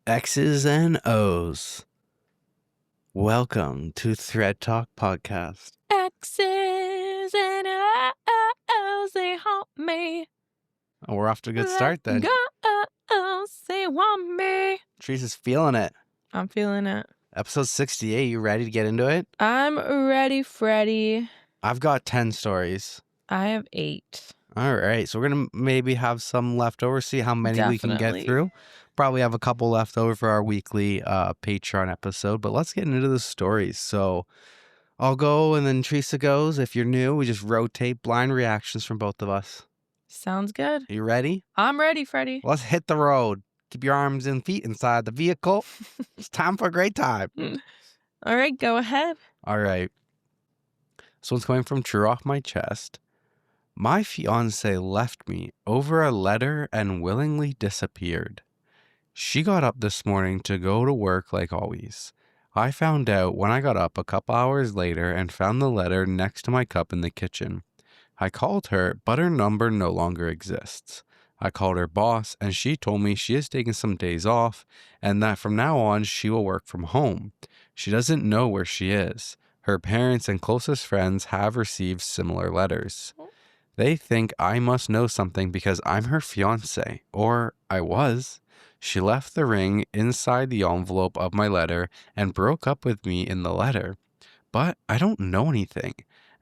X's and O's. Welcome to ThreadTalk podcast. X's and O's, they haunt me. Oh, we're off to a good start then. They want me. Teresa's feeling it. I'm feeling it. Episode 68, you ready to get into it? I'm ready, Freddy. I've got 10 stories. I have 8. All right, so we're going to maybe have some left over, see how many we can get through. Probably have a couple left over for our weekly Patreon episode, but let's get into the stories. So I'll go and then Teresa goes. If you're new, we just rotate blind reactions from both of us. Sounds good. Are you ready? I'm ready, Freddy. Let's hit the road. Keep your arms and feet inside the vehicle. It's time for a great time. All right, go ahead. All right. This one's coming from True Off My Chest. My fiance left me over a letter and willingly disappeared. She got up this morning to go to work like always. I found out when I got up a couple hours later and found the letter next to my cup in the kitchen. I called her, but her number no longer exists. I called her boss, and she told me she has taken some days off and that from now on she will work from home. She doesn't know where she is. Her parents and closest friends have received similar letters. They think I must know something because I'm her fiancé, or I was. She left the ring inside the envelope of my letter and broke up with me in the letter. But I don't know anything.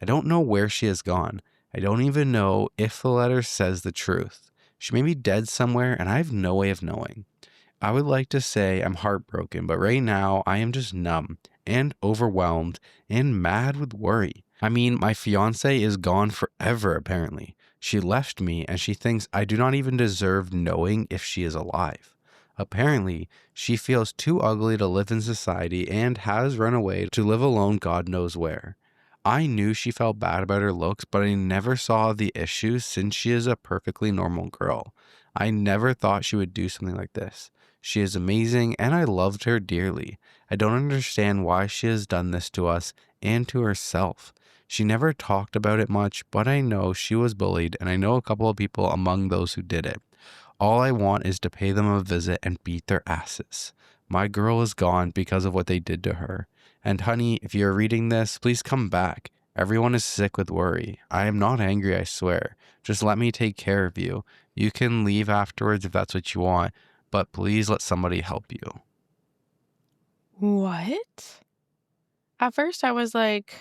I don't know where she has gone. I don't even know if the letter says the truth. She may be dead somewhere and I have no way of knowing. I would like to say I'm heartbroken, but right now I am just numb and overwhelmed and mad with worry. I mean, my fiancé is gone forever apparently. She left me and she thinks I do not even deserve knowing if she is alive. Apparently, she feels too ugly to live in society and has run away to live alone God knows where. I knew she felt bad about her looks, but I never saw the issues since she is a perfectly normal girl. I never thought she would do something like this. She is amazing and I loved her dearly. I don't understand why she has done this to us and to herself. She never talked about it much, but I know she was bullied and I know a couple of people among those who did it. All I want is to pay them a visit and beat their asses. My girl is gone because of what they did to her. And honey, if you're reading this, please come back. Everyone is sick with worry. I am not angry, I swear. Just let me take care of you. You can leave afterwards if that's what you want, but please let somebody help you. What? At first I was like,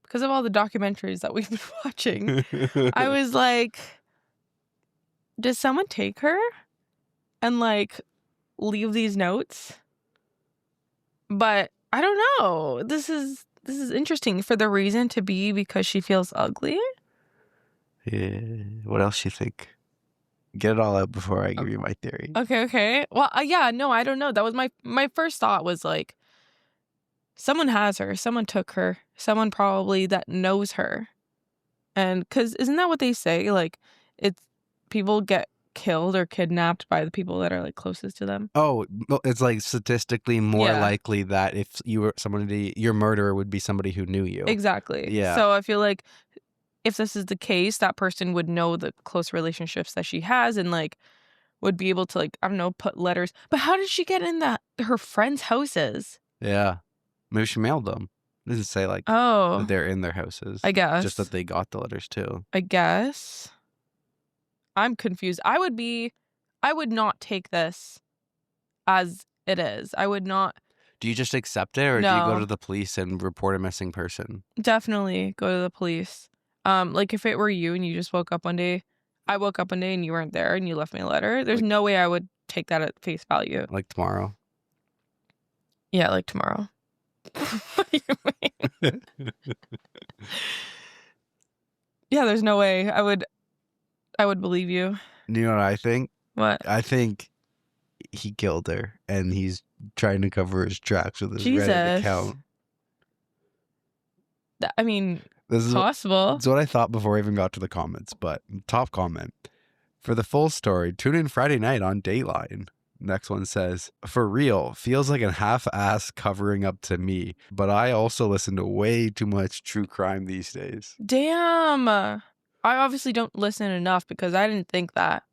because of all the documentaries that we've been watching, I was like, did someone take her and like leave these notes? But I don't know. This is interesting. For the reason to be because she feels ugly? Yeah. What else you think? Get it all out before I give you my theory. Okay. Well, yeah, no, I don't know. That was my first thought was like, someone has her. Someone took her. Someone probably that knows her. And because isn't that what they say? Like, it's people get killed or kidnapped by the people that are like closest to them. Oh, it's like statistically more likely that if you were somebody, your murderer would be somebody who knew you. Exactly. Yeah. So I feel like if this is the case, that person would know the close relationships that she has and like would be able to like, I don't know, put letters. But how did she get in her friends' houses? Yeah. Maybe she mailed them. It doesn't say like that they're in their houses. I guess. Just that they got the letters too. I guess. I'm confused. I would not take this as it is. I would not. Do you just accept it or do you go to the police and report a missing person? Definitely go to the police. Like if it were you and you just woke up one day, I woke up one day and you weren't there and you left me a letter, there's no way I would take that at face value. Like tomorrow? Yeah, like tomorrow. What do you mean? Yeah, there's no way I would believe you. You know what I think? What? I think he killed her and he's trying to cover his tracks with his Reddit account. I mean, this is possible. That's what I thought before I even got to the comments, but top comment. For the full story, tune in Friday night on Dateline. Next one says, for real, feels like a half-ass covering up to me, but I also listen to way too much true crime these days. Damn. I obviously don't listen enough because I didn't think that.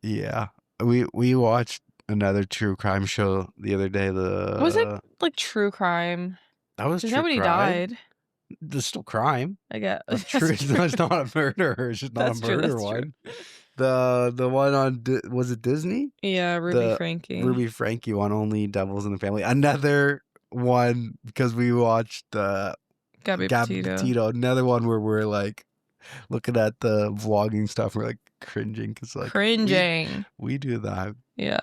Yeah. we watched another true crime show the other day. Was it like true crime? That was Because true nobody crime. died. There's still crime. I guess. That's true. It's not a murder. It's just not That's a true, murder that's true. one. The one on was it Disney? Yeah, Ruby Frankie. Ruby Frankie one, Only Devils in the Family. Another one because we watched Gabby Petito. Another one where we're like looking at the vlogging stuff. We're like cringing because like we do that. Yeah.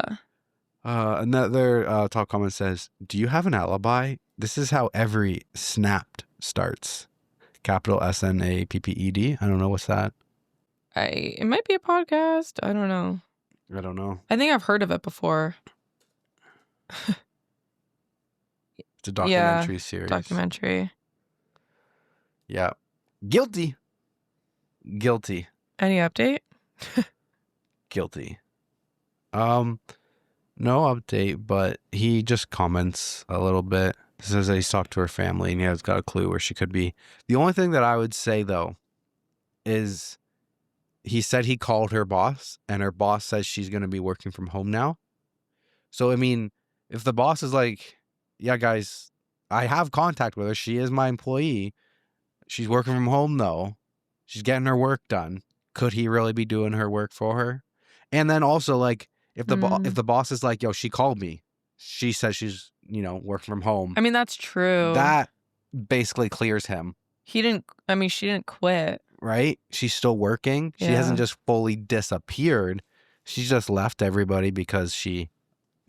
Another top comment says, "Do you have an alibi? This is how every snapped starts." Capital SNAPPED. I don't know what's that. It might be a podcast. I don't know. I think I've heard of it before. It's a documentary series. Documentary. Yeah. Guilty. Any update? Guilty. No update, but he just comments a little bit. Says that he's talked to her family and he has got a clue where she could be. The only thing that I would say though is he said he called her boss and her boss says she's going to be working from home now. So, I mean, if the boss is like, yeah, guys, I have contact with her. She is my employee. She's working from home though. She's getting her work done. Could he really be doing her work for her? And then also like, if the boss is like, yo, she called me. She says she's, working from home. I mean, that's true. That basically clears him. She didn't quit. Right? She's still working. She hasn't just fully disappeared. She's just left everybody because she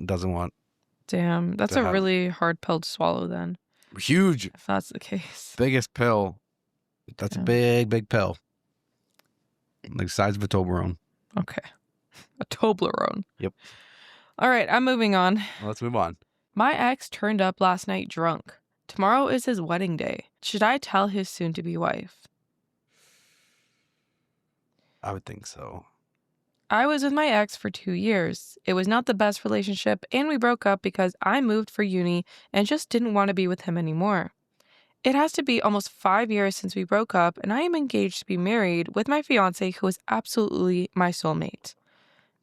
doesn't want. Damn, that's a really hard pill to swallow then. Huge. If that's the case. Biggest pill. That's a big pill. Like the size of a Toblerone. Okay. A Toblerone. Yep. All right, I'm moving on. Well, let's move on. My ex turned up last night drunk. Tomorrow is his wedding day. Should I tell his soon-to-be wife? I would think so. I was with my ex for 2 years. It was not the best relationship, and we broke up because I moved for uni and just didn't want to be with him anymore. It has to be almost 5 years since we broke up, and I am engaged to be married with my fiance, who is absolutely my soulmate.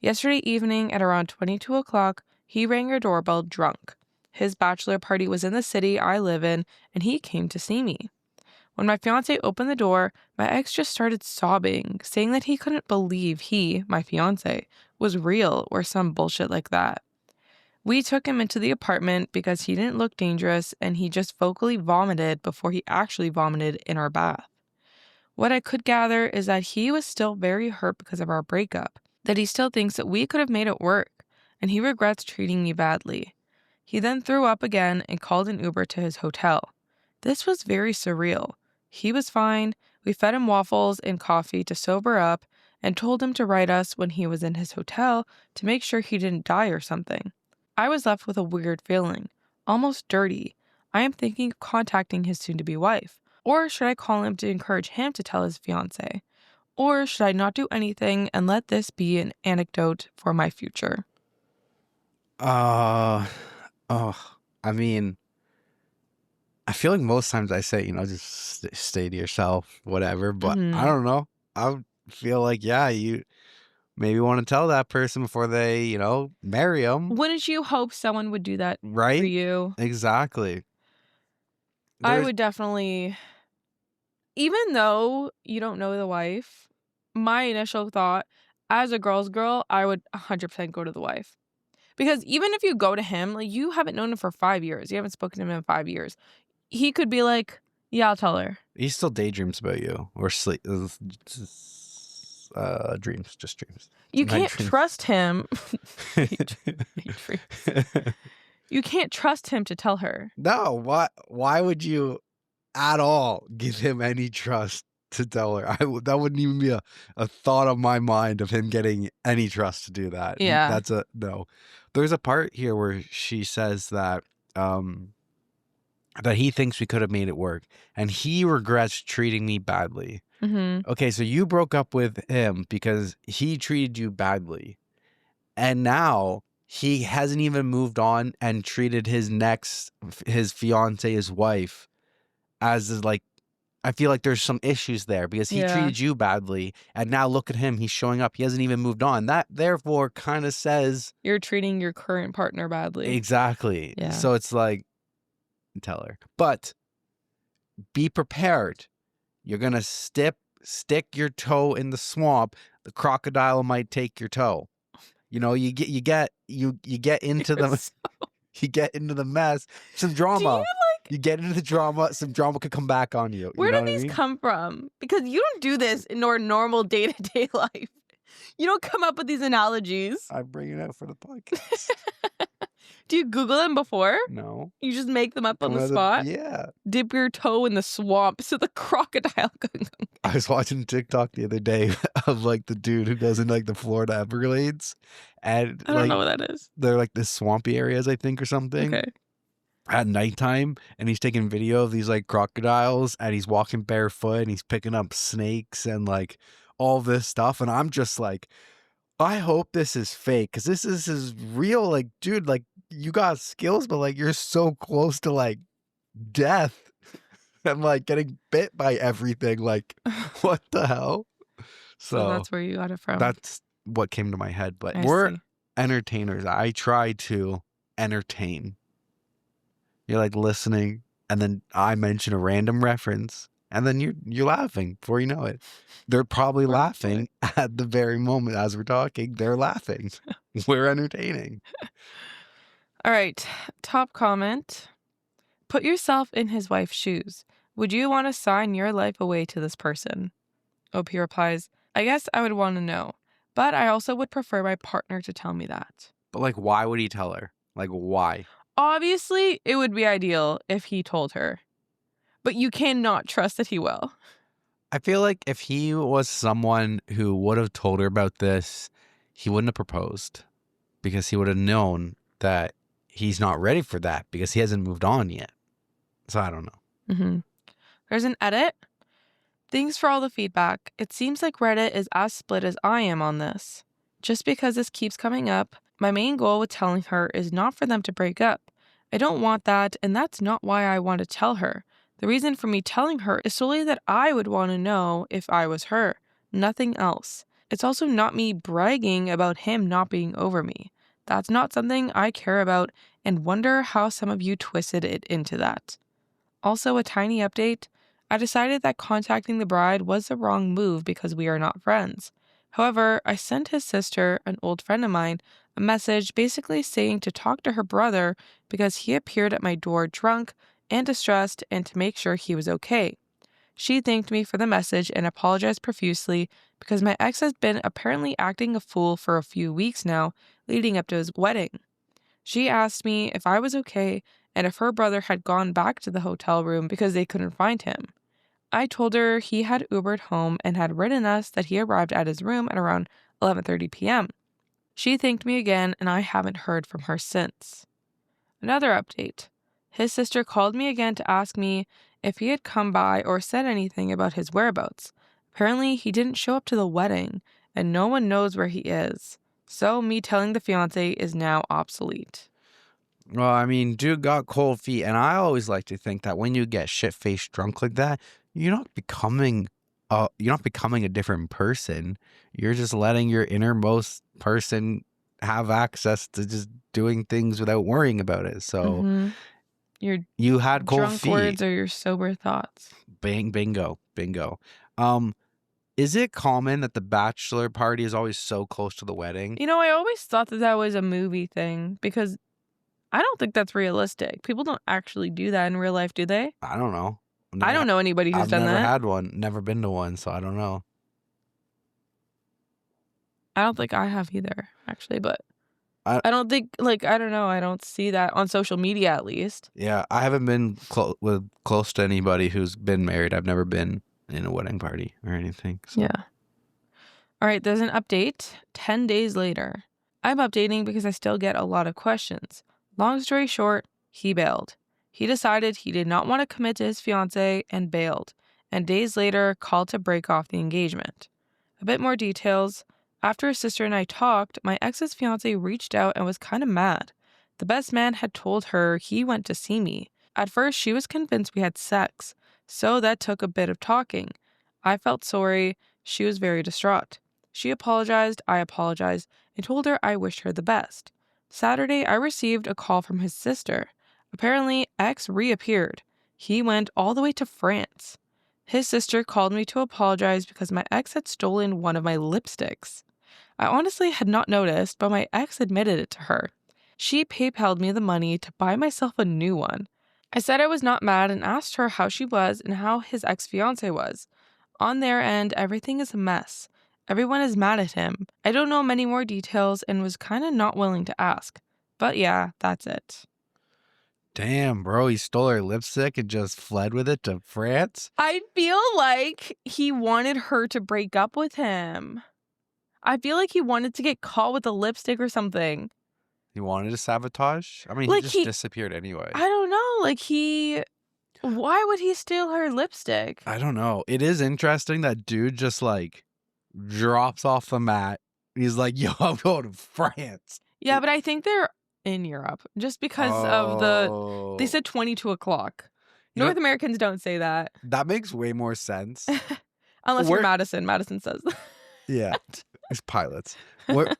Yesterday evening at around 22 o'clock, he rang our doorbell drunk. His bachelor party was in the city I live in, and he came to see me. When my fiance opened the door, my ex just started sobbing, saying that he couldn't believe he, my fiance, was real or some bullshit like that. We took him into the apartment because he didn't look dangerous, and he just vocally vomited before he actually vomited in our bath. What I could gather is that he was still very hurt because of our breakup, that he still thinks that we could have made it work, and he regrets treating me badly. He then threw up again and called an Uber to his hotel. This was very surreal. He was fine. We fed him waffles and coffee to sober up and told him to write us when he was in his hotel to make sure he didn't die or something. I was left with a weird feeling, almost dirty. I am thinking of contacting his soon-to-be wife. Or should I call him to encourage him to tell his fiancé? Or should I not do anything and let this be an anecdote for my future? I mean, I feel like most times I say, just stay to yourself, whatever. But I don't know. I feel like, yeah, you maybe want to tell that person before they, marry them. Wouldn't you hope someone would do that for you? Exactly. I would definitely, even though you don't know the wife, my initial thought, as a girl's girl, I would 100% go to the wife. Because even if you go to him, like, you haven't known him for 5 years. You haven't spoken to him in 5 years. He could be like, yeah, I'll tell her. He still daydreams about you or sleep. Dreams, just dreams. You can't trust him. You can't trust him to tell her. No, why would you at all give him any trust to tell her? That wouldn't even be a thought of my mind of him getting any trust to do that. Yeah. That's a no. There's a part here where she says that that he thinks we could have made it work and he regrets treating me badly. Mm-hmm. Okay, so you broke up with him because he treated you badly. And now he hasn't even moved on and treated his fiance, his wife, as like I feel like there's some issues there because he treated you badly, and now look at him. He's showing up. He hasn't even moved on. That therefore kind of says you're treating your current partner badly. Exactly. Yeah. So it's like, tell her. But be prepared. You're going to stick your toe in the swamp. The crocodile might take your toe. You know, you get into the you get into the mess. Some drama. You get into the drama, some drama could come back on you. Where do these come from? Because you don't do this in our normal day-to-day life. You don't come up with these analogies. I bring it out for the podcast. Do you Google them before? No. You just make them up on the spot? Yeah. Dip your toe in the swamp so the crocodile can come. I was watching TikTok the other day of like the dude who goes in like the Florida Everglades. And I don't know what that is. They're like the swampy areas, I think, or something. Okay. At nighttime, and he's taking video of these like crocodiles, and he's walking barefoot, and he's picking up snakes and like all this stuff. And I'm just like, I hope this is fake, because this is real. Like, dude, like you got skills, but like you're so close to like death and like getting bit by everything. Like, what the hell? So that's where you got it from. That's what came to my head. But we're entertainers. I try to entertain. You're like listening, and then I mention a random reference, and then you're laughing before you know it. They're probably laughing at the very moment as we're talking. They're laughing. We're entertaining. All right. Top comment. Put yourself in his wife's shoes. Would you want to sign your life away to this person? OP replies, I guess I would want to know, but I also would prefer my partner to tell me that. But like, why would he tell her? Like, why? Obviously, it would be ideal if he told her, but you cannot trust that he will. I feel like if he was someone who would have told her about this, he wouldn't have proposed, because he would have known that he's not ready for that because he hasn't moved on yet. So I don't know. Mm-hmm. There's an edit. Thanks for all the feedback. It seems like Reddit is as split as I am on this. Just because this keeps coming up, my main goal with telling her is not for them to break up. I don't want that, and that's not why I want to tell her. The reason for me telling her is solely that I would want to know if I was her. Nothing else. It's also not me bragging about him not being over me. That's not something I care about, and wonder how some of you twisted it into that. Also, a tiny update. I decided that contacting the bride was the wrong move because we are not friends. However, I sent his sister, an old friend of mine, a message basically saying to talk to her brother because he appeared at my door drunk and distressed, and to make sure he was okay. She thanked me for the message and apologized profusely because my ex has been apparently acting a fool for a few weeks now, leading up to his wedding. She asked me if I was okay and if her brother had gone back to the hotel room because they couldn't find him. I told her he had Ubered home and had written us that he arrived at his room at around 11:30 p.m. She thanked me again, and I haven't heard from her since. Another update. His sister called me again to ask me if he had come by or said anything about his whereabouts. Apparently, he didn't show up to the wedding, and no one knows where he is. So me telling the fiancé is now obsolete. Well, I mean, dude got cold feet, and I always like to think that when you get shit-faced drunk like that, you're not becoming a different person. You're just letting your innermost person have access to just doing things without worrying about it. So you had cold drunk feet. Words are your sober thoughts. Bingo. Is it common that the bachelor party is always so close to the wedding? You know, I always thought that was a movie thing because I don't think that's realistic. People don't actually do that in real life, do they? I don't know. I don't know anybody who's done that. I've never had one. Never been to one, so I don't know. I don't think I have either, actually, but I don't think, like, I don't know. I don't see that on social media, at least. Yeah, I haven't been close to anybody who's been married. I've never been in a wedding party or anything. So. Yeah. All right, there's an update 10 days later. I'm updating because I still get a lot of questions. Long story short, he bailed. He decided he did not want to commit to his fiancée and bailed, and days later called to break off the engagement. A bit more details. After his sister and I talked, my ex's fiancé reached out and was kind of mad. The best man had told her he went to see me. At first, she was convinced we had sex, So that took a bit of talking. I felt sorry. She was very distraught. She apologized, I apologized, and told her I wished her the best. Saturday, I received a call from his sister. Apparently, X reappeared. He went all the way to France. His sister called me to apologize because my ex had stolen one of my lipsticks. I honestly had not noticed, but my ex admitted it to her. She PayPal'd me the money to buy myself a new one. I said I was not mad and asked her how she was and how his ex-fiancé was. On their end, everything is a mess. Everyone is mad at him. I don't know many more details and was kind of not willing to ask. But yeah, that's it. Damn, bro, he stole her lipstick and just fled with it to France? I feel like he wanted her to break up with him. I feel like he wanted to get caught with a lipstick or something. He wanted to sabotage? I mean, Like he just disappeared anyway. I don't know. Like why would he steal her lipstick? I don't know. It is interesting that dude just like drops off the mat. He's like, yo, I'm going to France. Yeah, but I think they're in Europe just because of they said 22 o'clock. North Americans don't say that. That makes way more sense. Unless you're Madison. Madison says that. Yeah, it's pilots.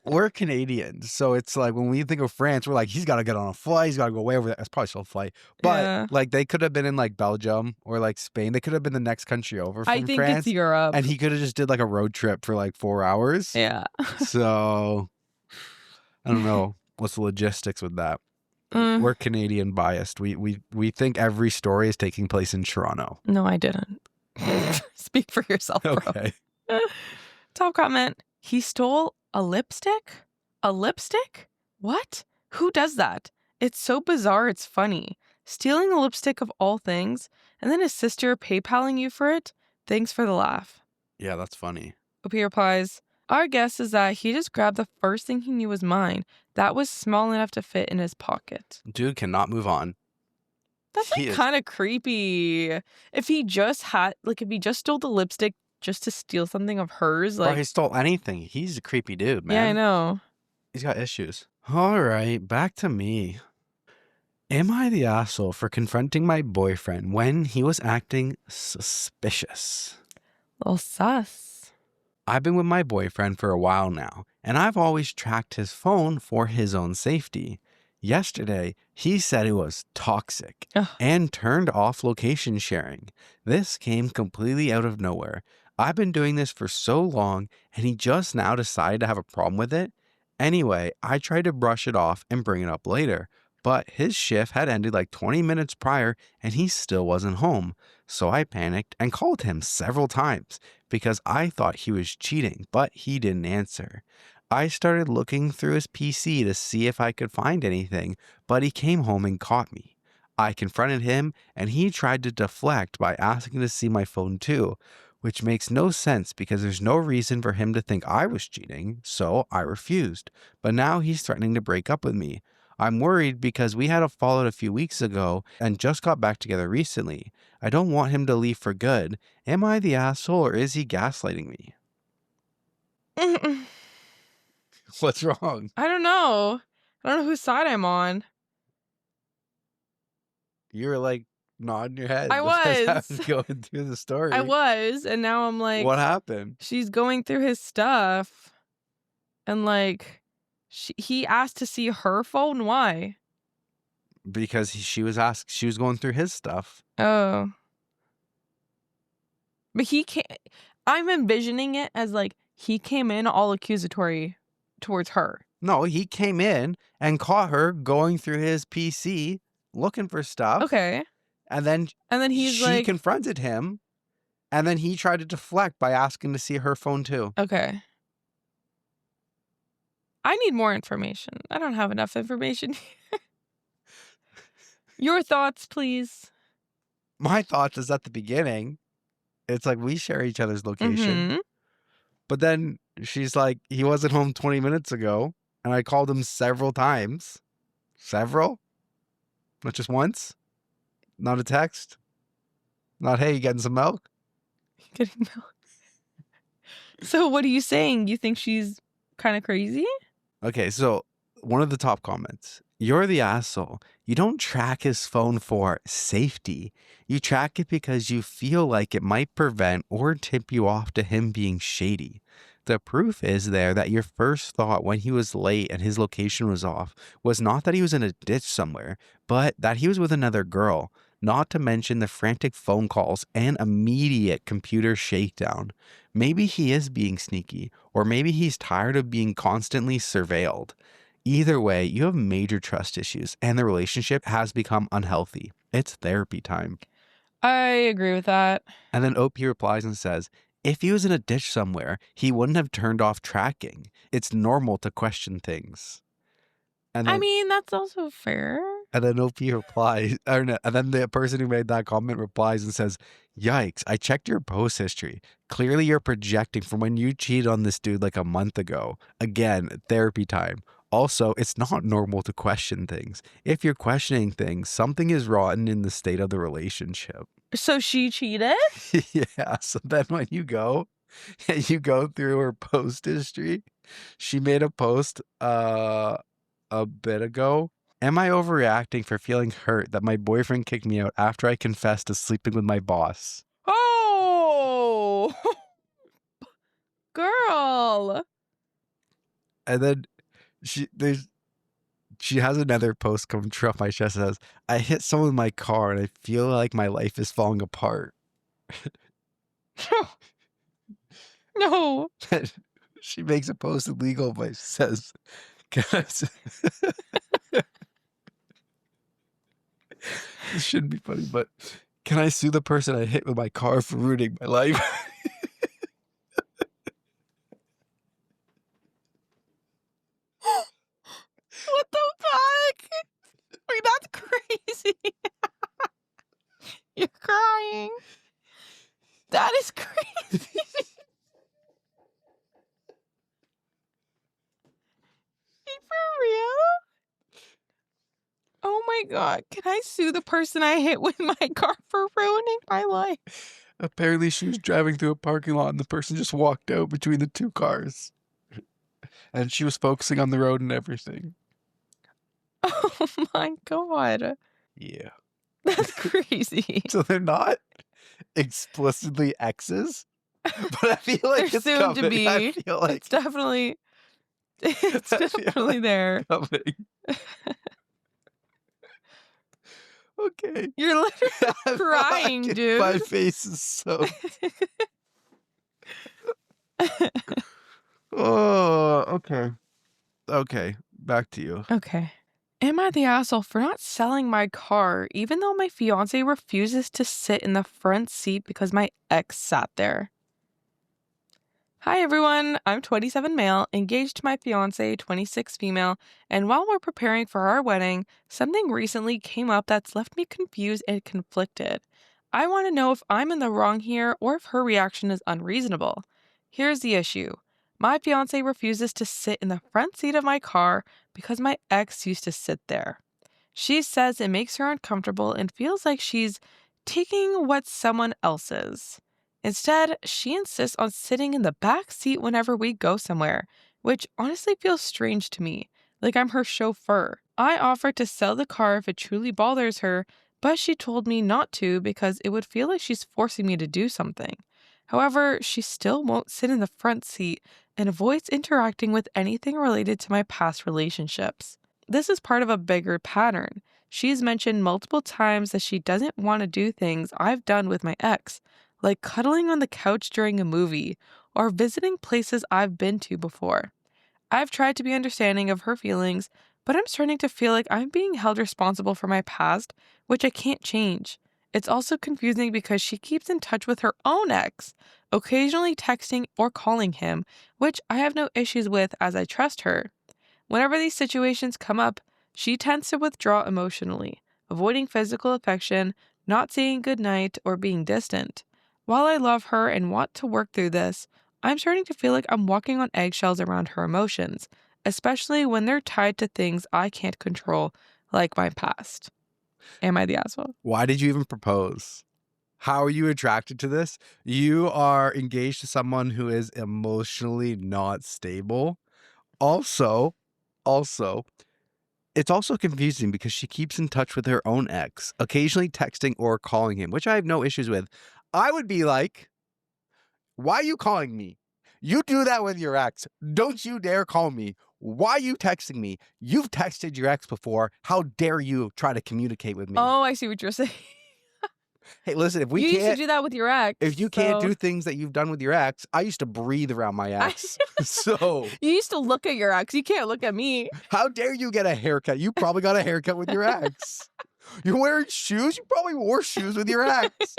We're Canadians, so it's like when we think of France, we're like, he's got to get on a flight. He's got to go way over there. It's probably still a flight, but like they could have been in like Belgium or like Spain. They could have been the next country over from I think France, it's Europe, and he could have just did like a road trip for like 4 hours. Yeah. So I don't know what's the logistics with that. We're Canadian biased. We think every story is taking place in Toronto. No, I didn't. Speak for yourself, bro. Okay. Top comment. He stole a lipstick? A lipstick? What? Who does that? It's so bizarre it's funny. Stealing a lipstick of all things, and then his sister PayPaling you for it? Thanks for the laugh. Yeah, that's funny. OP replies, our guess is that he just grabbed the first thing he knew was mine. That was small enough to fit in his pocket. Dude cannot move on. That's like kind of creepy. If he just stole the lipstick just to steal something of hers, like, bro, he stole anything. He's a creepy dude, man. Yeah, I know. He's got issues. All right, back to me. Am I the asshole for confronting my boyfriend when he was acting suspicious? Little sus. I've been with my boyfriend for a while now, and I've always tracked his phone for his own safety. Yesterday, he said it was toxic and turned off location sharing. This came completely out of nowhere. I've been doing this for so long, and he just now decided to have a problem with it. Anyway, I tried to brush it off and bring it up later, but his shift had ended like 20 minutes prior, and he still wasn't home. So I panicked and called him several times because I thought he was cheating, but he didn't answer. I started looking through his PC to see if I could find anything, but he came home and caught me. I confronted him, and he tried to deflect by asking to see my phone too, which makes no sense because there's no reason for him to think I was cheating, so I refused. But now he's threatening to break up with me. I'm worried because we had a fallout a few weeks ago and just got back together recently. I don't want him to leave for good. Am I the asshole or is he gaslighting me? What's wrong? I don't know. I don't know whose side I'm on. You were like nodding your head. I was going through the story. I was, and now I'm like, what happened? She's going through his stuff, and like, he asked to see her phone. Why? Because she was going through his stuff. Oh, but he can't. I'm envisioning it as like he came in all accusatory towards her. No, he came in and caught her going through his PC looking for stuff. Okay. And then she confronted him, and then he tried to deflect by asking to see her phone too. Okay. I need more information. I don't have enough information here. Your thoughts, please. My thoughts is at the beginning, it's like we share each other's location. Mm-hmm. But then she's like, he wasn't home 20 minutes ago, and I called him several times. Several? Not just once? Not a text? Not, hey, you getting some milk? Getting milk. So what are you saying? You think she's kind of crazy? Okay, so one of the top comments. You're the asshole. You don't track his phone for safety. You track it because you feel like it might prevent or tip you off to him being shady. The proof is there that your first thought when he was late and his location was off was not that he was in a ditch somewhere, but that he was with another girl, not to mention the frantic phone calls and immediate computer shakedown. Maybe he is being sneaky, or maybe he's tired of being constantly surveilled. Either way, you have major trust issues and the relationship has become unhealthy. It's therapy time. I agree with that. And then OP replies and says, if he was in a ditch somewhere, he wouldn't have turned off tracking. It's normal to question things. And I then, mean, that's also fair. and then OP replies, or no, and then the person who made that comment replies and says, yikes, I checked your post history. Clearly you're projecting from when you cheated on this dude like a month ago. Again, therapy time. Also, it's not normal to question things. If you're questioning things, something is rotten in the state of the relationship. So she cheated? Yeah, so then when you go and you go through her post history, she made a post a bit ago. Am I overreacting for feeling hurt that my boyfriend kicked me out after I confessed to sleeping with my boss? Oh, girl. And then she has another post come true off my chest that says, I hit someone in my car and I feel like my life is falling apart. No. She makes a post illegal but says, can I this shouldn't be funny, but can I sue the person I hit with my car for ruining my life? What the fuck? Wait, that's crazy. You're crying. That is crazy. For real? Oh my god. Can I sue the person I hit with my car for ruining my life? Apparently she was driving through a parking lot and the person just walked out between the two cars. And she was focusing on the road and everything. Oh my god. Yeah. That's crazy. So they're not explicitly exes, but I feel like They're it's soon coming. to be. I feel like It's definitely it's I feel definitely like there. coming. Okay. You're literally crying, dude. My face is so. Oh, okay. Okay, back to you. Okay. Am I the asshole for not selling my car even though my fiance refuses to sit in the front seat because my ex sat there? Hi everyone, I'm 27 male, engaged to my fiance, 26 female, and while we're preparing for our wedding, something recently came up that's left me confused and conflicted. I want to know if I'm in the wrong here or if her reaction is unreasonable. Here's the issue. My fiance refuses to sit in the front seat of my car because my ex used to sit there. She says it makes her uncomfortable and feels like she's taking what's someone else's. Instead, she insists on sitting in the back seat whenever we go somewhere, which honestly feels strange to me, like I'm her chauffeur. I offered to sell the car if it truly bothers her, but she told me not to because it would feel like she's forcing me to do something. However, she still won't sit in the front seat and avoids interacting with anything related to my past relationships. This is part of a bigger pattern. She's mentioned multiple times that she doesn't want to do things I've done with my ex, like cuddling on the couch during a movie or visiting places I've been to before. I've tried to be understanding of her feelings, but I'm starting to feel like I'm being held responsible for my past, which I can't change. It's also confusing because she keeps in touch with her own ex, occasionally texting or calling him, which I have no issues with as I trust her. Whenever these situations come up, she tends to withdraw emotionally, avoiding physical affection, not saying goodnight, or being distant. While I love her and want to work through this, I'm starting to feel like I'm walking on eggshells around her emotions, especially when they're tied to things I can't control, like my past. Am I the asshole? Why did you even propose? How are you attracted to this? You are engaged to someone who is emotionally not stable. Also, It's also confusing because she keeps in touch with her own ex, occasionally texting or calling him, which I have no issues with. I would be like, why are you calling me? You do that with your ex. Don't you dare call me. Why are you texting me? You've texted your ex before. How dare you try to communicate with me? Oh, I see what you're saying. Hey, listen, if we You can't, used to do that with your ex. if you can't do things that you've done with your ex, I used to breathe around my ex. So you used to look at your ex. You can't look at me. how dare you get a haircut? You probably got a haircut with your ex. You're wearing shoes? You probably wore shoes with your ex.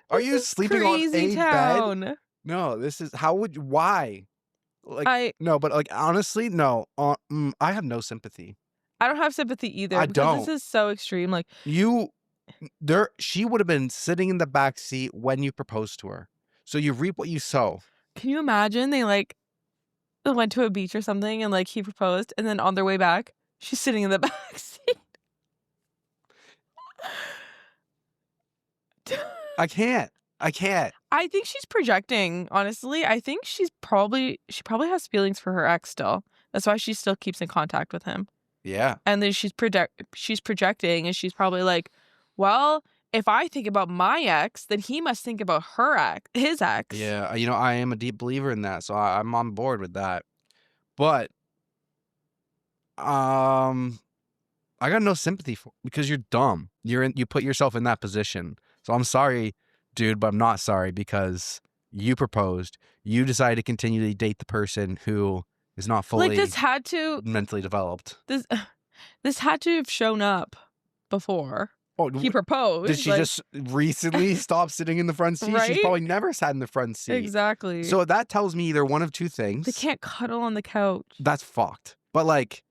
Are you sleeping on a bed? No, this is why? Like, no, but like, honestly, no. I have no sympathy. I don't have sympathy either. I because don't. This is so extreme. Like, she would have been sitting in the back seat when you proposed to her. So you reap what you sow. Can you imagine they went to a beach or something and like he proposed and then on their way back, she's sitting in the back seat. I can't. I think she's projecting, honestly. I think she probably has feelings for her ex still. That's why she still keeps in contact with him. Yeah. And then she's projecting and she's probably like, well, if I think about my ex, then he must think about his ex. Yeah, I am a deep believer in that, so I'm on board with that. But I got no sympathy because you're dumb. You put yourself in that position. So I'm sorry, dude, but I'm not sorry because you proposed. You decided to continually date the person who is not fully mentally developed. This had to have shown up before. Oh, he proposed. Did she just recently stop sitting in the front seat? Right? She's probably never sat in the front seat. Exactly. So that tells me either one of two things. They can't cuddle on the couch. That's fucked. But like,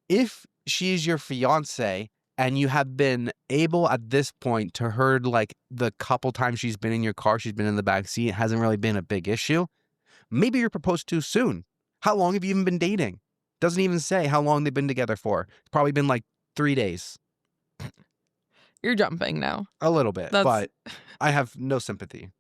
if she's your fiance and you have been able at this point to her, like the couple times she's been in your car, she's been in the back seat, it hasn't really been a big issue. Maybe you're proposed too soon. How long have you even been dating? Doesn't even say how long they've been together for. It's probably been like 3 days. You're jumping now. A little bit, but I have no sympathy.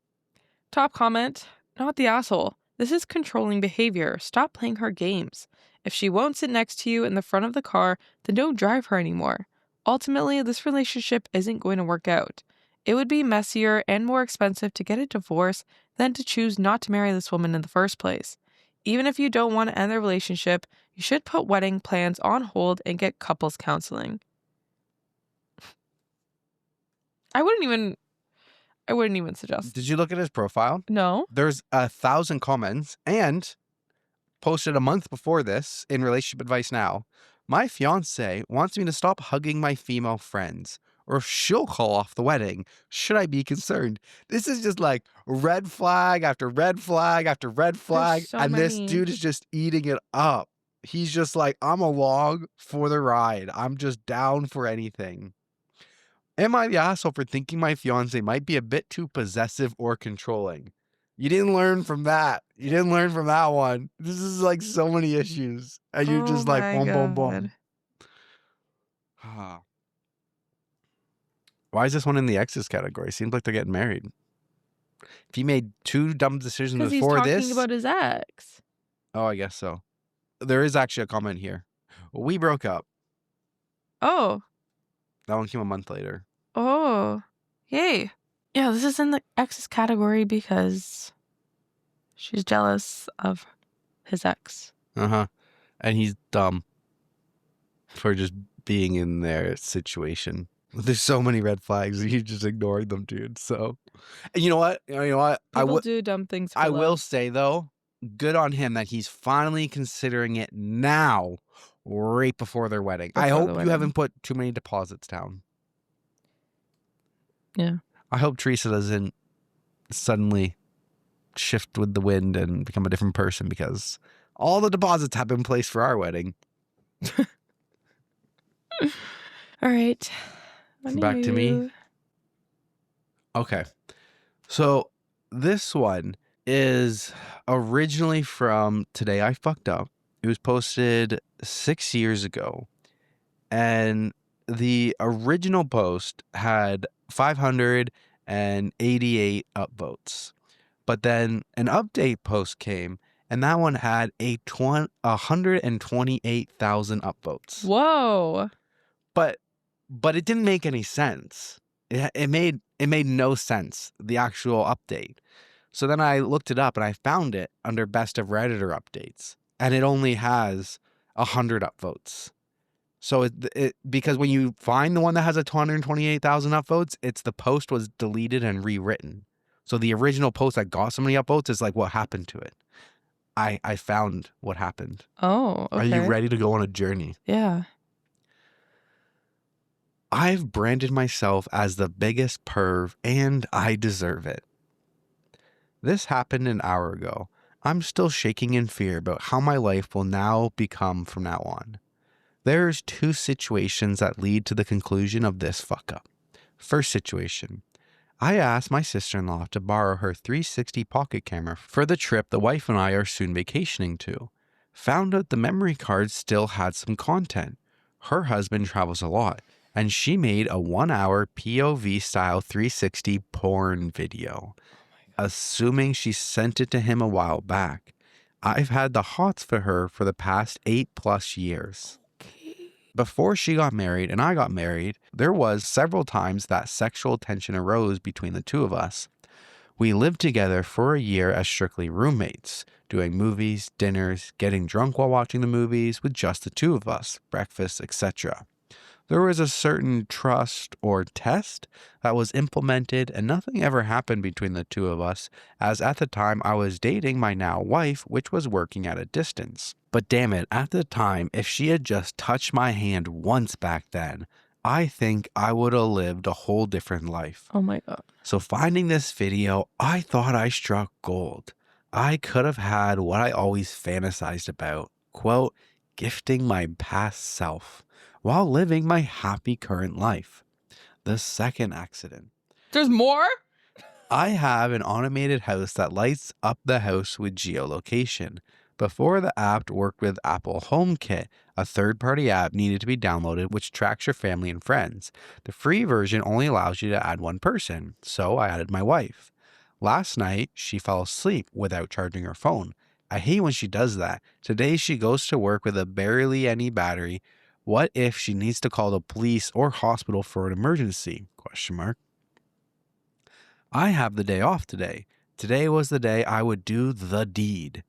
Top comment, not the asshole. This is controlling behavior. Stop playing her games. If she won't sit next to you in the front of the car, then don't drive her anymore. Ultimately, this relationship isn't going to work out. It would be messier and more expensive to get a divorce than to choose not to marry this woman in the first place. Even if you don't want to end the relationship, you should put wedding plans on hold and get couples counseling. I wouldn't even suggest. Did you look at his profile? No. There's 1,000 comments and posted a month before this in Relationship Advice Now. My fiance wants me to stop hugging my female friends or she'll call off the wedding. Should I be concerned? This is just like red flag after red flag after red flag. And this dude is just eating it up. He's just like, I'm along for the ride. I'm just down for anything. Am I the asshole for thinking my fiance might be a bit too possessive or controlling? You didn't learn from that. You didn't learn from that one. This is like so many issues. And you're just like, boom, boom, boom. Why is this one in the exes category? Seems like they're getting married. If he made 2 dumb decisions before this. He's talking about his ex. Oh, I guess so. There is actually a comment here. We broke up. Oh. That one came a month later. Oh. Yay. Yeah, this is in the exes category because she's jealous of his ex. Uh-huh. And he's dumb for just being in their situation. There's so many red flags. You just ignored them, dude. So, and you know what? People do dumb things. I will say, though, good on him that he's finally considering it now, right before their wedding. I hope you haven't put too many deposits down. Yeah. I hope Teresa doesn't suddenly shift with the wind and become a different person because all the deposits have been placed for our wedding. All right. Back to me. Okay. So this one is originally from Today I Fucked Up. It was posted 6 years ago. And the original post had 588 upvotes. But then an update post came and that one had 128,000 upvotes. Whoa. But it didn't make any sense. It made no sense, the actual update. So then I looked it up and I found it under best of Redditor updates, and it only has 100 upvotes. So it because when you find the one that has a 228,000 upvotes, it's the post was deleted and rewritten. So the original post that got so many upvotes is like what happened to it. I found what happened. Oh, okay. Are you ready to go on a journey? Yeah. I've branded myself as the biggest perv, and I deserve it. This happened an hour ago. I'm still shaking in fear about how my life will now become from now on. There's two situations that lead to the conclusion of this fuck up. First situation. I asked my sister-in-law to borrow her 360 pocket camera for the trip the wife and I are soon vacationing to. Found out the memory card still had some content. Her husband travels a lot, and she made a 1-hour POV style 360 porn video, assuming she sent it to him a while back. I've had the hots for her for the past 8+ years. Before she got married and I got married, there was several times that sexual tension arose between the two of us. We lived together for a year as strictly roommates, doing movies, dinners, getting drunk while watching the movies with just the two of us, breakfast, etc. There was a certain trust or test that was implemented, and nothing ever happened between the two of us, as at the time I was dating my now wife, which was working at a distance. But damn it, at the time, if she had just touched my hand once back then, I think I would have lived a whole different life. Oh my God. So finding this video, I thought I struck gold. I could have had what I always fantasized about, quote, gifting my past self, while living my happy current life. The second accident. There's more? I have an automated house that lights up the house with geolocation. Before the app worked with Apple HomeKit, a third-party app needed to be downloaded which tracks your family and friends. The free version only allows you to add one person, so I added my wife. Last night, she fell asleep without charging her phone. I hate when she does that. Today, she goes to work with a barely any battery. What if she needs to call the police or hospital for an emergency? Question mark. I have the day off today. Today was the day I would do the deed.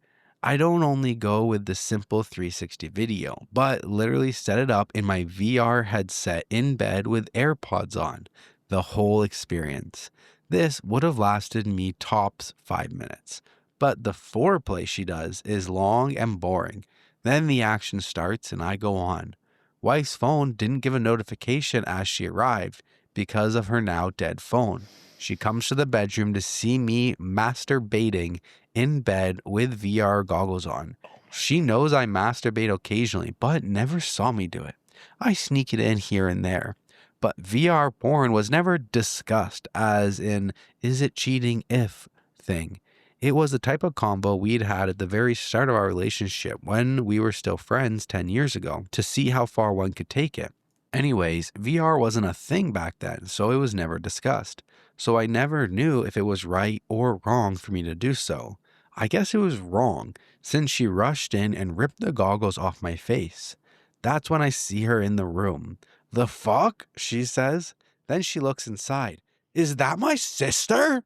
I don't only go with the simple 360 video, but literally set it up in my VR headset in bed with AirPods on. The whole experience. This would have lasted me tops 5 minutes. But the foreplay she does is long and boring. Then the action starts and I go on. Wife's phone didn't give a notification as she arrived because of her now dead phone. She comes to the bedroom to see me masturbating in bed with VR goggles on. She knows I masturbate occasionally, but never saw me do it. I sneak it in here and there. But VR porn was never discussed as in, is it cheating if thing. It was the type of combo we'd had at the very start of our relationship when we were still friends 10 years ago to see how far one could take it. Anyways, VR wasn't a thing back then, so it was never discussed. So I never knew if it was right or wrong for me to do so. I guess it was wrong, since she rushed in and ripped the goggles off my face. That's when I see her in the room. The fuck? She says. Then she looks inside. Is that my sister?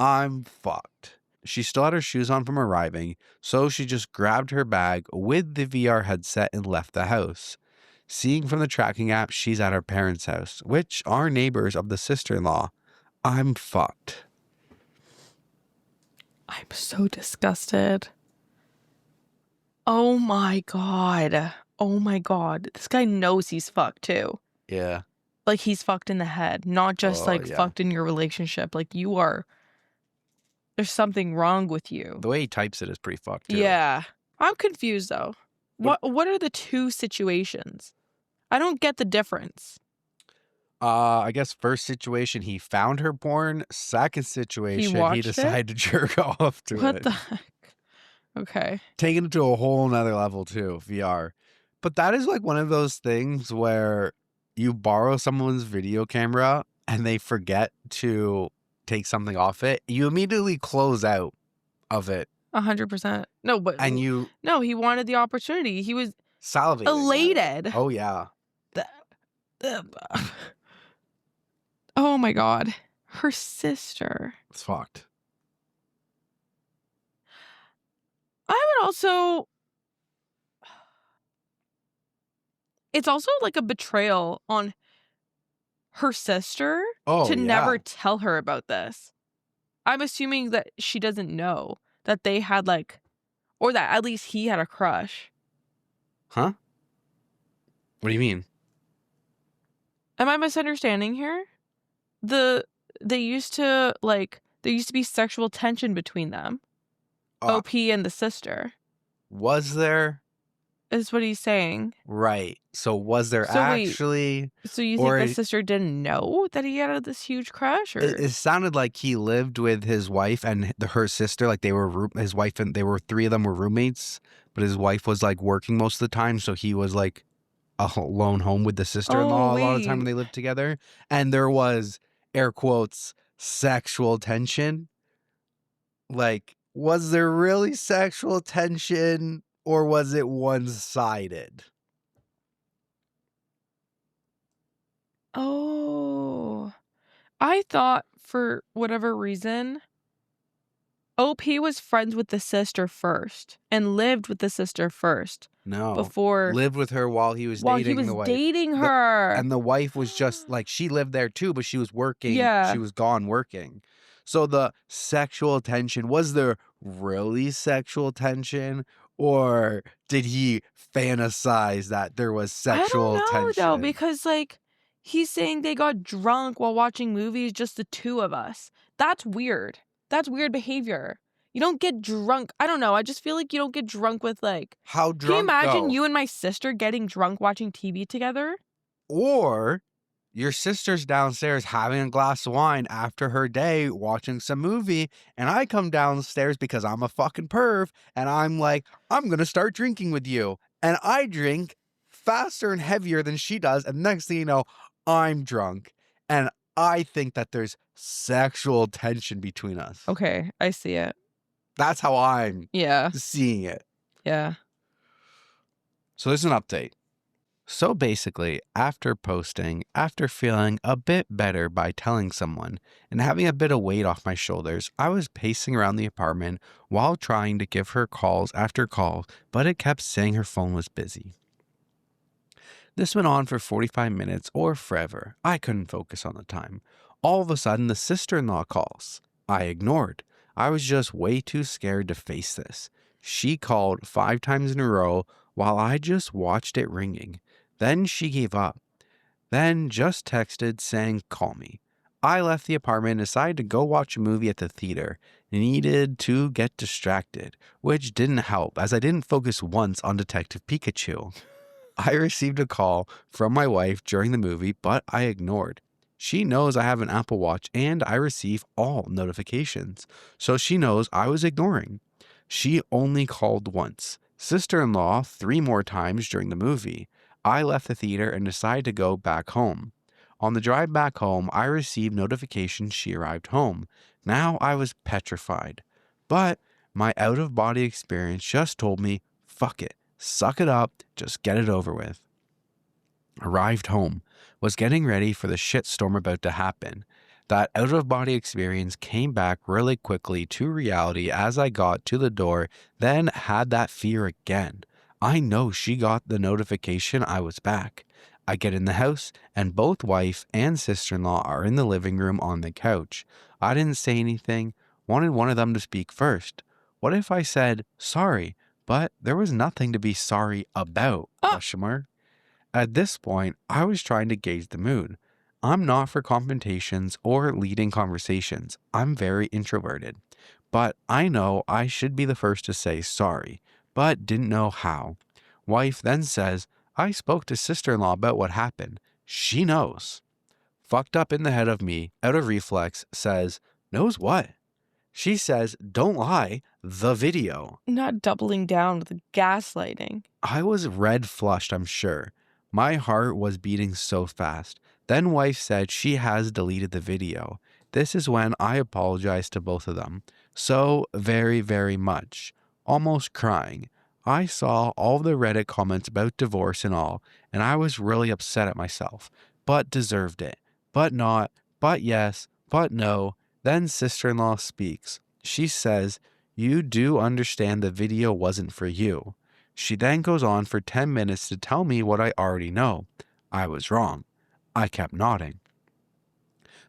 I'm fucked. She still had her shoes on from arriving, so she just grabbed her bag with the VR headset and left the house. Seeing from the tracking app, she's at her parents' house, which are neighbors of the sister-in-law. I'm fucked. I'm so disgusted. Oh my God. Oh my God. This guy knows he's fucked too. Yeah. Like he's fucked in the head, not just fucked in your relationship. Like you are, there's something wrong with you. The way he types it is pretty fucked too. Yeah. I'm confused though. What are the two situations? I don't get the difference. I guess first situation, he found her porn. Second situation, he decided to jerk off to it. What the heck? Okay. Taking it to a whole nother level too, VR. But that is like one of those things where you borrow someone's video camera and they forget to take something off it. You immediately close out of it 100%. No, but And you no, he wanted the opportunity. He was salivating. elated. Oh, yeah. Oh my God. Her sister. It's fucked. I would also. It's also like a betrayal on her sister Oh, to never yeah. tell her about this. I'm assuming that she doesn't know that they had like, or that at least he had a crush. Huh? What do you mean? Am I misunderstanding here? There used to be sexual tension between them. OP and the sister. Was there? Is what he's saying. Right. So was there So wait, actually? so you or think the sister didn't know that he had this huge crush? Or it sounded like he lived with his wife and her sister. Like they were his wife, and they were three of them were roommates. But his wife was like working most of the time, so he was like alone home with the sister-in-law a lot of the time when they lived together. And there was, air quotes, sexual tension. Like, was there really sexual tension, or was it one-sided? Oh, I thought for whatever reason, OP was friends with the sister first and lived with the sister first. No. Before lived with her while he was dating the wife. dating her. And the wife was just like, she lived there too, but she was working. Yeah. She was gone working. So the sexual tension, was there really sexual tension, or did he fantasize that there was sexual tension? I don't know though, because like he's saying they got drunk while watching movies, just the two of us. That's weird. That's weird behavior. You don't get drunk. I don't know. I just feel like you don't get drunk with like. How drunk? Can you imagine though? you and my sister getting drunk watching TV together? Or your sister's downstairs having a glass of wine after her day watching some movie, and I come downstairs because I'm a fucking perv, and I'm like, I'm going to start drinking with you. And I drink faster and heavier than she does, and next thing you know, I'm drunk. And I think that there's sexual tension between us. Okay, I see it. That's how I'm Yeah. seeing it. Yeah. So there's an update. So basically, after posting, after feeling a bit better by telling someone, and having a bit of weight off my shoulders, I was pacing around the apartment while trying to give her calls after calls, but it kept saying her phone was busy. This went on for 45 minutes or forever. I couldn't focus on the time. All of a sudden, the sister-in-law calls. I ignored. I was just way too scared to face this. She called 5 times in a row while I just watched it ringing. Then she gave up. Then just texted saying, call me. I left the apartment and decided to go watch a movie at the theater. Needed to get distracted, which didn't help as I didn't focus once on Detective Pikachu. I received a call from my wife during the movie, but I ignored. She knows I have an Apple Watch and I receive all notifications, so she knows I was ignoring. She only called once. Sister-in-law 3 more times during the movie. I left the theater and decided to go back home. On the drive back home, I received notification she arrived home. Now I was petrified. But my out-of-body experience just told me, fuck it. Suck it up, just get it over with. Arrived home, was getting ready for the shitstorm about to happen. That out-of-body experience came back really quickly to reality as I got to the door, then had that fear again. I know she got the notification I was back. I get in the house, and both wife and sister-in-law are in the living room on the couch. I didn't say anything, wanted one of them to speak first. What if I said, sorry? But there was nothing to be sorry about, question mark. At this point, I was trying to gauge the mood. I'm not for confrontations or leading conversations. I'm very introverted. But I know I should be the first to say sorry, but didn't know how. Wife then says, I spoke to sister-in-law about what happened. She knows. Fucked up in the head of me, out of reflex, says, knows what? She says, don't lie, the video. Not doubling down with the gaslighting. I was red flushed, I'm sure. My heart was beating so fast. Then wife said she has deleted the video. This is when I apologized to both of them. So very, very much. Almost crying. I saw all the Reddit comments about divorce and all, and I was really upset at myself, but deserved it. But not, but yes, but no. Then sister-in-law speaks. She says, "You do understand the video wasn't for you." She then goes on for 10 minutes to tell me what I already know. I was wrong. I kept nodding.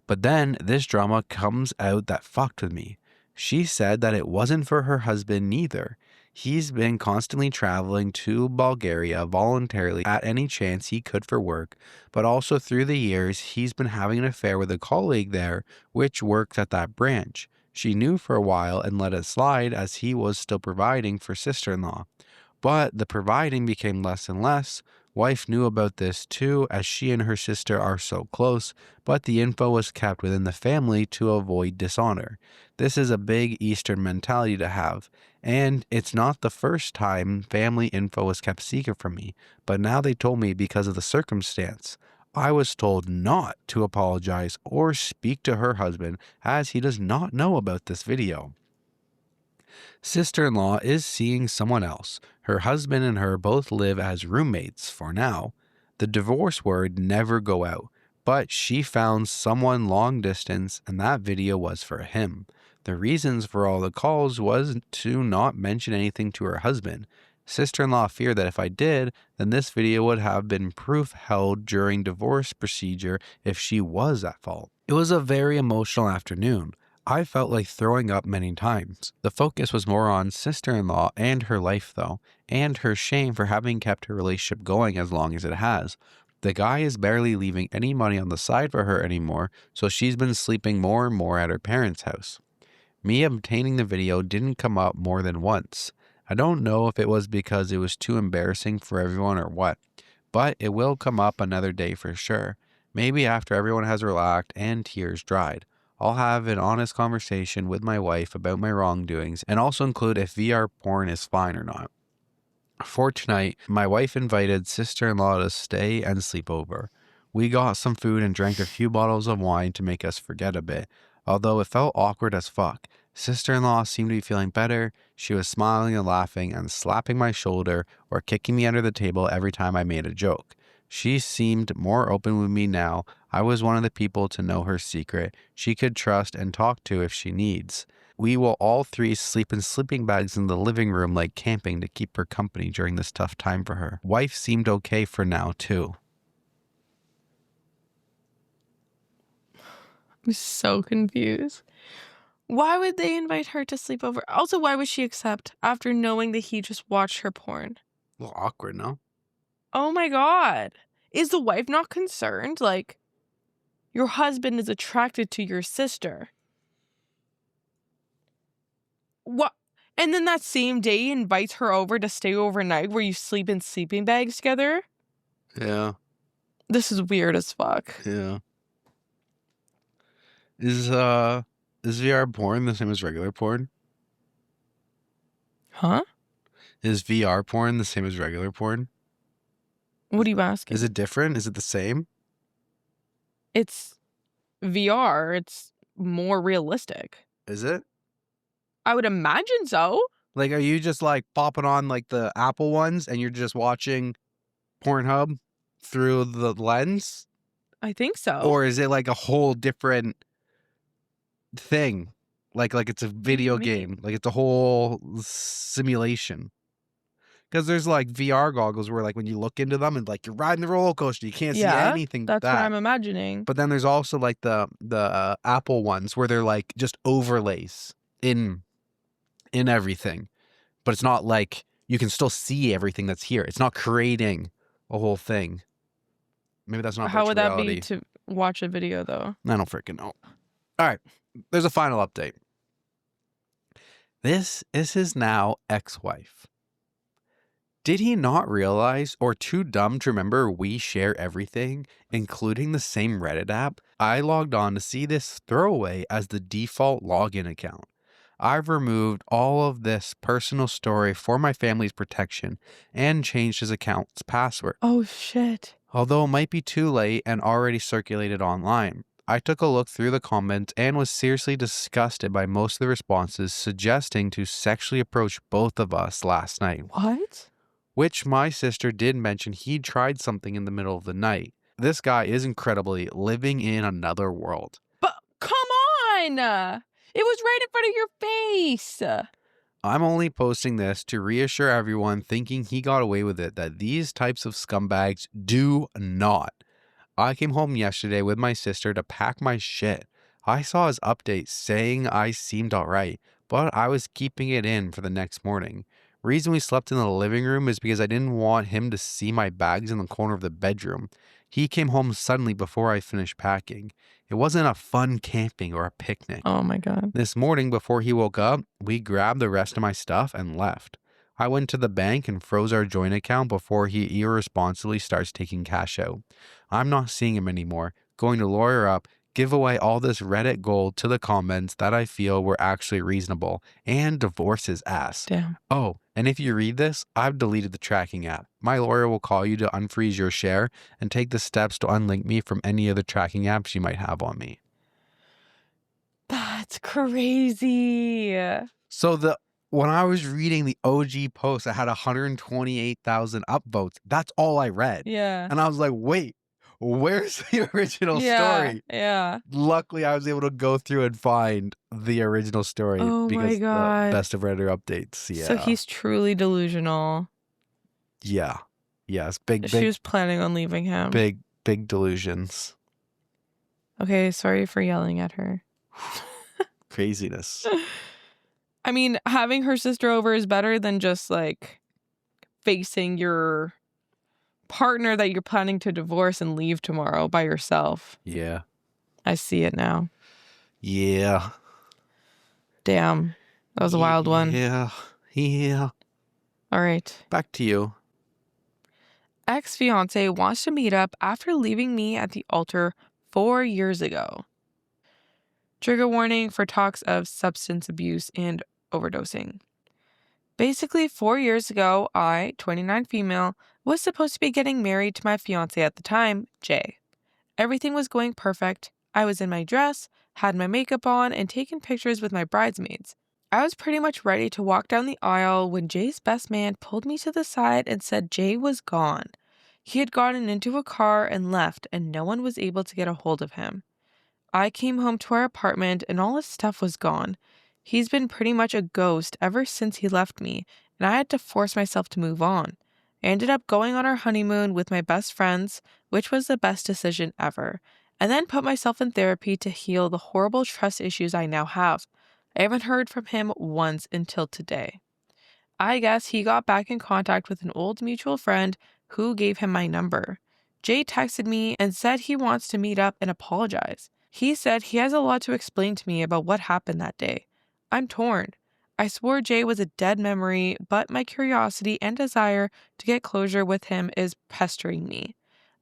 But then this drama comes out that fucked with me. She said that it wasn't for her husband neither. He's been constantly traveling to Bulgaria voluntarily at any chance he could for work, but also through the years he's been having an affair with a colleague there which works at that branch. She knew for a while and let it slide as he was still providing for sister-in-law. But the providing became less and less. Wife knew about this too, as she and her sister are so close, but the info was kept within the family to avoid dishonor. This is a big Eastern mentality to have, and it's not the first time family info was kept secret from me, but now they told me because of the circumstance. I was told not to apologize or speak to her husband, as he does not know about this video. Sister-in-law is seeing someone else. Her husband and her both live as roommates for now. The divorce word never go out, but she found someone long distance and that video was for him. The reasons for all the calls was to not mention anything to her husband. Sister-in-law feared that if I did, then this video would have been proof held during divorce procedure if she was at fault. It was a very emotional afternoon. I felt like throwing up many times. The focus was more on sister-in-law and her life though, and her shame for having kept her relationship going as long as it has. The guy is barely leaving any money on the side for her anymore, so she's been sleeping more and more at her parents' house. Me obtaining the video didn't come up more than once. I don't know if it was because it was too embarrassing for everyone or what, but it will come up another day for sure. Maybe after everyone has relaxed and tears dried. I'll have an honest conversation with my wife about my wrongdoings and also include if VR porn is fine or not. For tonight, my wife invited sister-in-law to stay and sleep over. We got some food and drank a few bottles of wine to make us forget a bit, although it felt awkward as fuck. Sister-in-law seemed to be feeling better. She was smiling and laughing and slapping my shoulder or kicking me under the table every time I made a joke. She seemed more open with me now. I was one of the people to know her secret. She could trust and talk to if she needs. We will all three sleep in sleeping bags in the living room like camping to keep her company during this tough time for her. Wife seemed okay for now too. I'm so confused. Why would they invite her to sleep over? Also, why would she accept after knowing that he just watched her porn? A little awkward, no? Oh my God. Is the wife not concerned? Like, your husband is attracted to your sister. What? And then that same day he invites her over to stay overnight where you sleep in sleeping bags together? Yeah. This is weird as fuck. Yeah. Is VR porn the same as regular porn? Huh? Is VR porn the same as regular porn? What are you asking? Is it different? Is it the same? It's VR. It's more realistic. Is it? I would imagine so. Like, are you just like popping on like the Apple ones and you're just watching Pornhub through the lens? I think so. Or is it like a whole different thing? Like it's a video game. Like it's a whole simulation. Because there's like VR goggles where like when you look into them and like you're riding the roller coaster, you can't see anything. That's what I'm imagining. But then there's also like the Apple ones where they're like just overlays in everything. But it's not like you can still see everything that's here. It's not creating a whole thing. Maybe that's not How would that reality. be to watch a video though? I don't freaking know. All right. There's a final update. This is his now ex-wife. Did he not realize or too dumb to remember we share everything, including the same Reddit app? I logged on to see this throwaway as the default login account. I've removed all of this personal story for my family's protection and changed his account's password. Oh shit. Although it might be too late and already circulated online. I took a look through the comments and was seriously disgusted by most of the responses suggesting to sexually approach both of us last night. What? Which my sister did mention he tried something in the middle of the night. This guy is incredibly living in another world. But come on! It was right in front of your face. I'm only posting this to reassure everyone thinking he got away with it that these types of scumbags do not. I came home yesterday with my sister to pack my shit. I saw his update saying I seemed alright, but I was keeping it in for the next morning. Reason we slept in the living room is because I didn't want him to see my bags in the corner of the bedroom. He came home suddenly before I finished packing. It wasn't a fun camping or a picnic. Oh my God. This morning before he woke up, we grabbed the rest of my stuff and left. I went to the bank and froze our joint account before he irresponsibly starts taking cash out. I'm not seeing him anymore, going to lawyer up, give away all this Reddit gold to the comments that I feel were actually reasonable, and divorce his ass. Damn. Oh, and if you read this, I've deleted the tracking app. My lawyer will call you to unfreeze your share and take the steps to unlink me from any other tracking apps you might have on me. That's crazy. So when I was reading the OG post, I had 128,000 upvotes. That's all I read. Yeah. And I was like, wait, where's the original story? Yeah. Luckily, I was able to go through and find the original story Oh my because the God. best of Reddit updates. Yeah. So he's truly delusional. Yeah. Yes. Big She was planning on leaving him. big delusions. Okay, sorry for yelling at her. Craziness. I mean, having her sister over is better than just like facing your partner that you're planning to divorce and leave tomorrow by yourself. Yeah. I see it now. Yeah. Damn. That was a wild one. Yeah. Yeah. All right. Back to you. Ex-fiance wants to meet up after leaving me at the altar 4 years ago. Trigger warning for talks of substance abuse and overdosing. Basically, 4 years ago, I, 29 female, was supposed to be getting married to my fiance at the time, Jay. Everything was going perfect. I was in my dress, had my makeup on, and taking pictures with my bridesmaids. I was pretty much ready to walk down the aisle when Jay's best man pulled me to the side and said Jay was gone. He had gotten into a car and left, and no one was able to get a hold of him. I came home to our apartment and all his stuff was gone. He's been pretty much a ghost ever since he left me, and I had to force myself to move on. I ended up going on our honeymoon with my best friends, which was the best decision ever, and then put myself in therapy to heal the horrible trust issues I now have. I haven't heard from him once until today. I guess he got back in contact with an old mutual friend who gave him my number. Jay texted me and said he wants to meet up and apologize. He said he has a lot to explain to me about what happened that day. I'm torn. I swore Jay was a dead memory, but my curiosity and desire to get closure with him is pestering me.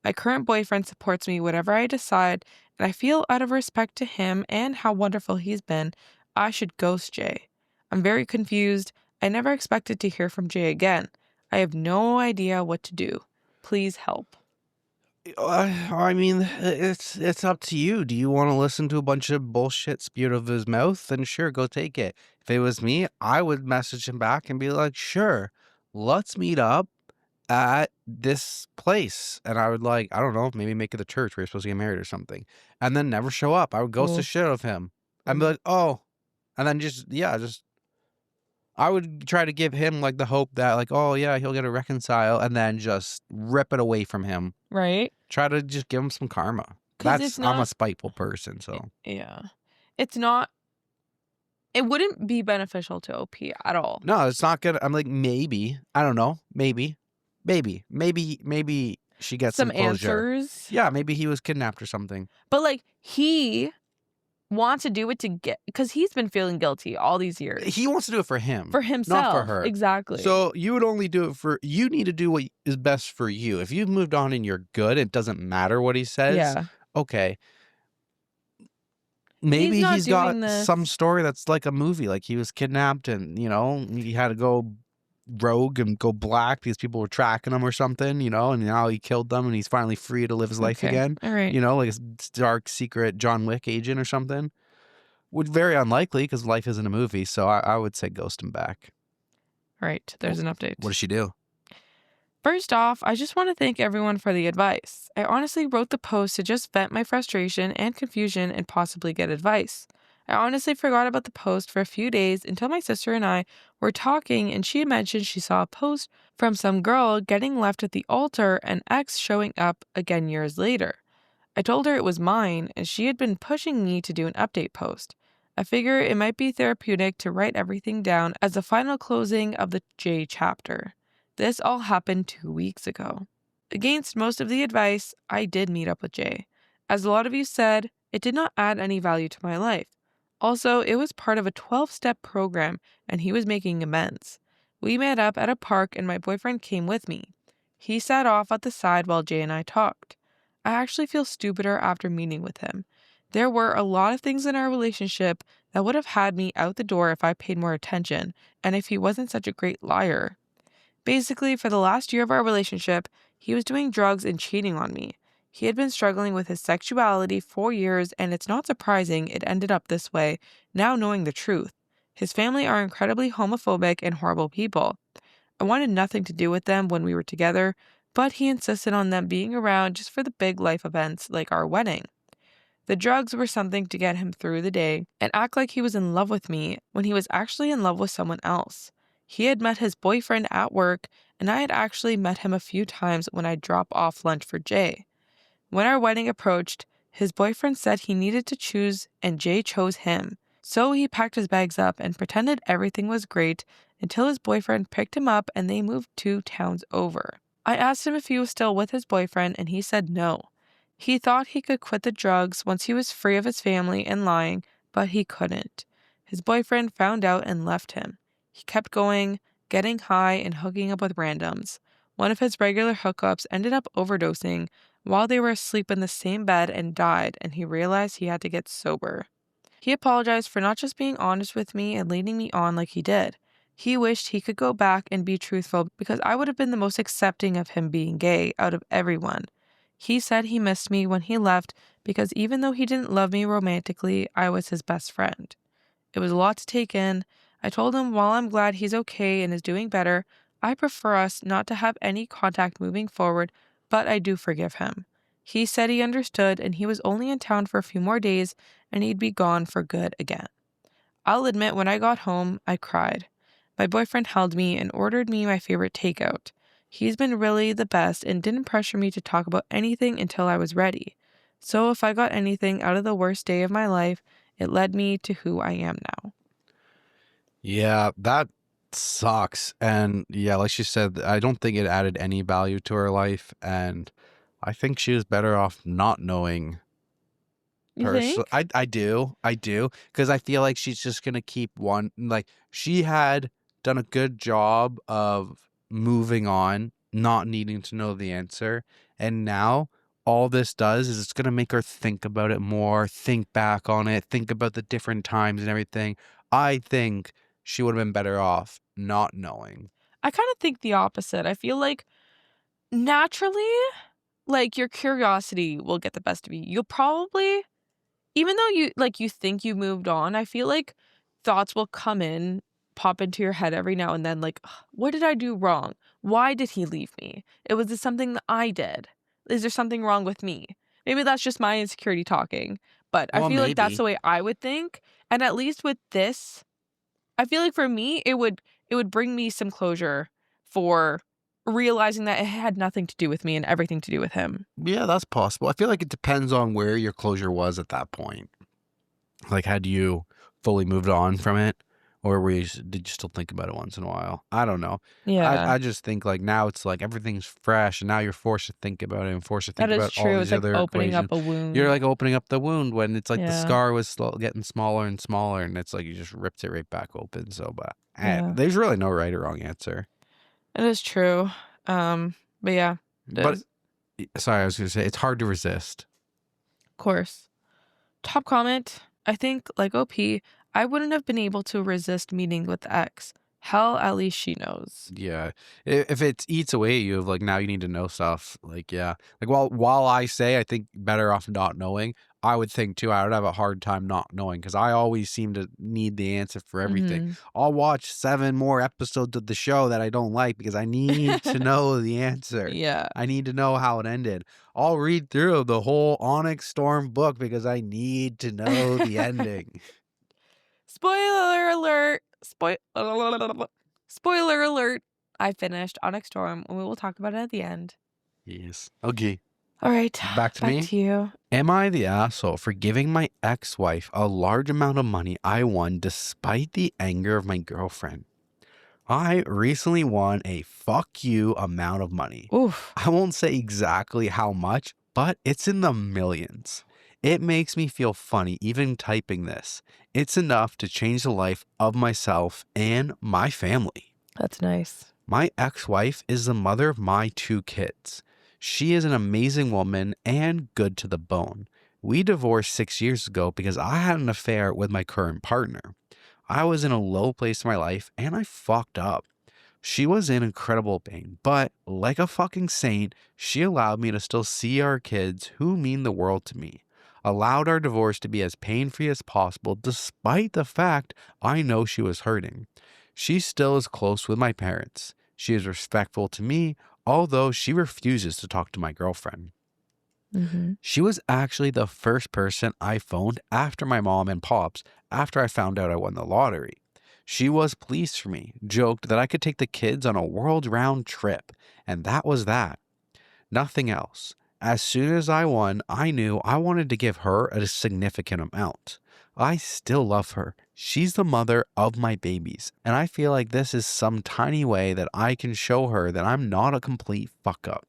My current boyfriend supports me whatever I decide, and I feel out of respect to him and how wonderful he's been, I should ghost Jay. I'm very confused. I never expected to hear from Jay again. I have no idea what to do. Please help. I mean, it's up to you. Do you want to listen to a bunch of bullshit spewed out of his mouth? Then sure, go take it. If it was me, I would message him back and be like, sure, let's meet up at this place. And I would like, I don't know, maybe make it the church where you're supposed to get married or something. And then never show up. I would ghost the shit out of him. I'd be like, oh. And then I would try to give him like the hope that like, oh yeah, he'll get to reconcile, and then just rip it away from him. Right? Try to just give him some karma. I'm a spiteful person, so. Yeah. It wouldn't be beneficial to OP at all. No, it's not good. I'm like, maybe. I don't know. Maybe she gets some closure. Answers. Yeah, maybe he was kidnapped or something. But like he wants to do it to get, because he's been feeling guilty all these years. He wants to do it for him. For himself. Not for her. Exactly. So you would only do it you need to do what is best for you. If you've moved on and you're good, it doesn't matter what he says. Yeah. Okay. Maybe he's got some story that's like a movie, like he was kidnapped and, he had to go rogue and go black because people were tracking him or something, you know, and now he killed them and he's finally free to live his life again. All right. You know, like a dark secret John Wick agent or something. Would very unlikely because life isn't a movie. So I would say ghost him back. All right. There's an update. What does she do? First off, I just want to thank everyone for the advice. I honestly wrote the post to just vent my frustration and confusion and possibly get advice. I honestly forgot about the post for a few days until my sister and I were talking and she mentioned she saw a post from some girl getting left at the altar and ex showing up again years later. I told her it was mine and she had been pushing me to do an update post. I figure it might be therapeutic to write everything down as the final closing of the J chapter. This all happened 2 weeks ago. Against most of the advice, I did meet up with Jay. As a lot of you said, it did not add any value to my life. Also, it was part of a 12-step program and he was making amends. We met up at a park and my boyfriend came with me. He sat off at the side while Jay and I talked. I actually feel stupider after meeting with him. There were a lot of things in our relationship that would have had me out the door if I paid more attention and if he wasn't such a great liar. Basically, for the last year of our relationship, he was doing drugs and cheating on me. He had been struggling with his sexuality for years, and it's not surprising it ended up this way, now knowing the truth. His family are incredibly homophobic and horrible people. I wanted nothing to do with them when we were together, but he insisted on them being around just for the big life events like our wedding. The drugs were something to get him through the day and act like he was in love with me when he was actually in love with someone else. He had met his boyfriend at work, and I had actually met him a few times when I'd drop off lunch for Jay. When our wedding approached, his boyfriend said he needed to choose, and Jay chose him. So he packed his bags up and pretended everything was great until his boyfriend picked him up and they moved 2 towns over. I asked him if he was still with his boyfriend, and he said no. He thought he could quit the drugs once he was free of his family and lying, but he couldn't. His boyfriend found out and left him. He kept going, getting high and hooking up with randoms. One of his regular hookups ended up overdosing while they were asleep in the same bed and died, and he realized he had to get sober. He apologized for not just being honest with me and leading me on like he did. He wished he could go back and be truthful because I would have been the most accepting of him being gay out of everyone. He said he missed me when he left because even though he didn't love me romantically, I was his best friend. It was a lot to take in. I told him while I'm glad he's okay and is doing better, I prefer us not to have any contact moving forward, but I do forgive him. He said he understood and he was only in town for a few more days and he'd be gone for good again. I'll admit when I got home, I cried. My boyfriend held me and ordered me my favorite takeout. He's been really the best and didn't pressure me to talk about anything until I was ready. So if I got anything out of the worst day of my life, it led me to who I am now. Yeah, that sucks. And yeah, like she said, I don't think it added any value to her life. And I think she was better off not knowing. You think? I do. Because I feel like she's just going to keep one. Like, she had done a good job of moving on, not needing to know the answer. And now all this does is it's going to make her think about it more, think back on it, think about the different times and everything. I think she would have been better off not knowing. I kind of think the opposite. I feel like naturally, like your curiosity will get the best of you. You'll probably, even though you think you moved on, I feel like thoughts will come in, pop into your head every now and then, like, "Ugh, what did I do wrong? Why did he leave me? Was this something that I did? Is there something wrong with me?" Maybe that's just my insecurity talking, but I Well, feel like that's maybe. the way I would think. And at least with this, I feel like for me, it would bring me some closure for realizing that it had nothing to do with me and everything to do with him. Yeah, that's possible. I feel like it depends on where your closure was at that point. Like, had you fully moved on from it? Or did you still think about it once in a while? I don't know. Yeah, I just think like now it's like everything's fresh and now you're forced to think about it and forced to think that is about all true. these It's like other opening up equations. a wound. You're like opening up the wound when it's like the Yeah. scar was getting smaller and smaller and it's like you just ripped it right back open. So, but Yeah. there's really no right or wrong answer. It is true. But yeah, But sorry, I was going to say it's hard to resist. of course. Top comment. I think, like OP, I wouldn't have been able to resist meeting with the ex. Hell, at least she knows. Yeah. If it eats away at you of like, now you need to know stuff, like, yeah. Like, while I say I think better off not knowing, I would think too, I would have a hard time not knowing because I always seem to need the answer for everything. Mm-hmm. I'll watch 7 more episodes of the show that I don't like because I need to know the answer. Yeah. I need to know how it ended. I'll read through the whole Onyx Storm book because I need to know the ending. Spoiler alert. Spoiler alert. I finished Onyx Storm, and we will talk about it at the end. Yes. Okay. All right. Back to me? To you. Am I the asshole for giving my ex-wife a large amount of money I won despite the anger of my girlfriend? I recently won a fuck you amount of money. Oof. I won't say exactly how much, but it's in the millions. It makes me feel funny even typing this. It's enough to change the life of myself and my family. That's nice. My ex-wife is the mother of my 2 kids. She is an amazing woman and good to the bone. We divorced 6 years ago because I had an affair with my current partner. I was in a low place in my life and I fucked up. She was in incredible pain, but like a fucking saint, she allowed me to still see our kids who mean the world to me. Allowed our divorce to be as pain-free as possible despite the fact I know she was hurting. She still is close with my parents. She is respectful to me, although she refuses to talk to my girlfriend. Mm-hmm. She was actually the first person I phoned after my mom and pops after I found out I won the lottery. She was pleased for me, joked that I could take the kids on a world-round trip, and that was that. Nothing else. As soon as I won, I knew I wanted to give her a significant amount. I still love her. She's the mother of my babies, and I feel like this is some tiny way that I can show her that I'm not a complete fuck-up.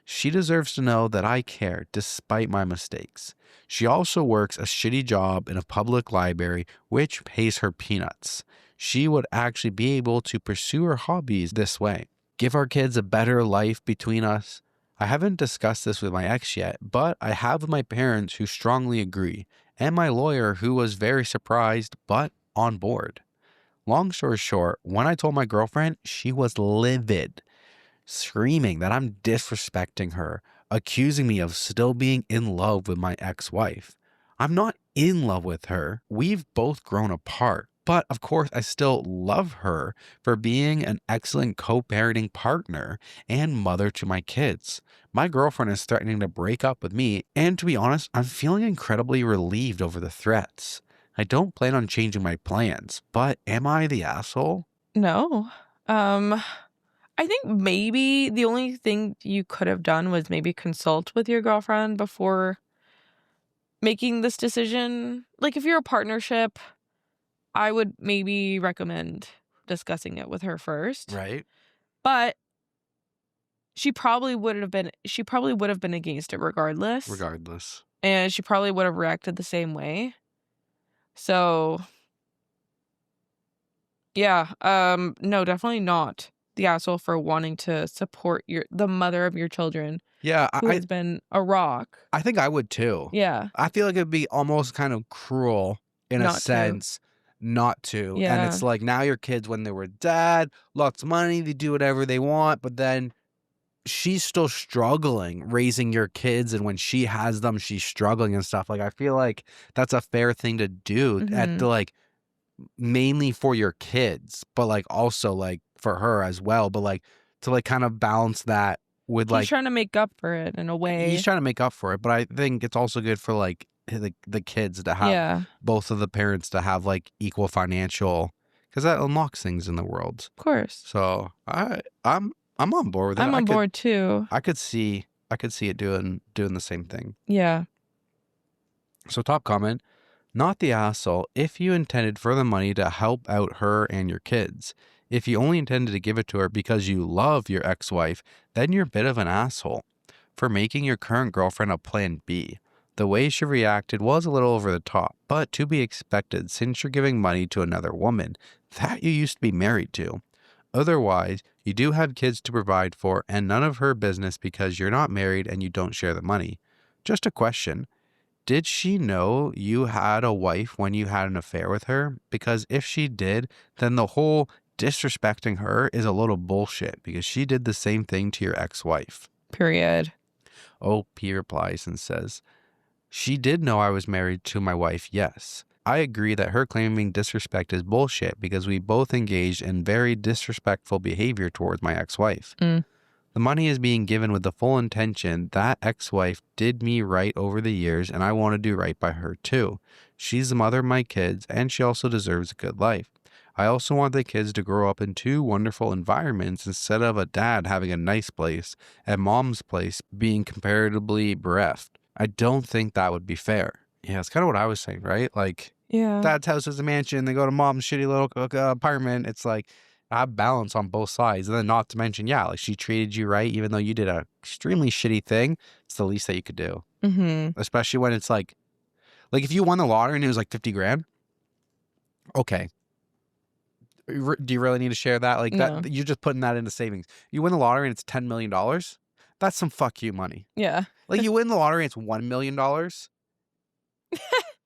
She deserves to know that I care despite my mistakes. She also works a shitty job in a public library, which pays her peanuts. She would actually be able to pursue her hobbies this way. Give our kids a better life between us. I haven't discussed this with my ex yet, but I have with my parents who strongly agree, and my lawyer who was very surprised but on board. Long story short, when I told my girlfriend, she was livid, screaming that I'm disrespecting her, accusing me of still being in love with my ex-wife. I'm not in love with her. We've both grown apart. But of course, I still love her for being an excellent co-parenting partner and mother to my kids. My girlfriend is threatening to break up with me, and to be honest, I'm feeling incredibly relieved over the threats. I don't plan on changing my plans, but am I the asshole? No. I think maybe the only thing you could have done was maybe consult with your girlfriend before making this decision. Like if you're a partnership, I would maybe recommend discussing it with her first. Right? But she probably would have been against it regardless. And she probably would have reacted the same way. So yeah, no, definitely not the asshole for wanting to support the mother of your children. Yeah, who has been a rock. I think I would too. Yeah. I feel like it'd be almost kind of cruel in a sense not to. Yeah. And it's like now your kids, when they were dad, lots of money, they do whatever they want, but then she's still struggling raising your kids, and when she has them, she's struggling and stuff. Like I feel like that's a fair thing to do at the like mainly for your kids, but like also like for her as well, but like to like kind of balance that with like he's trying to make up for it in a way. He's trying to make up for it, but I think it's also good for like the kids to have both of the parents to have like equal financial, because that unlocks things in the world. Of course. So I'm on board with it. I'm on board too. I could see it doing the same thing. Yeah. So top comment, not the asshole if you intended for the money to help out her and your kids. If you only intended to give it to her because you love your ex-wife, then you're a bit of an asshole for making your current girlfriend a plan B. The way she reacted was a little over the top, but to be expected since you're giving money to another woman that you used to be married to. Otherwise, you do have kids to provide for and none of her business because you're not married and you don't share the money. Just a question. Did she know you had a wife when you had an affair with her? Because if she did, then the whole disrespecting her is a little bullshit because she did the same thing to your ex-wife. Period. OP replies and says, she did know I was married to my wife, yes. I agree that her claiming disrespect is bullshit because we both engaged in very disrespectful behavior towards my ex-wife. Mm. The money is being given with the full intention that ex-wife did me right over the years and I want to do right by her too. She's the mother of my kids and she also deserves a good life. I also want the kids to grow up in two wonderful environments instead of a dad having a nice place and mom's place being comparatively bereft. I don't think that would be fair. Yeah, it's kind of what I was saying, right? Like, Yeah. dad's house is a mansion. They go to mom's shitty little apartment. It's like, I have balance on both sides. And then not to mention, yeah, like she treated you right, even though you did a extremely shitty thing. It's the least that you could do. Mm-hmm. Especially when it's like if you won the lottery and it was like 50 grand. Okay. Do you really need to share that? Like No. that, you're just putting that into savings. You win the lottery and it's $10 million. That's some fuck you money. Yeah. Like you win the lottery and it's $1 million.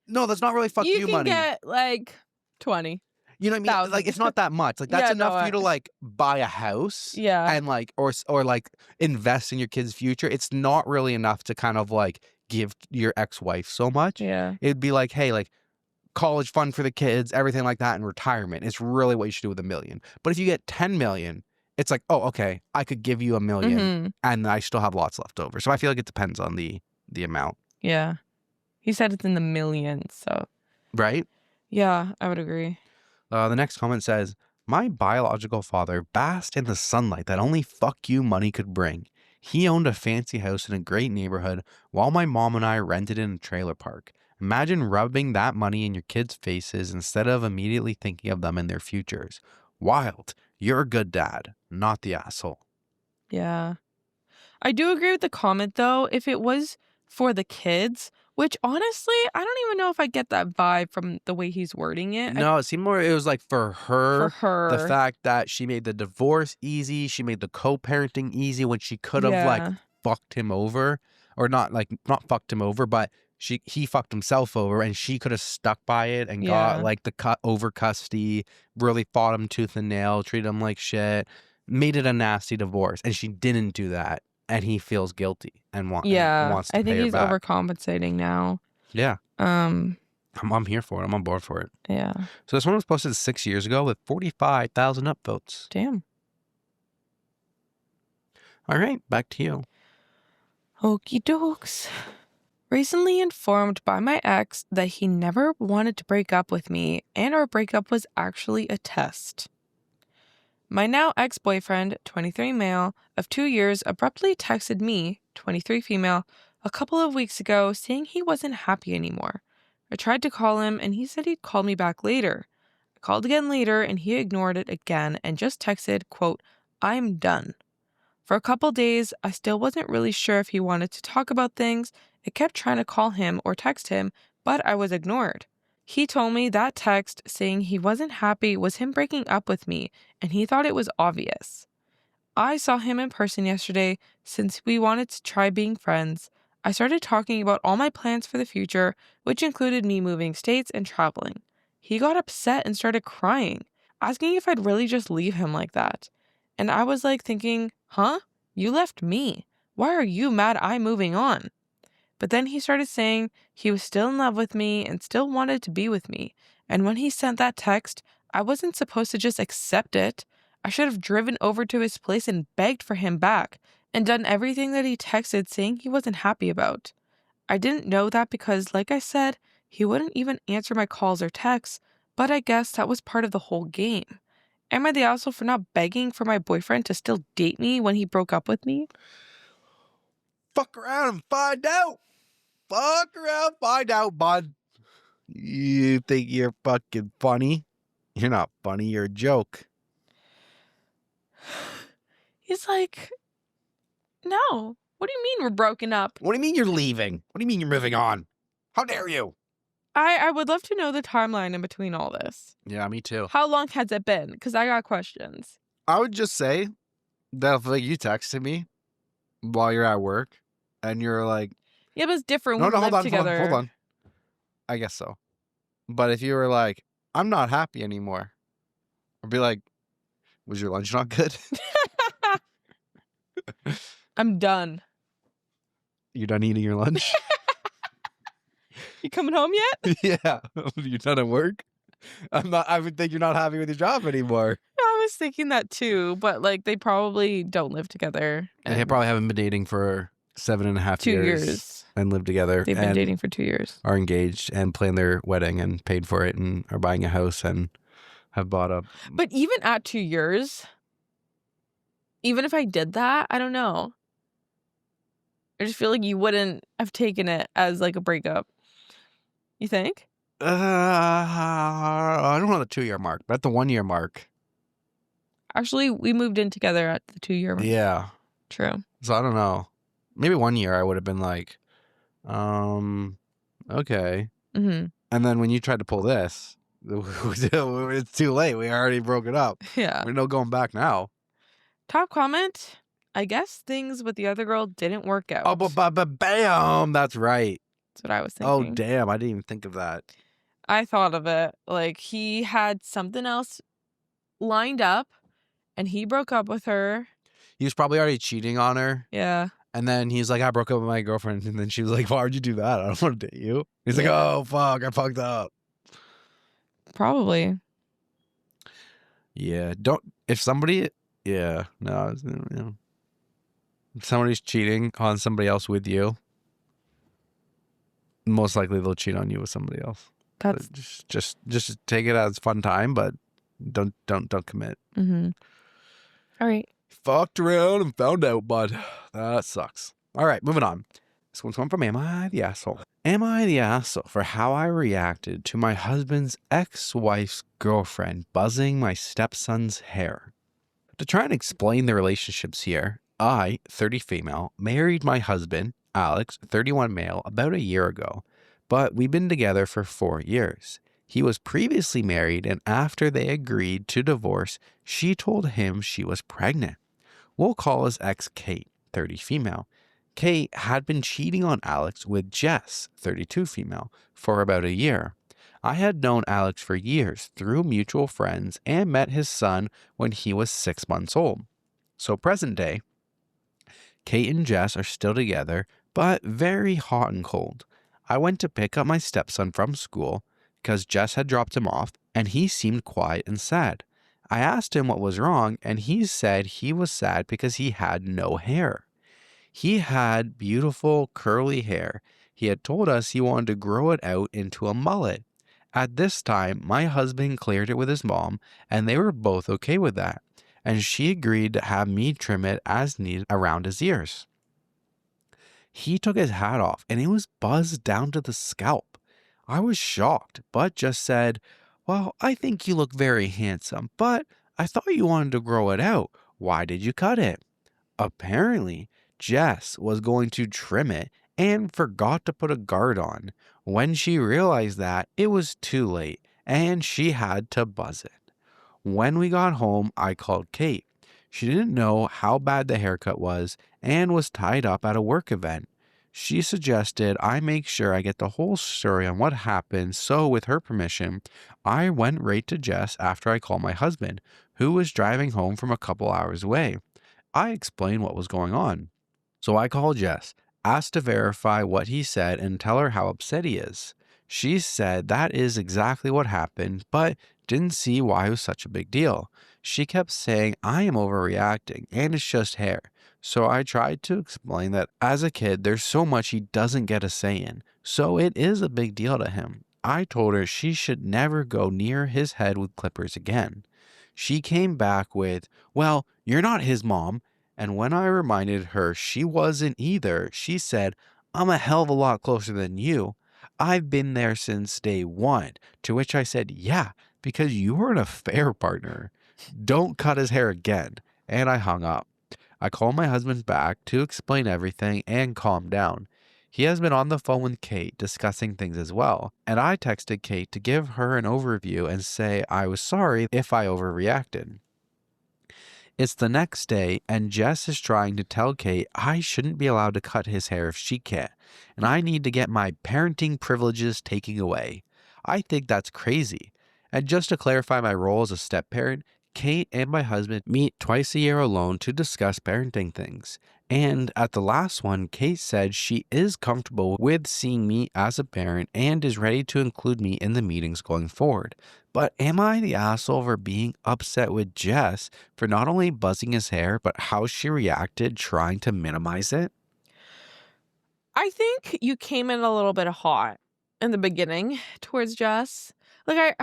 No, that's not really fuck you money. You can get like 20. You know what I mean? Thousand. Like it's not that much. Like that's Yeah, enough no, for you to like buy a house. Yeah. And like or like invest in your kid's future. It's not really enough to kind of like give your ex-wife so much. Yeah. It'd be like, hey, like college fund for the kids, everything like that, and retirement. It's really what you should do with $1 million. But if you get 10 million, it's like, oh, okay, I could give you $1 million Mm-hmm. and I still have lots left over. So I feel like it depends on the amount. Yeah. He said it's in the millions, so. Right? Yeah, I would agree. The next comment says, my biological father basked in the sunlight that only fuck you money could bring. He owned a fancy house in a great neighborhood while my mom and I rented in a trailer park. Imagine rubbing that money in your kids' faces instead of immediately thinking of them and their futures. Wild. You're a good dad, not the asshole. Yeah. I do agree with the comment, though, if it was for the kids, which honestly, I don't even know if I get that vibe from the way he's wording it. No, it seemed more, it was like for her. For her. The fact that she made the divorce easy, she made the co-parenting easy when she could have like fucked him over. Or not fucked him over, but he fucked himself over and she could have stuck by it and got like the over custody, really fought him tooth and nail, treated him like shit, made it a nasty divorce. And she didn't do that. And he feels guilty and wants to pay her back. I think he's overcompensating now. Yeah. I'm here for it. I'm on board for it. Yeah. So this one was posted 6 years ago with 45,000 upvotes. Damn. All right, back to you. Okie dokes. Recently informed by my ex that he never wanted to break up with me and our breakup was actually a test. My now ex-boyfriend, 23 male, of 2 years abruptly texted me, 23 female, a couple of weeks ago saying he wasn't happy anymore. I tried to call him and he said he'd call me back later. I called again later and he ignored it again and just texted, quote, I'm done. For a couple days, I still wasn't really sure if he wanted to talk about things. I kept trying to call him or text him, but I was ignored. He told me that text saying he wasn't happy was him breaking up with me, and he thought it was obvious. I saw him in person yesterday. Since we wanted to try being friends, I started talking about all my plans for the future, which included me moving states and traveling. He got upset and started crying, asking if I'd really just leave him like that. And I was like thinking, huh? You left me. Why are you mad I'm moving on? But then he started saying he was still in love with me and still wanted to be with me. And when he sent that text, I wasn't supposed to just accept it. I should have driven over to his place and begged for him back and done everything that he texted saying he wasn't happy about. I didn't know that because, like I said, he wouldn't even answer my calls or texts, but I guess that was part of the whole game. Am I the asshole for not begging for my boyfriend to still date me when he broke up with me? Fuck around and find out. Fuck around, find out, bud. You think you're fucking funny? You're not funny, you're a joke. He's like, no. What do you mean we're broken up? What do you mean you're leaving? What do you mean you're moving on? How dare you? I would love to know the timeline in between all this. Yeah, me too. How long has it been? Because I got questions. I would just say that if like, you texted me while you're at work and you're like, yeah, but it's different when we live together. Hold on. I guess so. But if you were like, I'm not happy anymore, I'd be like, Was your lunch not good? I'm done. You done eating your lunch? You coming home yet? Yeah. You done at work? I would think you're not happy with your job anymore. I was thinking that too, but like they probably don't live together. They probably haven't been dating for 7.5 2 years. years. And live together. They've been dating for 2 years. Are engaged and planned their wedding and paid for it and are buying a house and have bought a... But even at 2 years, even if I did that, I don't know. I just feel like you wouldn't have taken it as like a breakup. You think? I don't know the 2-year mark, but at the 1-year mark. Actually, we moved in together at the 2-year mark. Yeah. True. So I don't know. Maybe 1 year I would have been like, okay. Mm-hmm. And then when you tried to pull this, it's too late. We already broke it up. Yeah. There's no going back now. Top comment. I guess things with the other girl didn't work out. Oh, but bam! That's right. That's what I was Oh, thinking. damn. I didn't even think of that. I thought of it. Like, he had something else lined up, and he broke up with her. He was probably already cheating on her. Yeah. And then he's like, I broke up with my girlfriend. And then she was like, why would you do that? I don't want to date you. He's like, oh, fuck. I fucked up. Probably. Yeah. If somebody... Yeah. No. If somebody's cheating on somebody else with you, most likely they'll cheat on you with somebody else. That's just take it as fun time, but don't commit. Mm-hmm. All right. Fucked around and found out, bud. That sucks. All right, moving on. This one's one from Am I the Asshole? Am I the asshole for how I reacted to my husband's ex-wife's girlfriend buzzing my stepson's hair? To try and explain the relationships here, I, 30 female, married my husband, Alex, 31 male, about a year ago, but we've been together for 4 years. He was previously married, and after they agreed to divorce, she told him she was pregnant. We'll call his ex Kate, 30 female. Kate had been cheating on Alex with Jess, 32 female, for about a year. I had known Alex for years through mutual friends and met his son when he was 6 months old. So present day, Kate and Jess are still together, but very hot and cold. I went to pick up my stepson from school because Jess had dropped him off, and he seemed quiet and sad. I asked him what was wrong, and he said he was sad because he had no hair. He had beautiful curly hair. He had told us he wanted to grow it out into a mullet. At this time, my husband cleared it with his mom, and they were both okay with that, and she agreed to have me trim it as needed around his ears. He took his hat off, and it was buzzed down to the scalp. I was shocked, but just said, well, I think you look very handsome, but I thought you wanted to grow it out. Why did you cut it? Apparently, Jess was going to trim it and forgot to put a guard on. When she realized that, it was too late, and she had to buzz it. When we got home, I called Kate. She didn't know how bad the haircut was and was tied up at a work event. She suggested I make sure I get the whole story on what happened, so with her permission, I went right to Jess after I called my husband, who was driving home from a couple hours away. I explained what was going on. So I called Jess, asked to verify what he said and tell her how upset he is. She said that is exactly what happened, but didn't see why it was such a big deal. She kept saying I am overreacting and it's just hair. So I tried to explain that as a kid, there's so much he doesn't get a say in. So it is a big deal to him. I told her she should never go near his head with clippers again. She came back with, well, you're not his mom. And when I reminded her she wasn't either, she said, I'm a hell of a lot closer than you. I've been there since day one. To which I said, yeah, because you were an affair partner. Don't cut his hair again. And I hung up. I called my husband back to explain everything and calm down. He has been on the phone with Kate discussing things as well, and I texted Kate to give her an overview and say I was sorry if I overreacted. It's the next day, and Jess is trying to tell Kate I shouldn't be allowed to cut his hair if she can't, and I need to get my parenting privileges taken away. I think that's crazy. And just to clarify my role as a step-parent, Kate and my husband meet twice a year alone to discuss parenting things. And at the last one, Kate said she is comfortable with seeing me as a parent and is ready to include me in the meetings going forward. But am I the asshole for being upset with Jess for not only buzzing his hair, but how she reacted trying to minimize it? I think you came in a little bit hot in the beginning towards Jess. Like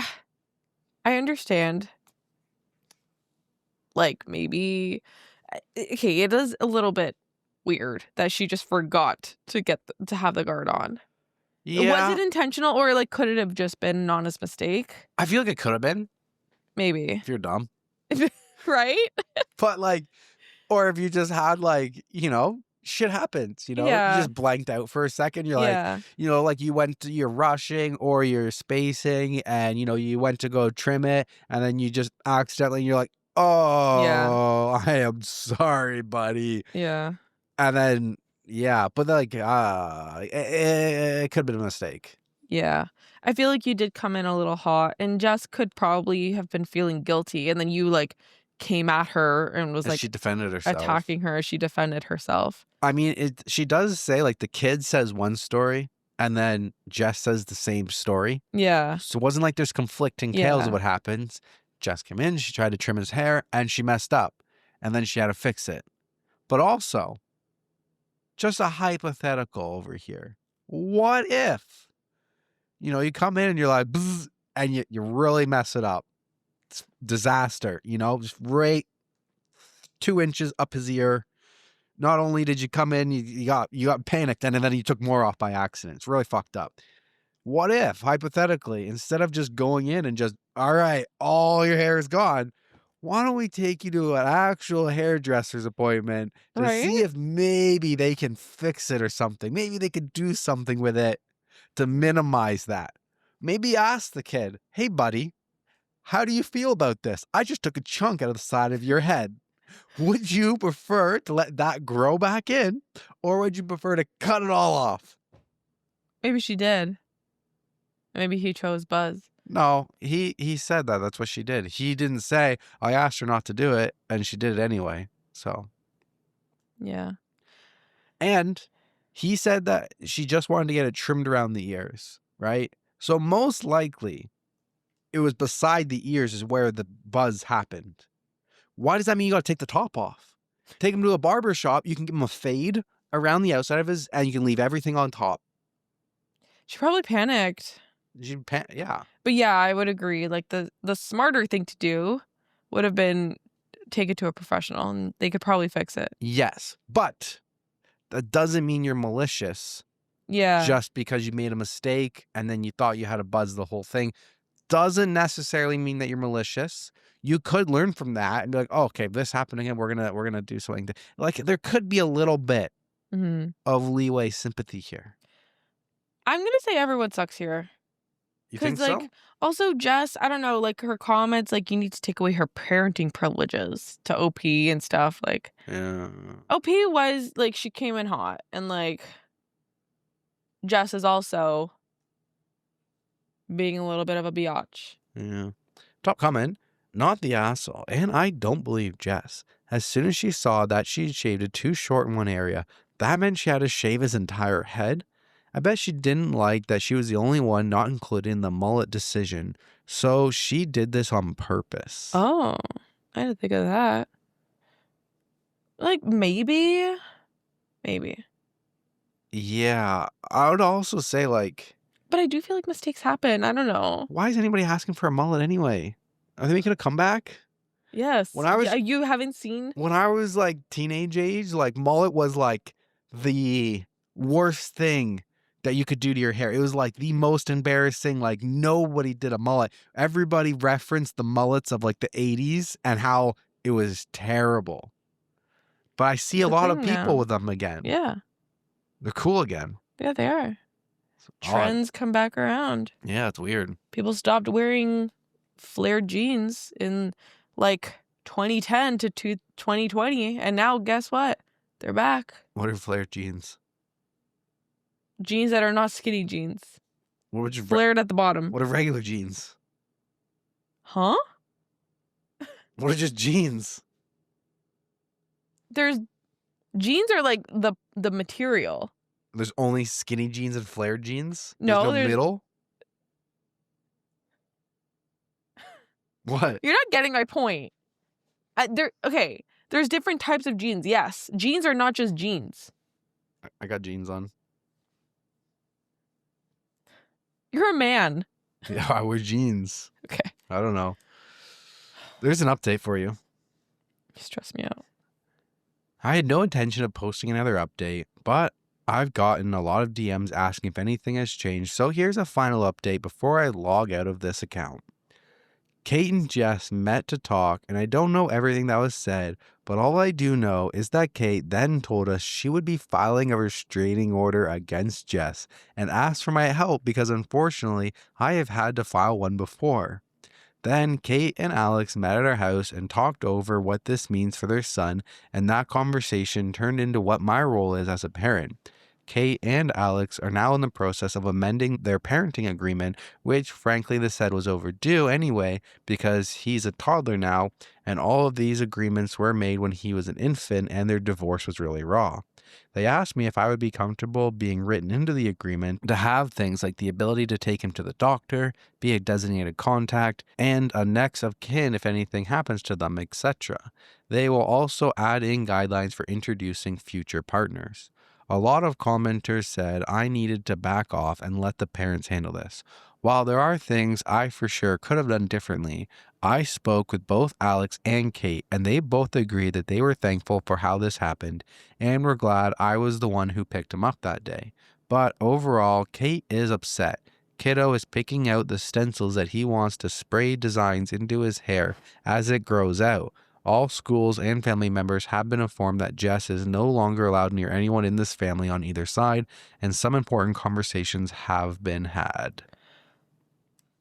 I understand. Like maybe okay, it is a little bit weird that she just forgot to to have the guard on. Was it intentional, or like could it have just been an honest mistake? I feel like it could have been Maybe. if you're dumb. Right? But like, or if you just had like, shit happens, you Yeah. just blanked out for a second. You're Yeah. like, like you're rushing or you're spacing and, you went to go trim it and then you just accidentally, you're like, oh, I am sorry, buddy. Yeah. And then, yeah, but like, it could have been a mistake. Yeah. I feel like you did come in a little hot, and Jess could probably have been feeling guilty, and then you like came at her and was like She defended herself. attacking her as she defended herself. I mean, she does say like the kid says one story and then Jess says the same story. Yeah. So it wasn't like there's conflicting tales of what happens. Jess came in, she tried to trim his hair and she messed up and then she had to fix it. But also, just a hypothetical over here. What if, you come in and you're like, bzz, and you really mess it up. It's disaster, just right 2 inches up his ear. Not only did you come in, you got panicked, and then you took more off by accident. It's really fucked up. What if, hypothetically, instead of just going in and just, all right, all your hair is gone, why don't we take you to an actual hairdresser's appointment to see if maybe they can fix it or something? Maybe they could do something with it to minimize that. Maybe ask the kid, hey, buddy, how do you feel about this? I just took a chunk out of the side of your head. Would you prefer to let that grow back in, or would you prefer to cut it all off? Maybe she did. Maybe he chose Buzz. No, he said that. That's what she did. He didn't say, I asked her not to do it, and she did it anyway. So. Yeah. And he said that she just wanted to get it trimmed around the ears, right? So most likely, it was beside the ears is where the buzz happened. Why does that mean you got to take the top off? Take him to a barber shop. You can give him a fade around the outside of his, and you can leave everything on top. She probably panicked. Yeah. But yeah, I would agree. Like the smarter thing to do would have been take it to a professional, and they could probably fix it. Yes, but that doesn't mean you're malicious. Yeah. Just because you made a mistake and then you thought you had to buzz the whole thing doesn't necessarily mean that you're malicious. You could learn from that and be like, oh, okay, this happened again. We're gonna do something. Like there could be a little bit of leeway, sympathy here. I'm gonna say everyone sucks here. You think so? Like, also Jess, I don't know, like her comments, like you need to take away her parenting privileges to OP and stuff. Like, yeah. OP was like she came in hot, and like Jess is also being a little bit of a biatch. Yeah. Top comment. Not the asshole, and I don't believe Jess. As soon as she saw that she'd shaved it too short in one area, that meant she had to shave his entire head. I bet she didn't like that she was the only one not included in the mullet decision, so she did this on purpose. Oh, I didn't think of that. Like, maybe. Yeah, I would also say, like... But I do feel like mistakes happen. I don't know. Why is anybody asking for a mullet anyway? Are they making a comeback? Yes. You haven't seen? When I was, like, teenage age, like, mullet was, like, the worst thing that you could do to your hair. It was, like, the most embarrassing. Like, nobody did a mullet. Everybody referenced the mullets of, like, the 80s and how it was terrible. But I see a lot of people with them again. Yeah. They're cool again. Yeah, they are. Trends come back around. Yeah, it's weird. People stopped wearing flared jeans in like 2010 to 2020, and now guess what? They're back. What are flared jeans? Jeans that are not skinny jeans. What would you flared at the bottom? What are regular jeans? Huh? What are just jeans? Jeans are like the material. There's only skinny jeans and flared jeans? No, there's no middle? What? You're not getting my point. Okay, there's different types of jeans. Yes, jeans are not just jeans. I got jeans on. You're a man. Yeah, I wear jeans. Okay. I don't know. There's an update for you. You stress me out. I had no intention of posting another update, but I've gotten a lot of DMs asking if anything has changed, so here's a final update before I log out of this account. Kate and Jess met to talk, and I don't know everything that was said, but all I do know is that Kate then told us she would be filing a restraining order against Jess and asked for my help because unfortunately I have had to file one before. Then Kate and Alex met at our house and talked over what this means for their son, and that conversation turned into what my role is as a parent. Kate and Alex are now in the process of amending their parenting agreement, which frankly they said was overdue anyway because he's a toddler now, and all of these agreements were made when he was an infant and their divorce was really raw. They asked me if I would be comfortable being written into the agreement to have things like the ability to take him to the doctor, be a designated contact, and a next of kin if anything happens to them, etc. They will also add in guidelines for introducing future partners. A lot of commenters said I needed to back off and let the parents handle this. While there are things I for sure could have done differently, I spoke with both Alex and Kate, and they both agreed that they were thankful for how this happened and were glad I was the one who picked him up that day. But overall, Kate is upset. Kiddo is picking out the stencils that he wants to spray designs into his hair as it grows out. All schools and family members have been informed that Jess is no longer allowed near anyone in this family on either side, and some important conversations have been had.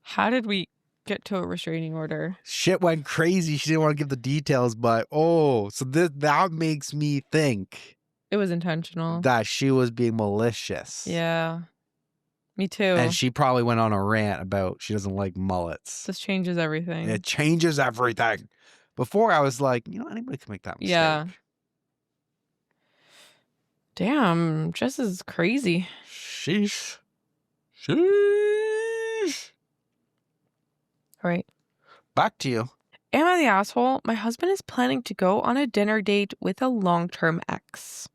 How did we get to a restraining order? Shit went crazy. She didn't want to give the details, but so that makes me think It was intentional. that she was being malicious. Yeah. Me too. And she probably went on a rant about she doesn't like mullets. This changes everything. It changes everything. Before I was like, anybody can make that mistake. Yeah. Damn, Jess is crazy. Sheesh. All right. Back to you. Am I the asshole? My husband is planning to go on a dinner date with a long-term ex.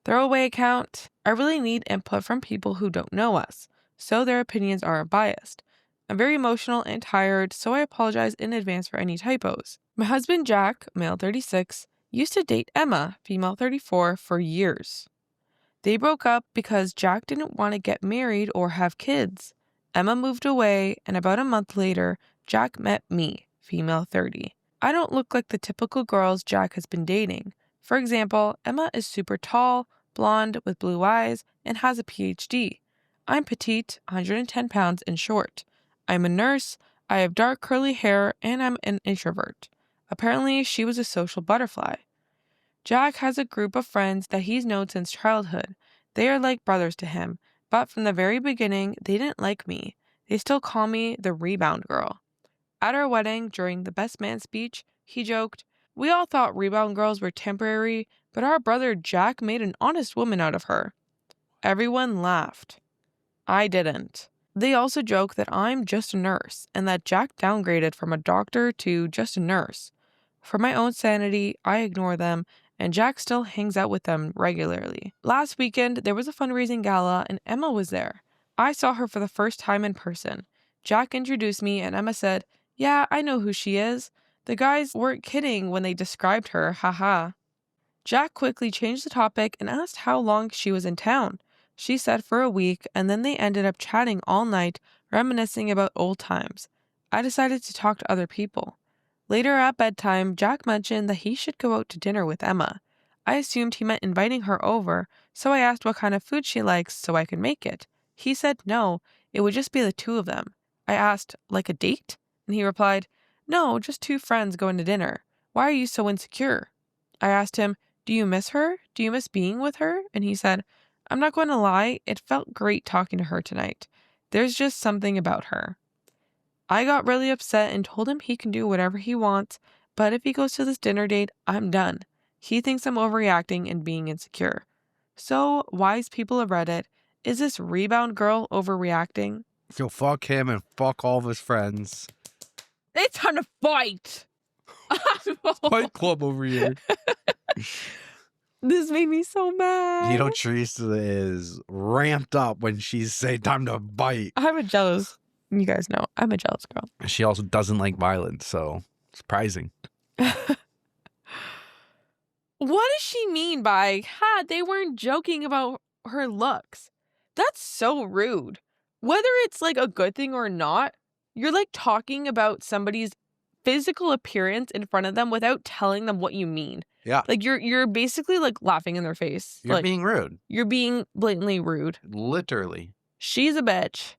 Throwaway account. I really need input from people who don't know us, so their opinions are biased. I'm very emotional and tired, so I apologize in advance for any typos. My husband Jack, male 36, used to date Emma, female 34, for years. They broke up because Jack didn't want to get married or have kids. Emma moved away, and about a month later, Jack met me, female 30. I don't look like the typical girls Jack has been dating. For example, Emma is super tall, blonde, with blue eyes, and has a PhD. I'm petite, 110 pounds, and short. I'm a nurse, I have dark curly hair, and I'm an introvert. Apparently, she was a social butterfly. Jack has a group of friends that he's known since childhood. They are like brothers to him, but from the very beginning, they didn't like me. They still call me the rebound girl. At our wedding, during the best man speech, he joked, "We all thought rebound girls were temporary, but our brother Jack made an honest woman out of her." Everyone laughed. I didn't. They also joke that I'm just a nurse and that Jack downgraded from a doctor to just a nurse. For my own sanity, I ignore them, and Jack still hangs out with them regularly. Last weekend, there was a fundraising gala and Emma was there. I saw her for the first time in person. Jack introduced me and Emma said, "Yeah, I know who she is. The guys weren't kidding when they described her, haha." Jack quickly changed the topic and asked how long she was in town. She said for a week, and then they ended up chatting all night, reminiscing about old times. I decided to talk to other people. Later at bedtime, Jack mentioned that he should go out to dinner with Emma. I assumed he meant inviting her over, so I asked what kind of food she likes so I could make it. He said no, it would just be the two of them. I asked, like a date? And he replied, "No, just two friends going to dinner. Why are you so insecure?" I asked him, "Do you miss her? Do you miss being with her?" And he said, "I'm not going to lie, it felt great talking to her tonight. There's just something about her." I got really upset and told him he can do whatever he wants, but if he goes to this dinner date, I'm done. He thinks I'm overreacting and being insecure. So, wise people of Reddit, is this rebound girl overreacting? Yo, fuck him and fuck all of his friends. It's time to fight! Fight club over here. This made me so mad. You know, Teresa is ramped up when she's saying time to bite. I'm a jealous, you guys know, I'm a jealous girl. She also doesn't like violence, so surprising. What does she mean by, they weren't joking about her looks? That's so rude. Whether it's like a good thing or not, you're like talking about somebody's physical appearance in front of them without telling them what you mean. Yeah. Like you're basically like laughing in their face. You're like, being rude. You're being blatantly rude. Literally. She's a bitch.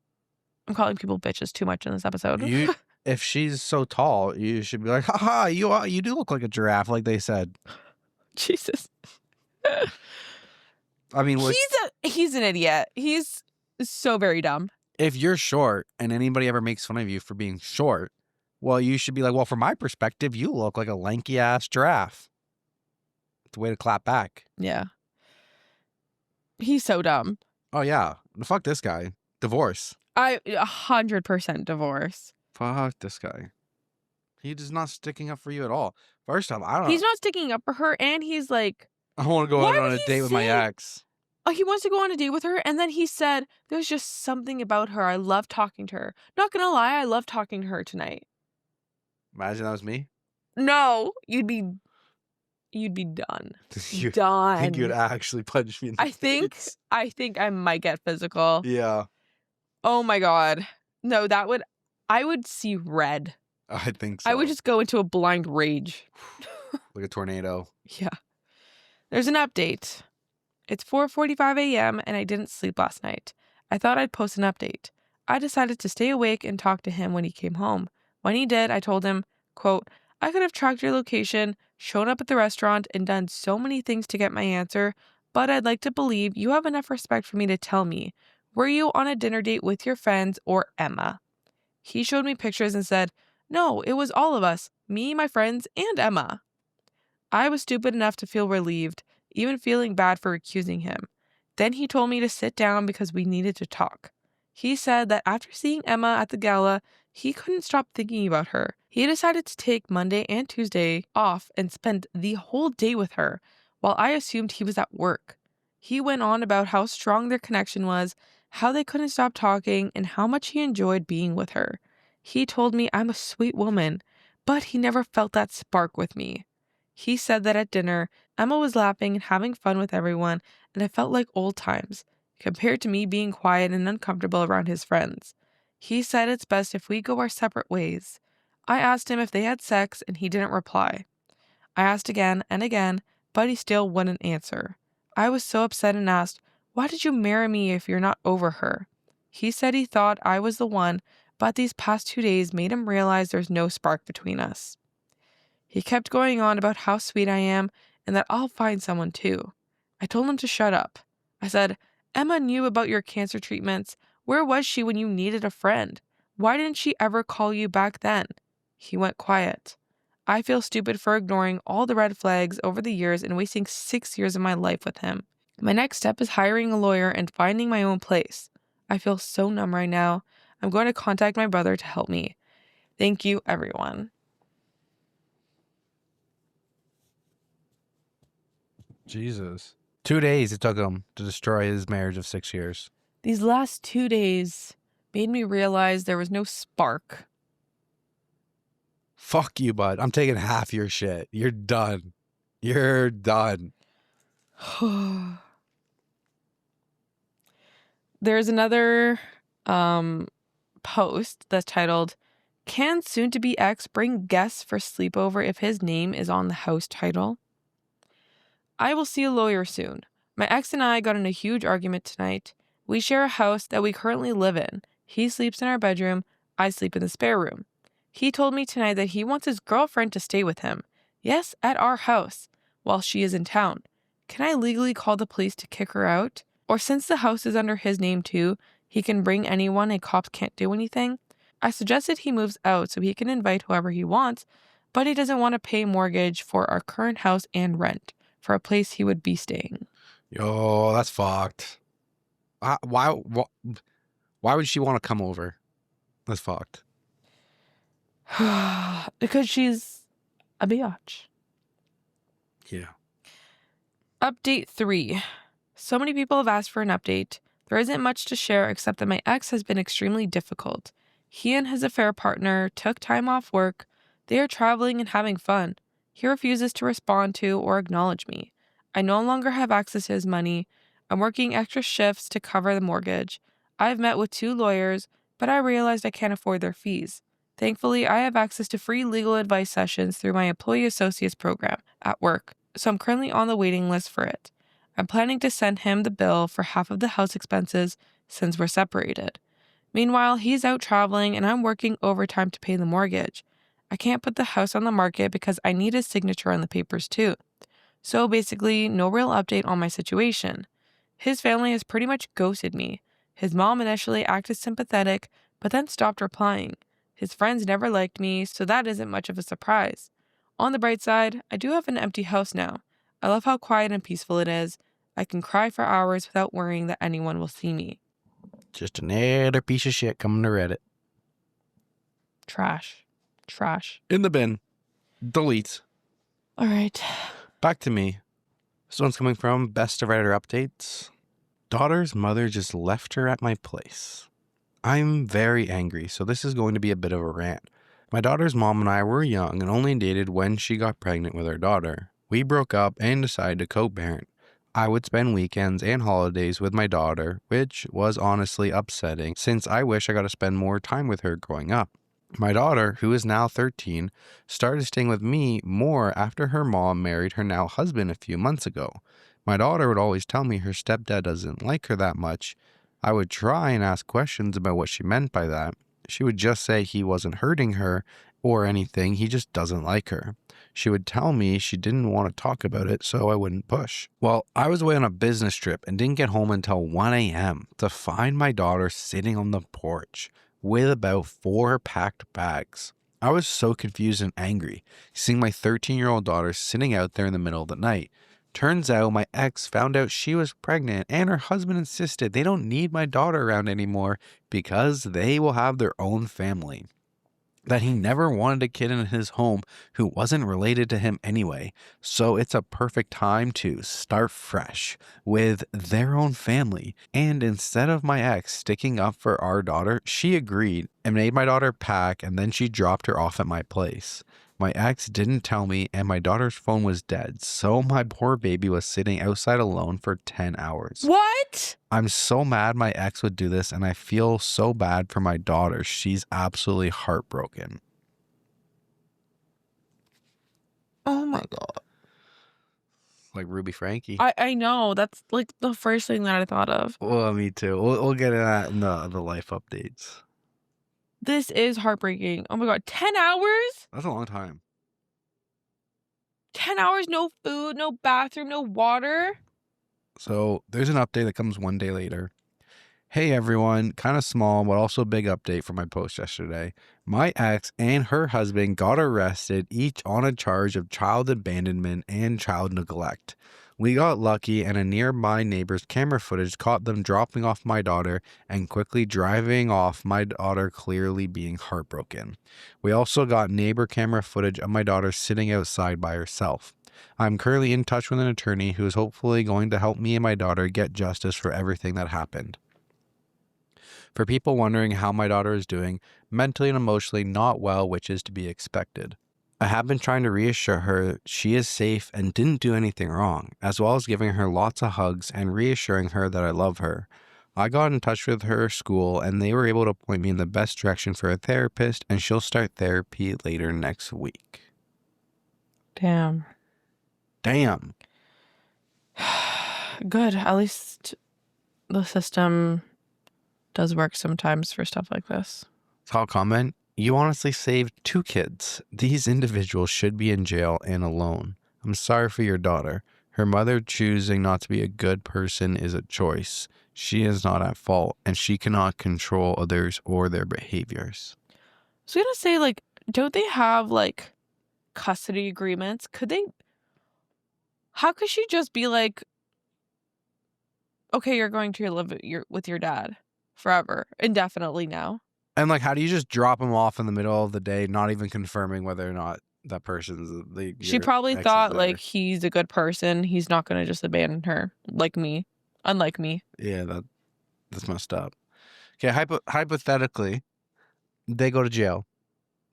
I'm calling people bitches too much in this episode. If she's so tall, you should be like, haha, you do look like a giraffe, like they said. Jesus. I mean, he's an idiot. He's so very dumb. If you're short and anybody ever makes fun of you for being short, well, you should be like, well, from my perspective, you look like a lanky ass giraffe. It's a way to clap back. Yeah. He's so dumb. Oh, yeah. Fuck this guy. Divorce. 100% divorce. Fuck this guy. He's not sticking up for you at all. First off, I don't know. He's not sticking up for her, and he's like, I want to go out on a date with my ex. Oh, he wants to go on a date with her, and then he said, there's just something about her. I love talking to her. Not gonna lie, I love talking to her tonight. Imagine that was me. No, you'd be done. Done. I think you'd actually punch me in the face. I think I might get physical. Yeah. Oh my God. No, I would see red. I think so. I would just go into a blind rage. Like a tornado. Yeah. There's an update. It's 4:45 a.m. and I didn't sleep last night. I thought I'd post an update. I decided to stay awake and talk to him when he came home. When he did, I told him, quote, I could have tracked your location, shown up at the restaurant, and done so many things to get my answer, but I'd like to believe you have enough respect for me to tell me, were you on a dinner date with your friends or Emma? He showed me pictures and said, no, it was all of us, me, my friends, and Emma. I was stupid enough to feel relieved, even feeling bad for accusing him. Then he told me to sit down because we needed to talk. He said that after seeing Emma at the gala, he couldn't stop thinking about her. He decided to take Monday and Tuesday off and spend the whole day with her, while I assumed he was at work. He went on about how strong their connection was, how they couldn't stop talking, and how much he enjoyed being with her. He told me I'm a sweet woman, but he never felt that spark with me. He said that at dinner, Emma was laughing and having fun with everyone, and it felt like old times, compared to me being quiet and uncomfortable around his friends. He said it's best if we go our separate ways. I asked him if they had sex, and he didn't reply. I asked again and again, but he still wouldn't answer. I was so upset and asked, why did you marry me if you're not over her? He said he thought I was the one, but these past 2 days made him realize there's no spark between us. He kept going on about how sweet I am and that I'll find someone too. I told him to shut up. I said, Emma knew about your cancer treatments. Where was she when you needed a friend? Why didn't she ever call you back then? He went quiet. I feel stupid for ignoring all the red flags over the years and wasting 6 years of my life with him. My next step is hiring a lawyer and finding my own place. I feel so numb right now. I'm going to contact my brother to help me. Thank you, everyone. Jesus. 2 days it took him to destroy his marriage of 6 years. These last 2 days made me realize there was no spark. Fuck you, bud. I'm taking half your shit. You're done. You're done. There's another post that's titled, Can soon-to-be ex bring guests for sleepover if his name is on the house title? I will see a lawyer soon. My ex and I got in a huge argument tonight. We share a house that we currently live in. He sleeps in our bedroom. I sleep in the spare room. He told me tonight that he wants his girlfriend to stay with him. Yes, at our house, while she is in town. Can I legally call the police to kick her out? Or since the house is under his name too, he can bring anyone and cops can't do anything? I suggested he moves out so he can invite whoever he wants, but he doesn't want to pay mortgage for our current house and rent for a place he would be staying. Yo, that's fucked. Why would she want to come over? That's fucked. Because she's a biatch. Yeah. Update 3. So many people have asked for an update. There isn't much to share except that my ex has been extremely difficult. He and his affair partner took time off work. They are traveling and having fun. He refuses to respond to or acknowledge me. I no longer have access to his money. I'm working extra shifts to cover the mortgage. I've met with 2 lawyers, but I realized I can't afford their fees. Thankfully, I have access to free legal advice sessions through my Employee Associates program at work, so I'm currently on the waiting list for it. I'm planning to send him the bill for half of the house expenses since we're separated. Meanwhile, he's out traveling and I'm working overtime to pay the mortgage. I can't put the house on the market because I need his signature on the papers too. So basically, no real update on my situation. His family has pretty much ghosted me. His mom initially acted sympathetic, but then stopped replying. His friends never liked me, so that isn't much of a surprise. On the bright side, I do have an empty house now. I love how quiet and peaceful it is. I can cry for hours without worrying that anyone will see me. Just another piece of shit coming to Reddit. Trash. In the bin. Delete. All right. Back to me. This one's coming from Best of Writer Updates. Daughter's mother just left her at my place. I'm very angry, so this is going to be a bit of a rant. My daughter's mom and I were young and only dated when she got pregnant with our daughter. We broke up and decided to co-parent. I would spend weekends and holidays with my daughter, which was honestly upsetting since I wish I got to spend more time with her growing up. My daughter, who is now 13, started staying with me more after her mom married her now husband a few months ago. My daughter would always tell me her stepdad doesn't like her that much. I would try and ask questions about what she meant by that. She would just say he wasn't hurting her or anything, he just doesn't like her. She would tell me she didn't want to talk about it, so I wouldn't push. Well, I was away on a business trip and didn't get home until 1 a.m. to find my daughter sitting on the porch with about 4 packed bags. I was so confused and angry, seeing my 13-year-old daughter sitting out there in the middle of the night. Turns out my ex found out she was pregnant and her husband insisted they don't need my daughter around anymore because they will have their own family. That he never wanted a kid in his home who wasn't related to him anyway. So it's a perfect time to start fresh with their own family. And instead of my ex sticking up for our daughter, she agreed and made my daughter pack, and then she dropped her off at my place. My ex didn't tell me, and my daughter's phone was dead, so my poor baby was sitting outside alone for 10 hours. What? I'm so mad my ex would do this, and I feel so bad for my daughter. She's absolutely heartbroken. Oh my God. Like Ruby Frankie. I know. That's like the first thing that I thought of. Well, me too. We'll get into that in the life updates. This is heartbreaking. Oh my God. 10 hours? That's a long time. 10 hours, no food, no bathroom, no water? So there's an update that comes 1 day later. Hey everyone, kind of small, but also big update from my post yesterday. My ex and her husband got arrested, each on a charge of child abandonment and child neglect. We got lucky and a nearby neighbor's camera footage caught them dropping off my daughter and quickly driving off, my daughter clearly being heartbroken. We also got neighbor camera footage of my daughter sitting outside by herself. I'm currently in touch with an attorney who is hopefully going to help me and my daughter get justice for everything that happened. For people wondering how my daughter is doing, mentally and emotionally not well, which is to be expected. I have been trying to reassure her she is safe and didn't do anything wrong, as well as giving her lots of hugs and reassuring her that I love her. I got in touch with her school and they were able to point me in the best direction for a therapist, and she'll start therapy later next week. Damn. Good. At least the system does work sometimes for stuff like this. I'll comment. You honestly saved 2 kids. These individuals should be in jail and alone. I'm sorry for your daughter. Her mother choosing not to be a good person is a choice. She is not at fault, and she cannot control others or their behaviors. So I'm gonna say, like, don't they have, like, custody agreements? How could she just be like, okay, you're going to live with your dad forever, indefinitely now? And like, how do you just drop him off in the middle of the day, not even confirming whether or not that person's She your probably ex is thought, like, there? he's a good person. He's not gonna just abandon her like me. Unlike me. Yeah, that's messed up. Okay, hypothetically, they go to jail.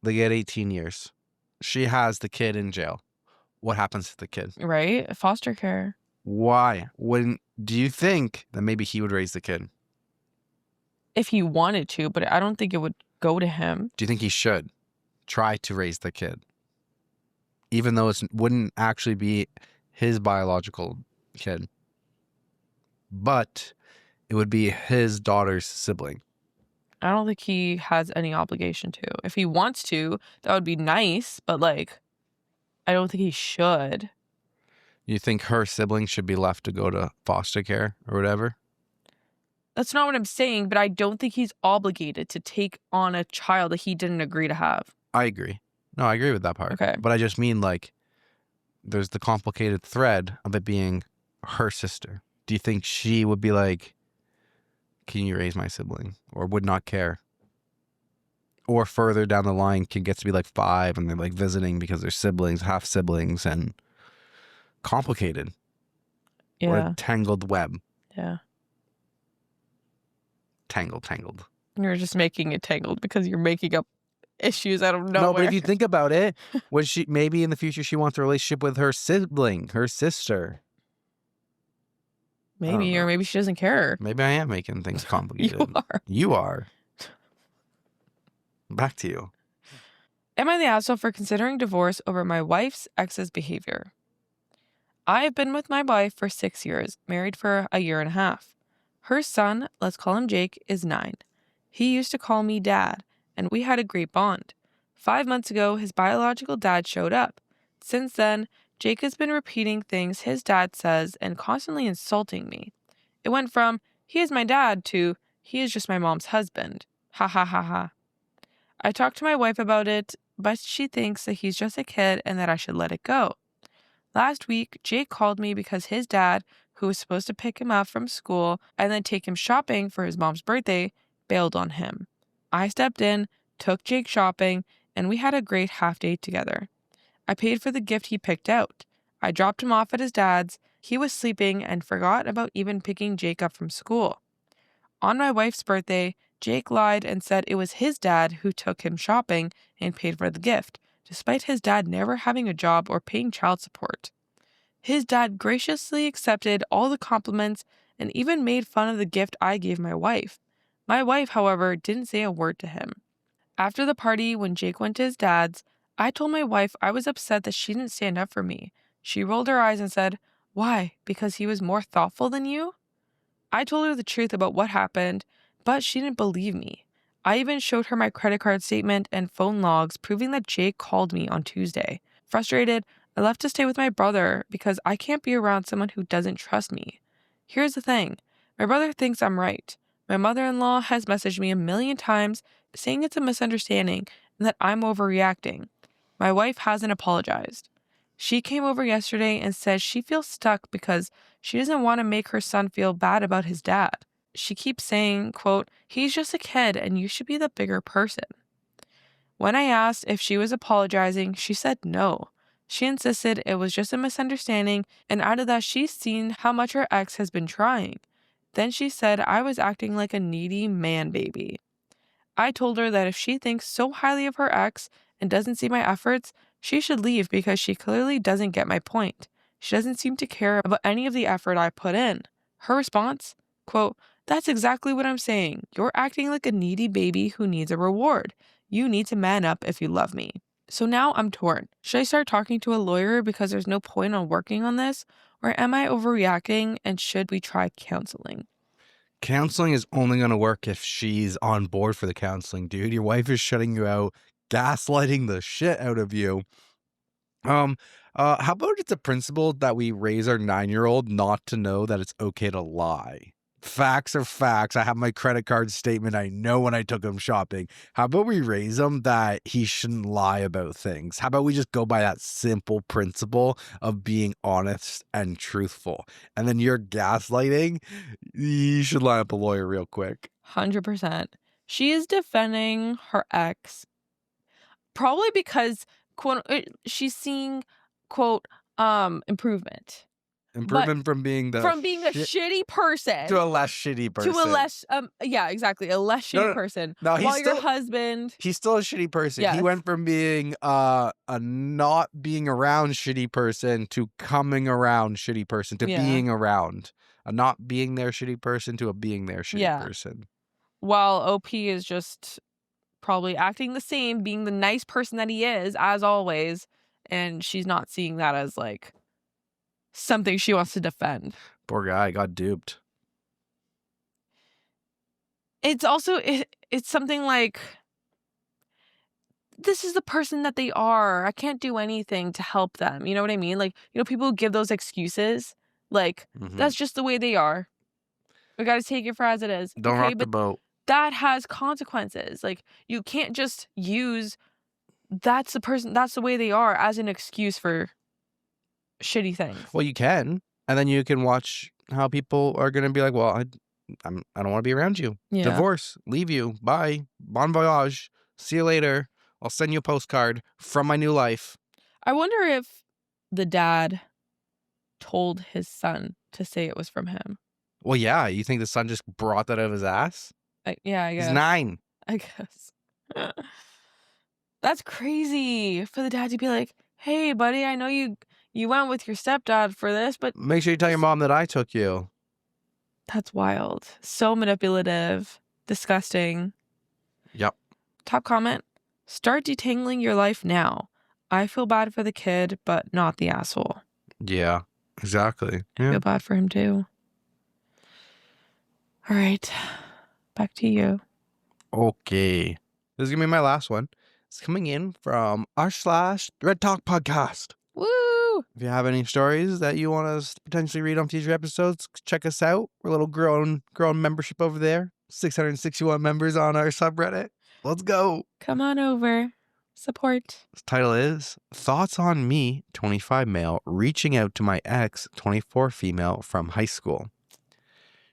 They get 18 years. She has the kid in jail. What happens to the kid? Right? Foster care. Why? Do you think that maybe he would raise the kid? If he wanted to, but I don't think it would go to him. Do you think he should try to raise the kid? Even though it wouldn't actually be his biological kid, but it would be his daughter's sibling. I don't think he has any obligation to. If he wants to, that would be nice, but like, I don't think he should. You think her sibling should be left to go to foster care or whatever? That's not what I'm saying, but I don't think he's obligated to take on a child that he didn't agree to have. I agree. No, I agree with that part. Okay. But I just mean, like, there's the complicated thread of it being her sister. Do you think she would be like, can you raise my sibling? Or would not care? Or further down the line can get to be like 5 and they're like visiting because they're siblings, half siblings, and complicated. Yeah. Or a tangled web. Yeah. Tangled. You're just making it tangled because you're making up issues out of nowhere. No, but if you think about it, maybe in the future she wants a relationship with her sibling, her sister. Maybe, or maybe she doesn't care. Maybe I am making things complicated. You are. You are. Back to you. Am I the asshole for considering divorce over my wife's ex's behavior? I have been with my wife for 6 years, married for a year and a half. Her son, let's call him Jake, is 9. He used to call me dad, and we had a great bond. 5 months ago, his biological dad showed up. Since then, Jake has been repeating things his dad says and constantly insulting me. It went from, he is my dad, to, he is just my mom's husband. Ha ha ha ha. I talked to my wife about it, but she thinks that he's just a kid and that I should let it go. Last week, Jake called me because his dad, who was supposed to pick him up from school and then take him shopping for his mom's birthday, bailed on him. I stepped in, took Jake shopping, and we had a great half day together. I paid for the gift he picked out. I dropped him off at his dad's. He was sleeping and forgot about even picking Jake up from school. On my wife's birthday, Jake lied and said it was his dad who took him shopping and paid for the gift, despite his dad never having a job or paying child support. His dad graciously accepted all the compliments and even made fun of the gift I gave my wife. My wife, however, didn't say a word to him. After the party, when Jake went to his dad's, I told my wife I was upset that she didn't stand up for me. She rolled her eyes and said, "Why? Because he was more thoughtful than you?" I told her the truth about what happened, but she didn't believe me. I even showed her my credit card statement and phone logs proving that Jake called me on Tuesday. Frustrated, I left to stay with my brother because I can't be around someone who doesn't trust me. Here's the thing. My brother thinks I'm right. My mother-in-law has messaged me a million times saying it's a misunderstanding and that I'm overreacting. My wife hasn't apologized. She came over yesterday and says she feels stuck because she doesn't want to make her son feel bad about his dad. She keeps saying, quote, he's just a kid and you should be the bigger person. When I asked if she was apologizing, she said no. She insisted it was just a misunderstanding and added that she's seen how much her ex has been trying. Then she said I was acting like a needy man baby. I told her that if she thinks so highly of her ex and doesn't see my efforts, she should leave because she clearly doesn't get my point. She doesn't seem to care about any of the effort I put in. Her response, quote, that's exactly what I'm saying. You're acting like a needy baby who needs a reward. You need to man up if you love me. So now I'm torn. Should I start talking to a lawyer because there's no point on working on this? Or am I overreacting and should we try counseling? Counseling is only going to work if she's on board for the counseling, dude. Your wife is shutting you out, gaslighting the shit out of you. How about it's a principle that we raise our 9-year-old not to know that it's okay to lie? Facts are facts. I have my credit card statement. I know when I took him shopping. How about we raise him that he shouldn't lie about things? How about we just go by that simple principle of being honest and truthful? And then you're gaslighting. You should line up a lawyer real quick. 100%. She is defending her ex, probably because quote she's seeing quote improvement. Improvement from being a shitty person to a less shitty person. To a less yeah, exactly, a less shitty person. No, while your husband, he's still a shitty person. Yes. He went from being a not being around shitty person to coming around shitty person to being around a not being there shitty person to a being there shitty person. While OP is just probably acting the same, being the nice person that he is as always, and she's not seeing that as like something she wants to defend. Poor guy got duped. It's also it's something like, this is the person that they are. I can't do anything to help them. You know what I mean? Like, you know, people who give those excuses, like, that's just the way they are. We got to take it for as it is. Don't rock the boat. That has consequences. Like, you can't just use that's the way they are as an excuse for shitty things. Well, you can, and then you can watch how people are going to be like, well, I don't want to be around you. Yeah. Divorce, leave you, bye, bon voyage, see you later. I'll send you a postcard from my new life. I wonder if the dad told his son to say it was from him. Well, yeah. You think the son just brought that out of his ass? Yeah, I guess. He's 9. I guess. That's crazy for the dad to be like, hey, buddy, I know you went with your stepdad for this, but make sure you tell your mom that I took you. That's wild. So manipulative. Disgusting. Yep. Top comment. Start detangling your life now. I feel bad for the kid, but not the asshole. Yeah, exactly. Yeah. I feel bad for him too. All right. Back to you. Okay. This is going to be my last one. It's coming in from r/ThreadTalk podcast. Woo! If you have any stories that you want us to potentially read on future episodes, check us out. We're a little growing membership over there. 661 members on our subreddit. Let's go. Come on over. Support. The title is Thoughts on Me, 25 male, reaching out to my ex, 24 female from high school.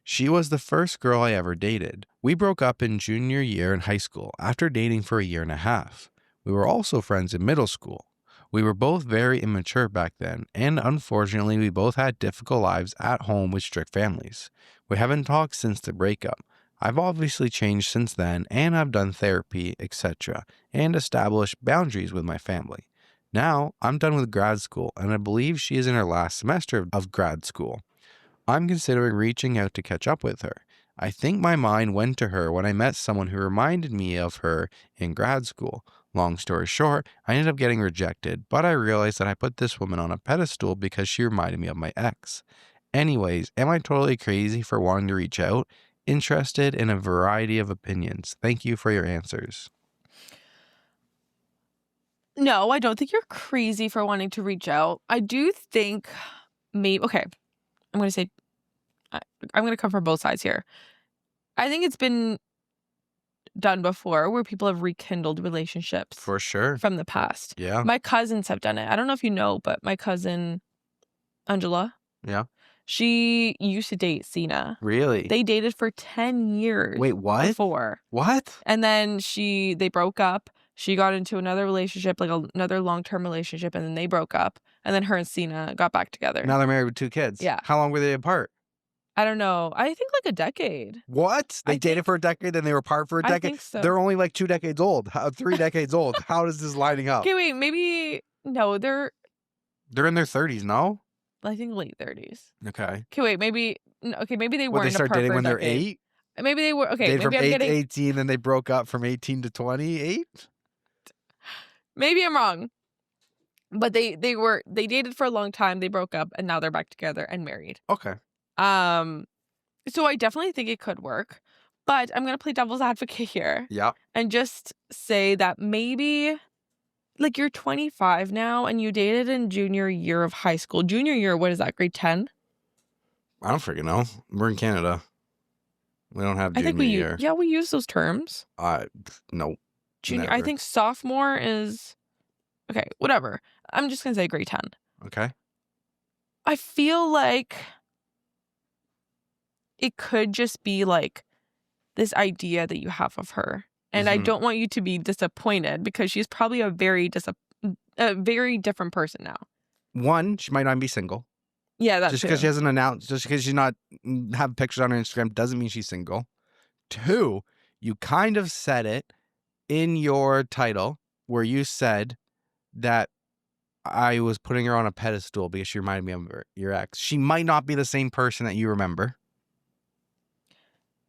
She was the first girl I ever dated. We broke up in junior year in high school after dating for a year and a half. We were also friends in middle school. We were both very immature back then, and unfortunately, we both had difficult lives at home with strict families. We haven't talked since the breakup. I've obviously changed since then, and I've done therapy, etc., and established boundaries with my family. Now, I'm done with grad school, and I believe she is in her last semester of grad school. I'm considering reaching out to catch up with her. I think my mind went to her when I met someone who reminded me of her in grad school. Long story short, I ended up getting rejected, but I realized that I put this woman on a pedestal because she reminded me of my ex. Anyways, am I totally crazy for wanting to reach out? Interested in a variety of opinions. Thank you for your answers. No, I don't think you're crazy for wanting to reach out. I do think maybe, okay, I'm going to come from both sides here. I think it's been done before where people have rekindled relationships. For sure. From the past. Yeah. My cousins have done it. I don't know if you know, but my cousin, Angela. Yeah. She used to date Sina. Really? They dated for 10 years. Wait, what? Before. What? And then they broke up. She got into another relationship, like another long-term relationship, and then they broke up. And then her and Sina got back together. Now they're married with 2 kids. Yeah. How long were they apart? I don't know. I think like a decade. What? They dated for a decade and they were apart for a decade? I think so. They're only like 2 decades old. 3 decades old. How is this lining up? Okay, wait. Maybe... No, they're in their 30s, no? I think late 30s. Okay. Okay, wait. Maybe... Okay, maybe they weren't They start apart dating for when they're decade. 8? Maybe they were... Okay, Dated maybe from I'm 8 getting... to 18 and they broke up from 18 to 28? Maybe I'm wrong. But they dated for a long time, they broke up, and now they're back together and married. Okay. So I definitely think it could work. But I'm gonna play devil's advocate here. Yeah. And just say that maybe like you're 25 now and you dated in junior year of high school. Junior year, what is that, grade 10? I don't freaking know. We're in Canada. We don't have I junior think we year. we use those terms. No. Junior. Never. I think sophomore is okay. Whatever. I'm just gonna say grade 10. Okay. I feel like it could just be like this idea that you have of her, and I don't want you to be disappointed because she's probably a very different person now. One, she might not be single. Yeah, that's just because she hasn't announced, just because she's not have pictures on her Instagram doesn't mean she's single. Two, you kind of said it in your title where you said that I was putting her on a pedestal because she reminded me of your ex. She might not be the same person that you remember.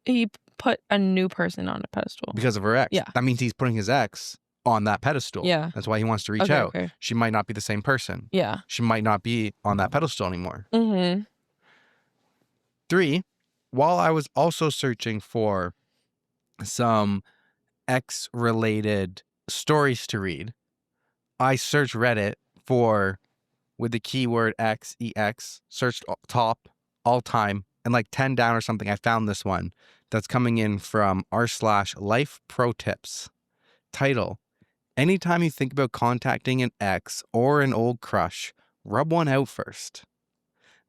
He put a new person on a pedestal because of her ex. Yeah. That means he's putting his ex on that pedestal. Yeah. That's why he wants to reach out. Okay. She might not be the same person. Yeah. She might not be on that pedestal anymore. Mm-hmm. 3, while I was also searching for some ex-related stories to read, I searched Reddit with the keyword X, EX, searched top, all time, and like 10 down or something, I found this one that's coming in from r/life pro tips. Title: anytime you think about contacting an ex or an old crush, rub one out first.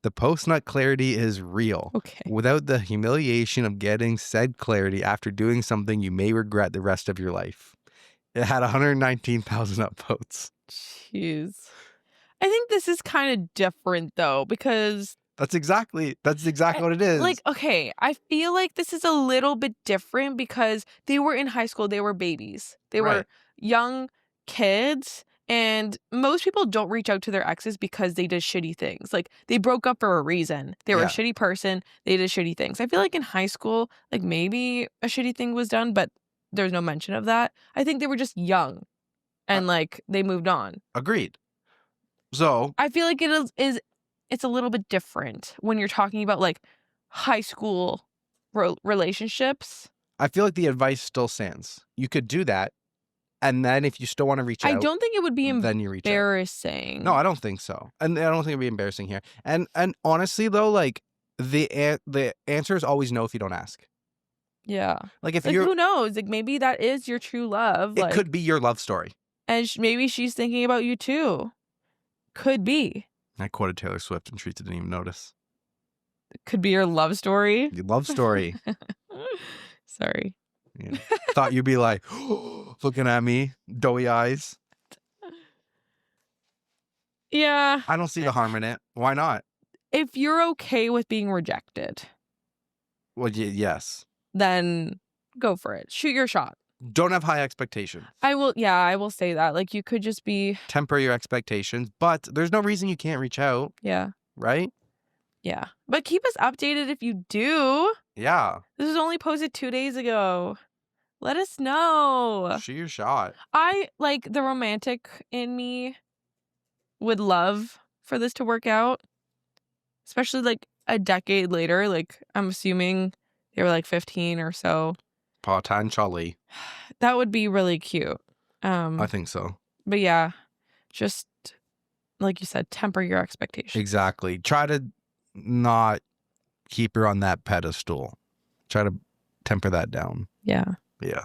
The post-nut clarity is real. Okay. Without the humiliation of getting said clarity after doing something you may regret the rest of your life. It had 119,000 upvotes. Jeez. I think this is kind of different though, because That's exactly what it is. like, okay, I feel like this is a little bit different because they were in high school, they were babies. They were young kids, and most people don't reach out to their exes because they did shitty things. Like, they broke up for a reason. They were a shitty person, they did shitty things. I feel like in high school, like maybe a shitty thing was done, but there's no mention of that. I think they were just young and like they moved on. Agreed. So I feel like it's a little bit different when you're talking about like high school relationships. I feel like the advice still stands. You could do that, and then if you still want to reach out, I don't think it would be then you reach out. embarrassing. No, I don't think so, and I don't think it'd be embarrassing here. And honestly, though, like the answer is always no if you don't ask. Yeah, like if like, you're, who knows? Like maybe that is your true love. it like, could be your love story. And maybe she's thinking about you too. Could be. I quoted Taylor Swift and Teresa didn't even notice. Could be your love story. Your love story. Sorry. Yeah. Thought you'd be like, looking at me, doughy eyes. Yeah. I don't see the harm in it. Why not? If you're okay with being rejected. Well, yes. Then go for it. Shoot your shot. Don't have high expectations. I will say that. Like, you could just be... Temper your expectations, but there's no reason you can't reach out. Yeah. Right? Yeah. But keep us updated if you do. Yeah. This was only posted 2 days ago. Let us know. Shoot your shot. I, like, the romantic in me would love for this to work out. Especially, like, a decade later. Like, I'm assuming they were, like, 15 or so. Potentially. That would be really cute. I think so. But yeah, just like you said, temper your expectations. Exactly. Try to not keep her on that pedestal. Try to temper that down. Yeah. Yeah.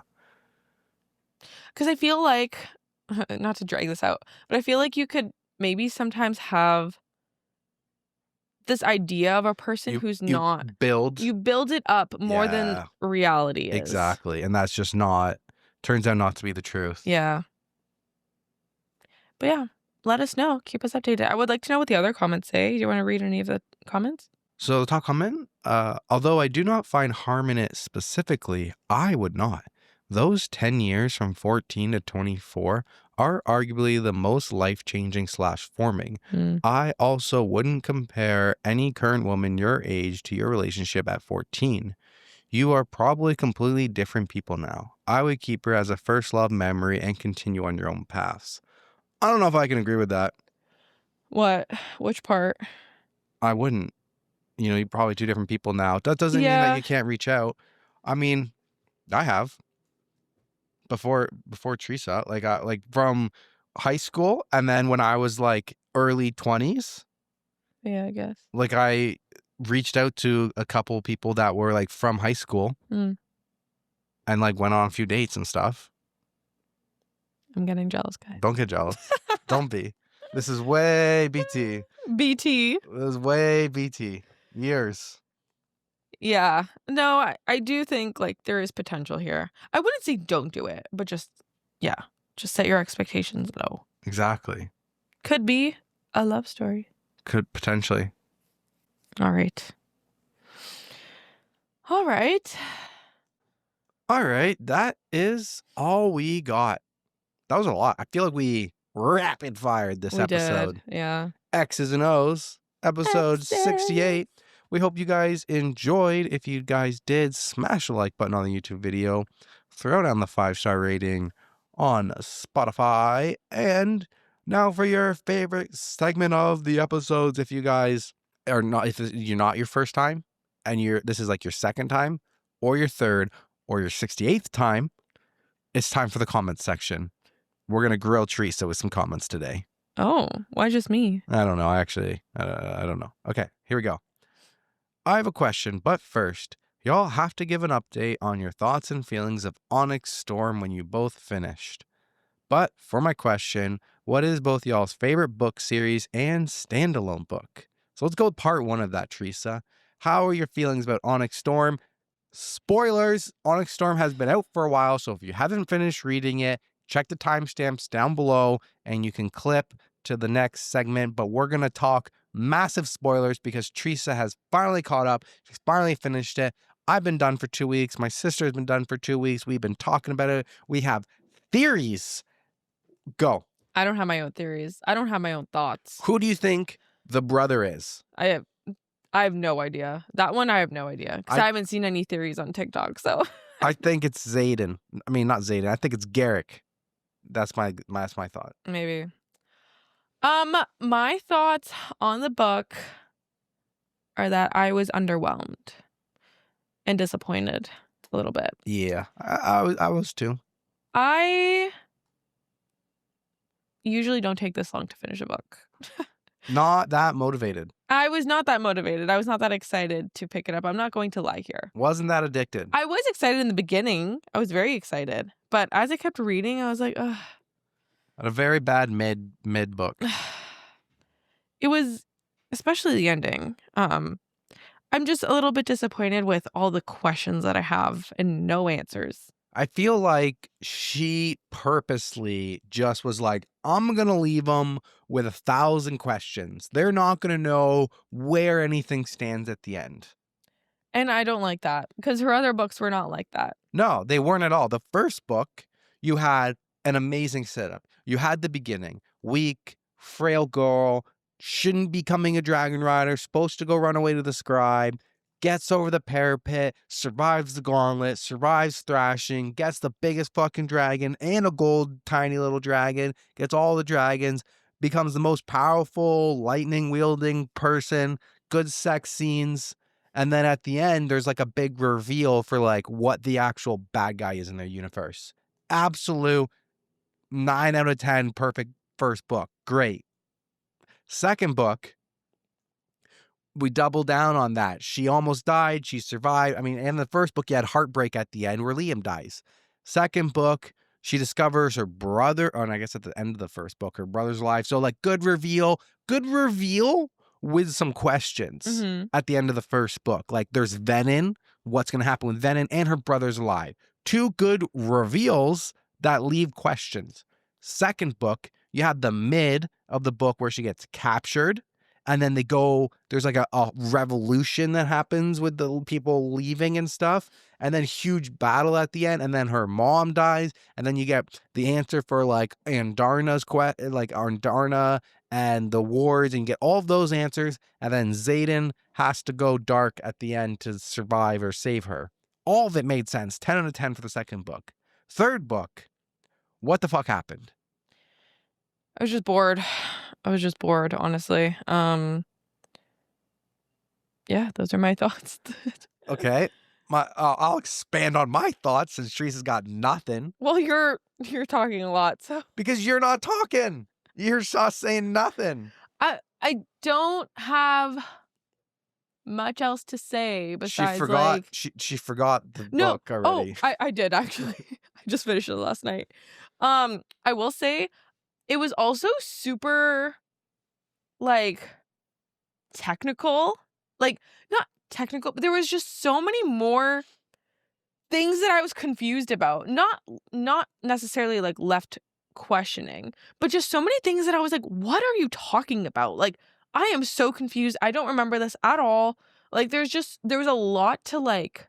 Because I feel like, not to drag this out, but I feel like you could maybe sometimes have this idea of a person who's not... You build it up more than reality is. Exactly. And that's just turns out not to be the truth. Yeah. But yeah, let us know. Keep us updated. I would like to know what the other comments say. Do you want to read any of the comments? So the top comment, although I do not find harm in it specifically, I would not. Those 10 years from 14 to 24 are arguably the most life-changing / forming. I also wouldn't compare any current woman your age to your relationship at 14. You are probably completely different people now. I would keep her as a first love memory and continue on your own paths. I don't know if I can agree with that. What? Which part? I wouldn't. You're probably two different people now. That doesn't mean that you can't reach out. I mean, I have. Before Teresa, like from high school, and then when I was like early 20s. Yeah, I guess. Like I reached out to a couple people that were like from high school Mm. and like went on a few dates and stuff. I'm getting jealous, guys. Don't get jealous. Don't be. This is way BT. BT. This is way BT. Years. Yeah. No, I do think like there is potential here. I wouldn't say don't do it, but just set your expectations low. Exactly. Could be a love story. Could potentially. All right. All right. All right. That is all we got. That was a lot. I feel like we rapid fired this episode. Did. Yeah. X's and O's, episode X's. 68. We hope you guys enjoyed. If you guys did, smash the like button on the YouTube video. Throw down the 5-star rating on Spotify. And now for your favorite segment of the episodes. If you guys are not, if you're not your first time and this is like your second time or your third or your 68th time, it's time for the comments section. We're going to grill Teresa with some comments today. Oh, why just me? I don't know. I don't know. Okay, here we go. I have a question, but first, y'all have to give an update on your thoughts and feelings of Onyx Storm when you both finished. But for my question, what is both y'all's favorite book series and standalone book? So let's go with part 1 of that, Teresa. How are your feelings about Onyx Storm? Spoilers, Onyx Storm has been out for a while, so if you haven't finished reading it, check the timestamps down below and you can clip to the next segment. But we're going to talk massive spoilers because Teresa has finally caught up. She's finally finished it. I've been done for 2 weeks. My sister has been done for 2 weeks. We've been talking about it. We have theories. Go. I don't have my own theories. I don't have my own thoughts. Who do you think the brother is? I have no idea. That one I have no idea because I haven't seen any theories on TikTok. So I think it's Zayden. I mean, not Zayden. I think it's Garrick. That's my thought. Maybe. My thoughts on the book are that I was underwhelmed and disappointed a little bit. Yeah, I was too. I usually don't take this long to finish a book. Not that motivated. I was not that motivated. I was not that excited to pick it up. I'm not going to lie here. Wasn't that addicted. I was excited in the beginning. I was very excited. But as I kept reading, I was like, ugh. A very bad mid book. It was, especially the ending. I'm just a little bit disappointed with all the questions that I have and no answers. I feel like she purposely just was like, I'm going to leave them with 1,000 questions. They're not going to know where anything stands at the end. And I don't like that because her other books were not like that. No, they weren't at all. The first book, you had an amazing setup. You had the beginning. Weak, frail girl, shouldn't be becoming a dragon rider, supposed to go run away to the scribe, gets over the parapet, survives the gauntlet, survives thrashing, gets the biggest fucking dragon and a gold tiny little dragon, gets all the dragons, becomes the most powerful lightning wielding person, good sex scenes. And then at the end, there's like a big reveal for like what the actual bad guy is in their universe. Absolute 9 out of 10, perfect first book. Great. Second book, we double down on that. She almost died. She survived. I mean, in the first book, you had heartbreak at the end where Liam dies. Second book, she discovers her brother, and I guess at the end of the first book, her brother's alive. So like good reveal with some questions at the end of the first book. Like there's Venin, what's going to happen with Venin, and her brother's alive. 2 good reveals that leave questions. Second book, you have the mid of the book where she gets captured. And then there's like a revolution that happens with the people leaving and stuff. And then huge battle at the end. And then her mom dies. And then you get the answer for like Andarna and the wars. And you get all of those answers. And then Zayden has to go dark at the end to survive or save her. All of it made sense. 10 out of 10 for the second book. Third book, what the fuck happened? I was just bored. Honestly. Yeah, those are my thoughts. Okay. I'll expand on my thoughts since Teresa's got nothing. Well, you're talking a lot, so. Because you're not talking. You're just saying nothing. I don't have much else to say besides She forgot. like She forgot the no. book already. Oh, I did actually. I just finished it last night. I will say it was also super like technical. Like not technical, but there was just so many more things that I was confused about. Not necessarily like left questioning, but just so many things that I was like, what are you talking about? Like, I am so confused. I don't remember this at all. Like, there was a lot to like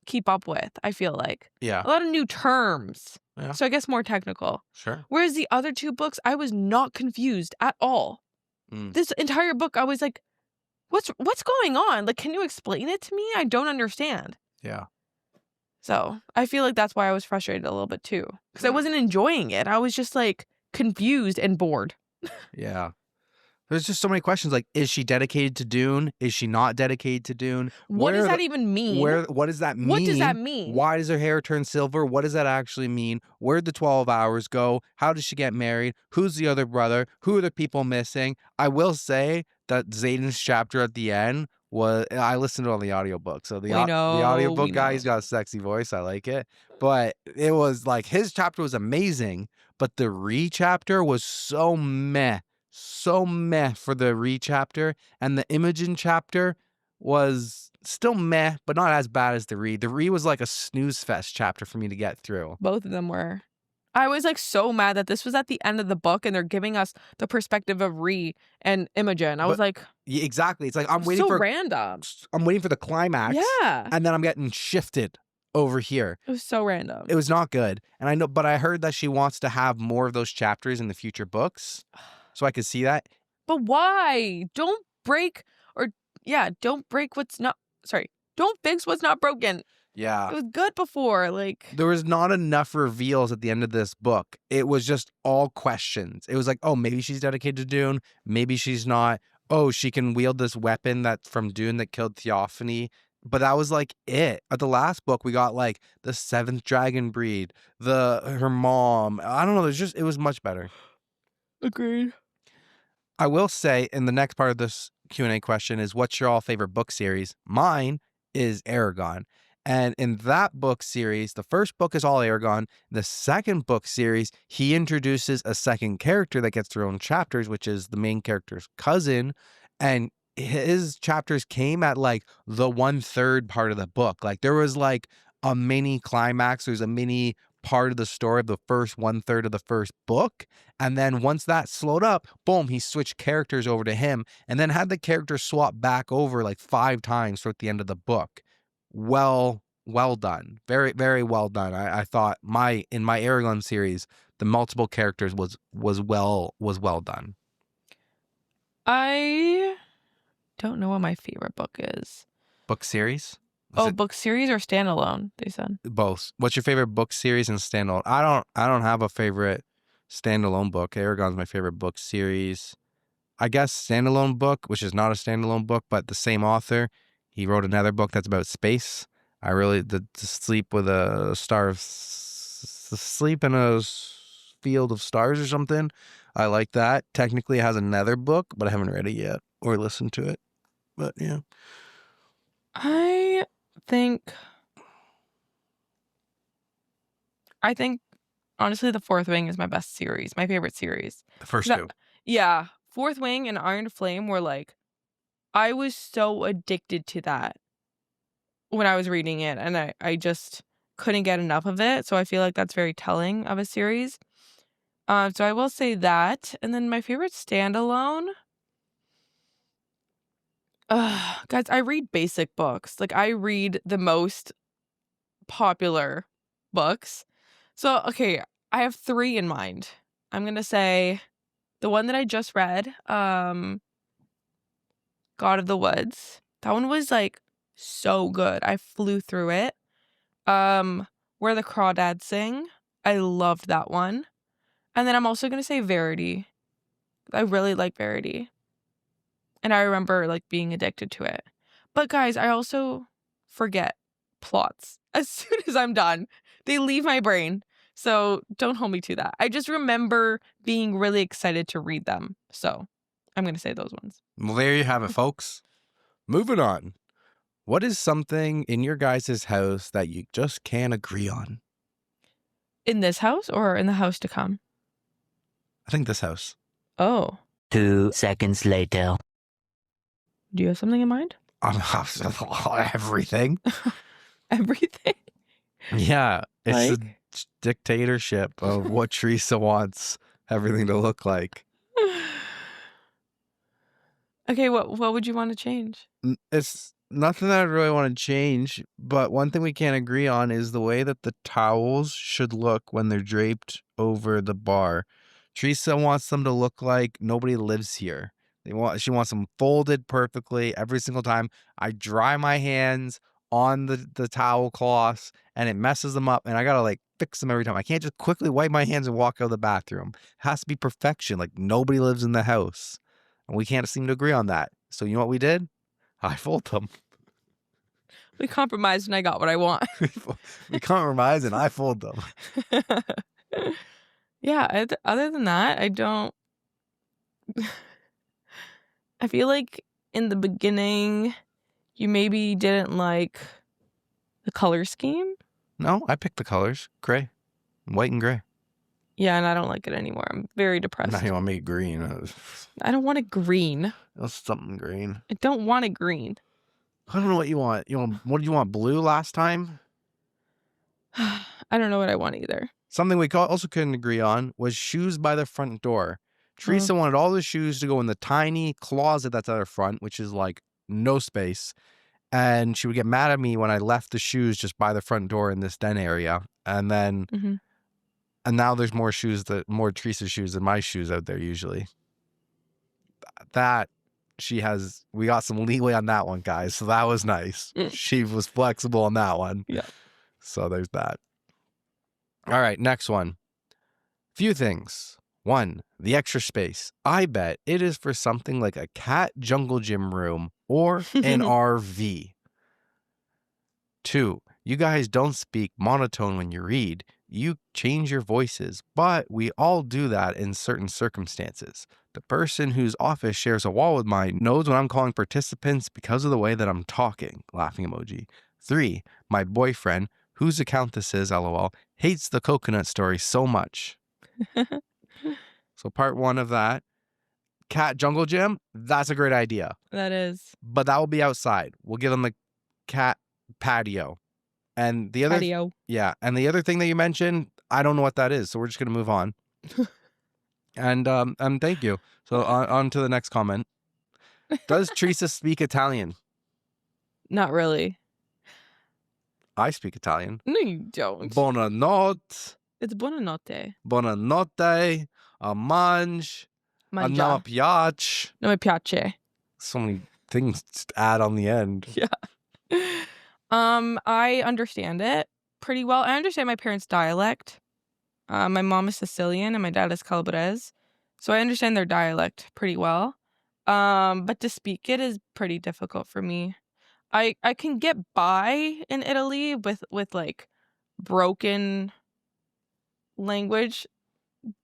keep up with, I feel like. Yeah. A lot of new terms. Yeah. So I guess more technical. Sure. Whereas the other two books, I was not confused at all. This entire book, I was like, what's going on? Like, can you explain it to me? I don't understand. Yeah. So I feel like that's why I was frustrated a little bit too. Because I wasn't enjoying it. I was just like confused and bored. Yeah. There's just so many questions. Like, is she dedicated to Dune? Is she not dedicated to Dune? What does that even mean? What does that mean? What does that mean? Why does her hair turn silver? What does that actually mean? Where'd the 12 hours go? How does she get married? Who's the other brother? Who are the people missing? I will say that Zayden's chapter at the end was, I listened to it on the audiobook. So the audiobook guy, he's got a sexy voice. I like it. But it was like, his chapter was amazing, but the re-chapter was so meh for the re-chapter, and the Imogen chapter was still meh, but not as bad as the re. The re was like a snooze fest chapter for me to get through. Both of them were. I was like so mad that this was at the end of the book and they're giving us the perspective of Ree and Imogen. I was like, yeah, exactly. It's like I'm waiting for random. I'm waiting for the climax. Yeah. And then I'm getting shifted over here. It was so random. It was not good. And I know, but I heard that she wants to have more of those chapters in the future books. So I could see that. But why? Don't fix what's not broken. Yeah. It was good before. Like, there was not enough reveals at the end of this book. It was just all questions. It was like, oh, maybe she's dedicated to Dune. Maybe she's not. Oh, she can wield this weapon that's from Dune that killed Theophany. But that was like it. At the last book, we got like the 7th dragon breed, her mom. I don't know. It was much better. Agreed. I will say in the next part of this Q&A question is, what's your all favorite book series? Mine is Aragon. And in that book series, the first book is all Aragon. The second book series, he introduces a second character that gets their own chapters, which is the main character's cousin. And his chapters came at like the 1/3 part of the book. Like there was like a mini climax. There's a mini part of the story of the first 1/3 of the first book. And then once that slowed up, boom, he switched characters over to him and then had the characters swap back over like 5 times throughout the end of the book. Well done. Very, very well done. I thought in my Aragon series, the multiple characters was well done. I don't know what my favorite book is. Book series? Book series or standalone, they said. Both. What's your favorite book series and standalone? I don't have a favorite standalone book. Aragon's my favorite book series. I guess standalone book, which is not a standalone book, but the same author. He wrote another book that's about space. I really the sleep with a star of sleep in a field of stars or something. I like that. Technically, it has another book, but I haven't read it yet or listened to it. But yeah, I think honestly, The Fourth Wing is my best series, my favorite series. The first two. Yeah, Fourth Wing and Iron Flame were like, I was so addicted to that when I was reading it, and I just couldn't get enough of it. So I feel like that's very telling of a series. So I will say that. And then my favorite standalone. Guys, I read basic books. Like, I read the most popular books. So, okay, I have 3 in mind. I'm going to say the one that I just read, God of the Woods. That one was, like, so good. I flew through it. Where the Crawdads Sing. I loved that one. And then I'm also going to say Verity. I really like Verity. And I remember, like, being addicted to it. But, guys, I also forget plots as soon as I'm done. They leave my brain. So don't hold me to that. I just remember being really excited to read them. So I'm going to say those ones. Well, there you have it, folks. Moving on. What is something in your guys' house that you just can't agree on? In this house or in the house to come? I think this house. Oh. 2 seconds later. Do you have something in mind? Everything. Everything? Yeah. It's a Like? dictatorship of what Teresa wants everything to look like. Okay, what would you want to change? It's nothing that I really want to change, but one thing we can't agree on is the way that the towels should look when they're draped over the bar. Teresa wants them to look like nobody lives here. She wants them folded perfectly every single time. I dry my hands on the towel cloths and it messes them up, and I gotta like fix them every time. I can't just quickly wipe my hands and walk out of the bathroom. It has to be perfection, like nobody lives in the house. And we can't seem to agree on that. So you know what we did? I fold them. We compromised and I got what I want. We compromise and I fold them. Yeah, other than that, I don't... I feel like in the beginning, you maybe didn't like the color scheme. No, I picked the colors. Gray. White and gray. Yeah, and I don't like it anymore. I'm very depressed. Now you want to make it green. I don't want it green. That's something green. I don't want it green. I don't know what you want. What did you want? Blue last time? I don't know what I want either. Something we also couldn't agree on was shoes by the front door. Teresa wanted all the shoes to go in the tiny closet that's at her front, which is like no space. And she would get mad at me when I left the shoes just by the front door in this den area. And then, and now there's more Teresa's shoes than my shoes out there usually. We got some leeway on that one, guys. So that was nice. She was flexible on that one. Yeah. So there's that. All right, next one. Few things. 1, the extra space. I bet it is for something like a cat jungle gym room or an RV. 2, you guys don't speak monotone when you read. You change your voices, but we all do that in certain circumstances. The person whose office shares a wall with mine knows when I'm calling participants because of the way that I'm talking. Laughing emoji. 3, my boyfriend, whose account this is, LOL, hates the coconut story so much. So part 1 of that. Cat jungle gym, that's a great idea. That is. But that will be outside. We'll give them the cat patio. And the other Patio. Yeah, and the other thing that you mentioned, I don't know what that is, so we're just gonna move on. And thank you. So on to the next comment. Does Teresa speak Italian? Not really. I speak Italian. No, you don't. Buonanotte. It's buonanotte. Buonanotte. A mange. A Mangia. non piace. No mi piace. So many things to add on the end. Yeah. I understand it pretty well. I understand my parents' dialect. My mom is Sicilian and my dad is Calabrese. So I understand their dialect pretty well. But to speak it is pretty difficult for me. I can get by in Italy with like broken language.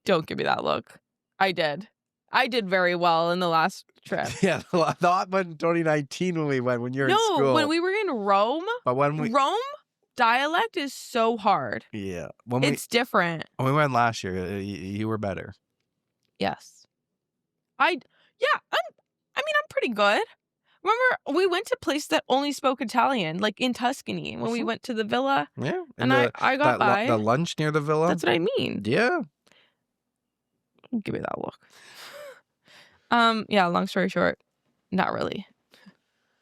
Don't give me that look. I did very well in the last trip. Yeah, not in 2019 when we went, when you're in school. No, when we were in Rome. But when Rome dialect is so hard. Yeah. It's different. When we went last year, you were better. Yes. I'm pretty good. Remember, we went to places that only spoke Italian, like in Tuscany, when we went to the villa. Yeah. And I got by. The lunch near the villa. That's what I mean. Yeah. Give me that look. Yeah, long story short, not really.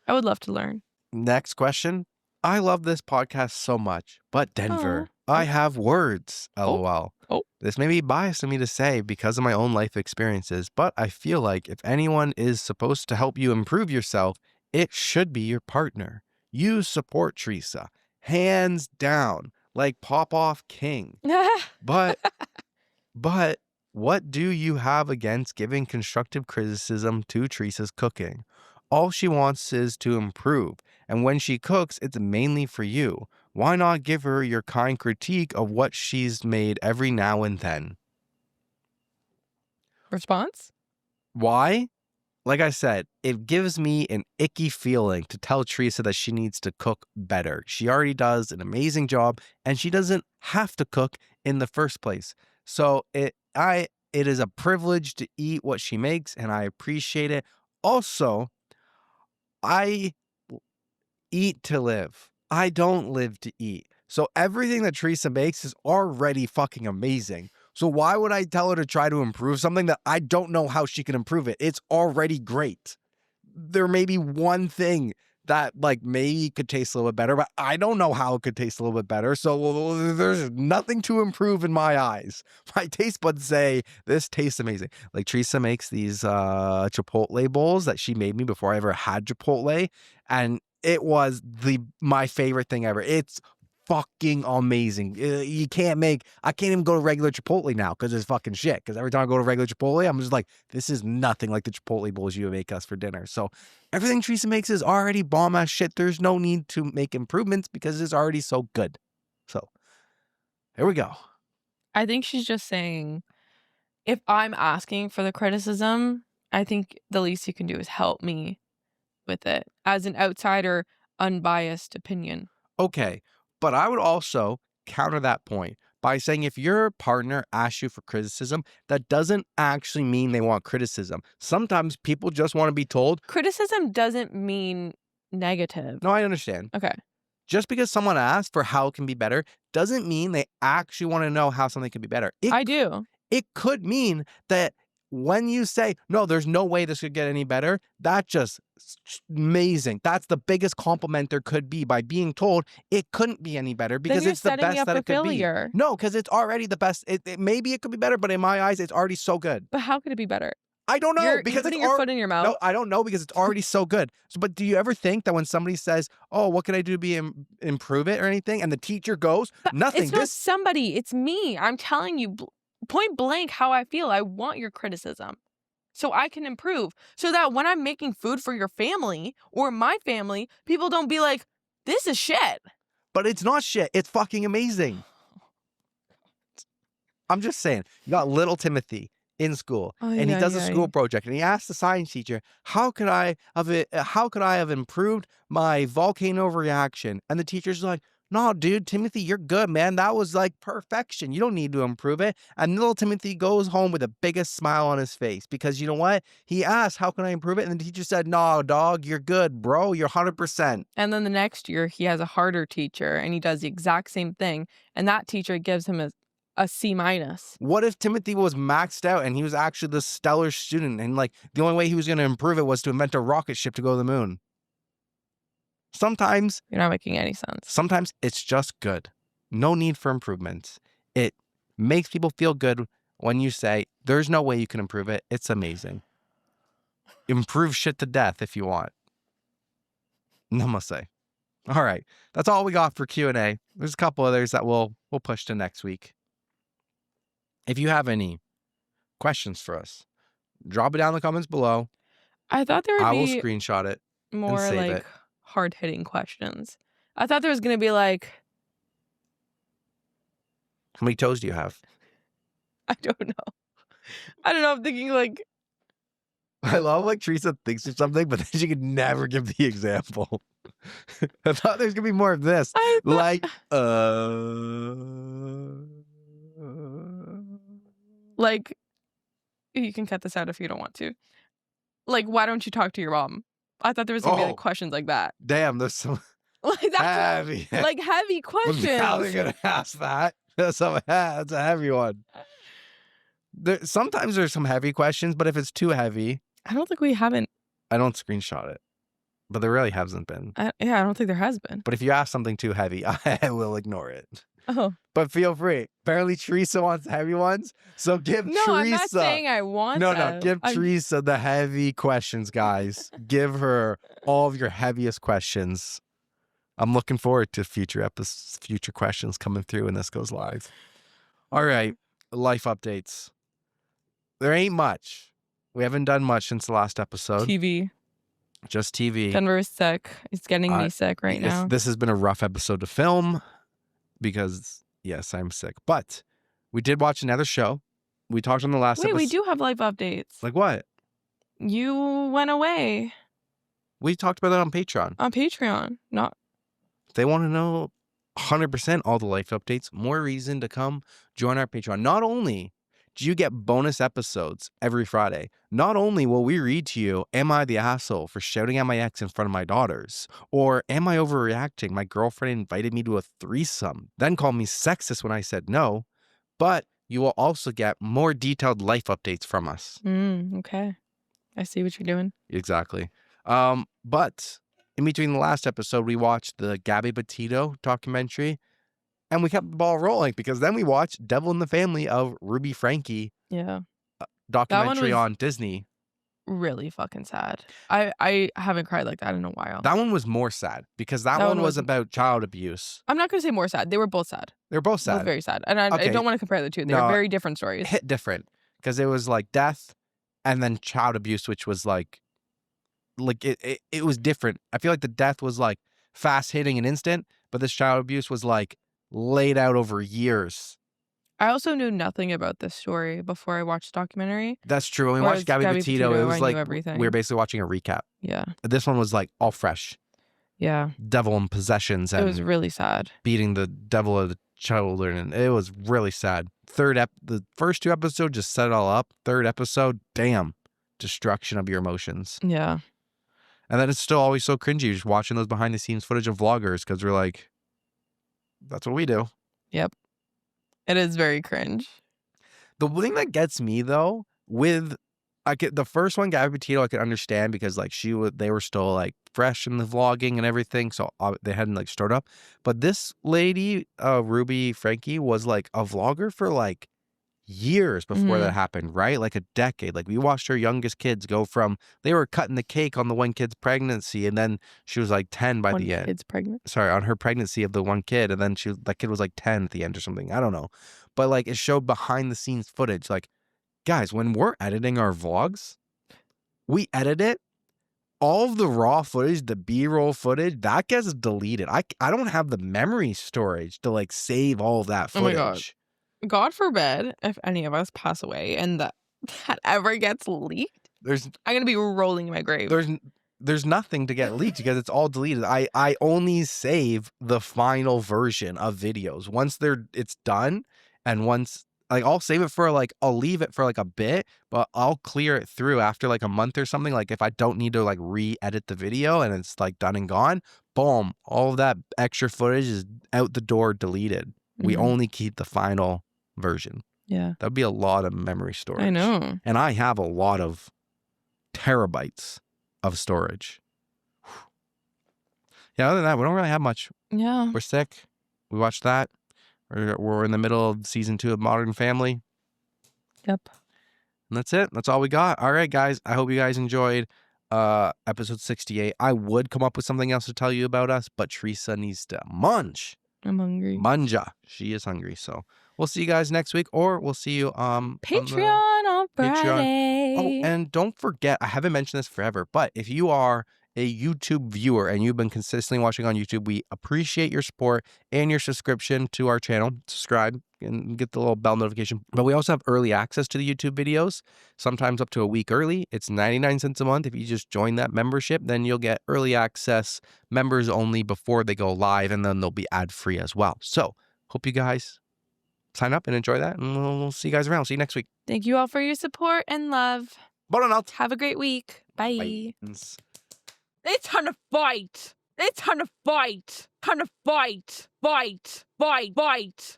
I would love to learn. Next question. I love this podcast so much, but Denver, I have words. LOL. Oh. This may be biased of me to say because of my own life experiences, but I feel like if anyone is supposed to help you improve yourself, it should be your partner. You support Teresa, hands down, like Pop-Off King. But what do you have against giving constructive criticism to Teresa's cooking? All she wants is to improve, and when she cooks, it's mainly for you. Why not give her your kind critique of what she's made every now and then? Response? Why? like I said, it gives me an icky feeling to tell Teresa that she needs to cook better. She already does an amazing job, and she doesn't have to cook in the first place. So it is a privilege to eat what she makes, and I appreciate it. Also, I eat to live. I don't live to eat. So everything that Teresa makes is already fucking amazing. So why would I tell her to try to improve something that I don't know how she can improve it? It's already great. There may be one thing that like maybe could taste a little bit better, but I don't know how it could taste a little bit better. So there's nothing to improve in my eyes. My taste buds say this tastes amazing. Like Teresa makes these Chipotle bowls that she made me before I ever had Chipotle, and it was my favorite thing ever. It's fucking amazing. I can't even go to regular Chipotle now because it's fucking shit. Because every time I go to regular Chipotle, I'm just like, this is nothing like the Chipotle bowls you make us for dinner. So everything Teresa makes is already bomb ass shit. There's no need to make improvements because it's already so good. So here we go. I think she's just saying, if I'm asking for the criticism, I think the least you can do is help me with it as an outsider, unbiased opinion. Okay. But I would also counter that point by saying if your partner asks you for criticism, that doesn't actually mean they want criticism. Sometimes people just want to be told. Criticism doesn't mean negative. No, I understand. Okay. Just because someone asks for how it can be better doesn't mean they actually want to know how something can be better. I do. It could mean that when you say, no, there's no way this could get any better, that's just amazing. That's the biggest compliment there could be by being told it couldn't be any better because it's the best that it could be. No, because it's already the best. Maybe it could be better, but in my eyes, it's already so good. But how could it be better? I don't know because you're putting your foot in your mouth. No, I don't know because it's already so good. So, but do you ever think that when somebody says, "Oh, what can I do to improve it" or anything, and the teacher goes, but "Nothing." It's not somebody. It's me. I'm telling you, point blank, how I feel. I want your criticism, so I can improve. So that when I'm making food for your family or my family, people don't be like, "This is shit." But it's not shit. It's fucking amazing. I'm just saying. You got little Timothy in school, and he does a school project, and he asks the science teacher, how could I have improved my volcano reaction? And the teacher's like, no, dude, Timothy, you're good, man. That was like perfection. You don't need to improve it. And little Timothy goes home with the biggest smile on his face because you know what? He asked, how can I improve it? And the teacher said, no, dog, you're good, bro. You're 100%. And then the next year, he has a harder teacher, and he does the exact same thing. And that teacher gives him a C-. What if Timothy was maxed out and he was actually the stellar student and like the only way he was going to improve it was to invent a rocket ship to go to the moon? Sometimes you're not making any sense. Sometimes it's just good. No need for improvements. It makes people feel good when you say there's no way you can improve it. It's amazing. Improve shit to death if you want. Namaste. All right. That's all we got for Q&A. There's a couple others that we'll push to next week. If you have any questions for us, drop it down in the comments below. I thought there would be... I will screenshot it more and save like it. Hard-hitting questions. I thought there was going to be like... How many toes do you have? I don't know. I'm thinking like... I love like Teresa thinks of something, but then she could never give the example. I thought there's going to be more of this. Like you can cut this out if you don't want to. Like, why don't you talk to your mom? I thought there was gonna be like questions like that. Damn, there's some like heavy, like heavy questions. How are they gonna ask that? That's a heavy one. Sometimes there's some heavy questions, but if it's too heavy, I don't think we haven't. I don't screenshot it, but there really hasn't been. I don't think there has been. But if you ask something too heavy, I will ignore it. Oh. But feel free. Apparently Teresa wants heavy ones. So give Teresa. I'm not saying I want No, give Teresa the heavy questions, guys. Give her all of your heaviest questions. I'm looking forward to future questions coming through when this goes live. All right. Life updates. There ain't much. We haven't done much since the last episode. TV. Just TV. Denver is sick. It's getting me sick right now. This has been a rough episode to film. Because, yes, I'm sick. But we did watch another show. We talked on the last episode. Wait, we do have life updates. Like what? You went away We talked about that on Patreon. on Patreon. Not If they want to know 100% all the life updates, more reason to come join our Patreon. Not only do you get bonus episodes every Friday, not only will we read to you, am I the asshole for shouting at my ex in front of my daughters? Or am I overreacting? My girlfriend invited me to a threesome, then called me sexist when I said no. But you will also get more detailed life updates from us. okay. I see what you're doing. Exactly. But in between the last episode, we watched the Gabby Petito documentary, and we kept the ball rolling because then we watched Devil in the Family of Ruby Frankie Yeah. documentary was- on Disney. Really fucking sad. I haven't cried like that in a while. That one was more sad because that one was about child abuse. I'm not going to say more sad. They were both sad. They were both sad. Both very sad. And I Okay. don't want to compare the two. They No, were very different stories. Hit different because it was like death and then child abuse, which was like it was different. I feel like the death was like fast hitting and instant, but this child abuse was like laid out over years. I also knew nothing about this story before I watched the documentary. That's true. When we Whereas watched Gabby Petito, it I was knew like everything. we were basically watching a recap. Yeah. This one was like all fresh. Yeah. Devil and possessions and It was really sad. beating the devil of the children, and it was really sad. The first two episodes just set it all up. Third episode, damn, destruction of your emotions. Yeah. And then it's still always so cringy just watching those behind the scenes footage of vloggers because we're like, that's what we do. Yep. It is very cringe. The thing that gets me though, the first one, Gabby Petito, I could understand because like they were still like fresh in the vlogging and everything, so they hadn't like started up. But this lady, Ruby Frankie, was like a vlogger for like years before that happened, right? Like a decade. Like we watched her youngest kids go from they were cutting the cake on the one kid's pregnancy, and then she was like 10 by the end. Kid's pregnant. Sorry, on her pregnancy of the one kid, and then that kid was like 10 at the end or something. I don't know, but like it showed behind the scenes footage. Like, guys, when we're editing our vlogs, we edit it. All of the raw footage, the B-roll footage, that gets deleted. I don't have the memory storage to like save all of that footage. Oh my God. God forbid if any of us pass away and that ever gets leaked. I'm gonna be rolling in my grave. There's nothing to get leaked because it's all deleted. I only save the final version of videos once it's done, and once like I'll save it for like I'll leave it for like a bit, but I'll clear it through after like a month or something. Like if I don't need to like re-edit the video and it's like done and gone, boom, all of that extra footage is out the door, deleted. We only keep the final version. Yeah. That'd be a lot of memory storage. I know. And I have a lot of terabytes of storage. Yeah, other than that, we don't really have much. Yeah. We're sick. We watched that. We're in the middle of season 2 of Modern Family. Yep. And that's it. That's all we got. All right, guys. I hope you guys enjoyed episode 68. I would come up with something else to tell you about us, but Teresa needs to munch. I'm hungry. Manja. She is hungry. So we'll see you guys next week, or we'll see you Patreon on Friday. Oh, and don't forget, I haven't mentioned this forever, but if you are a YouTube viewer and you've been consistently watching on YouTube, we appreciate your support and your subscription to our channel. Subscribe and get the little bell notification. But we also have early access to the YouTube videos, sometimes up to a week early. It's 99 cents a month. If you just join that membership, then you'll get early access, members only before they go live, and then they'll be ad-free as well. So hope you guys sign up and enjoy that, and we'll see you guys around. See you next week. Thank you all for your support and love. Bonne Have a great week. Bye. Bye. It's time to fight. It's time to fight. Time to fight. Fight. Fight. Fight.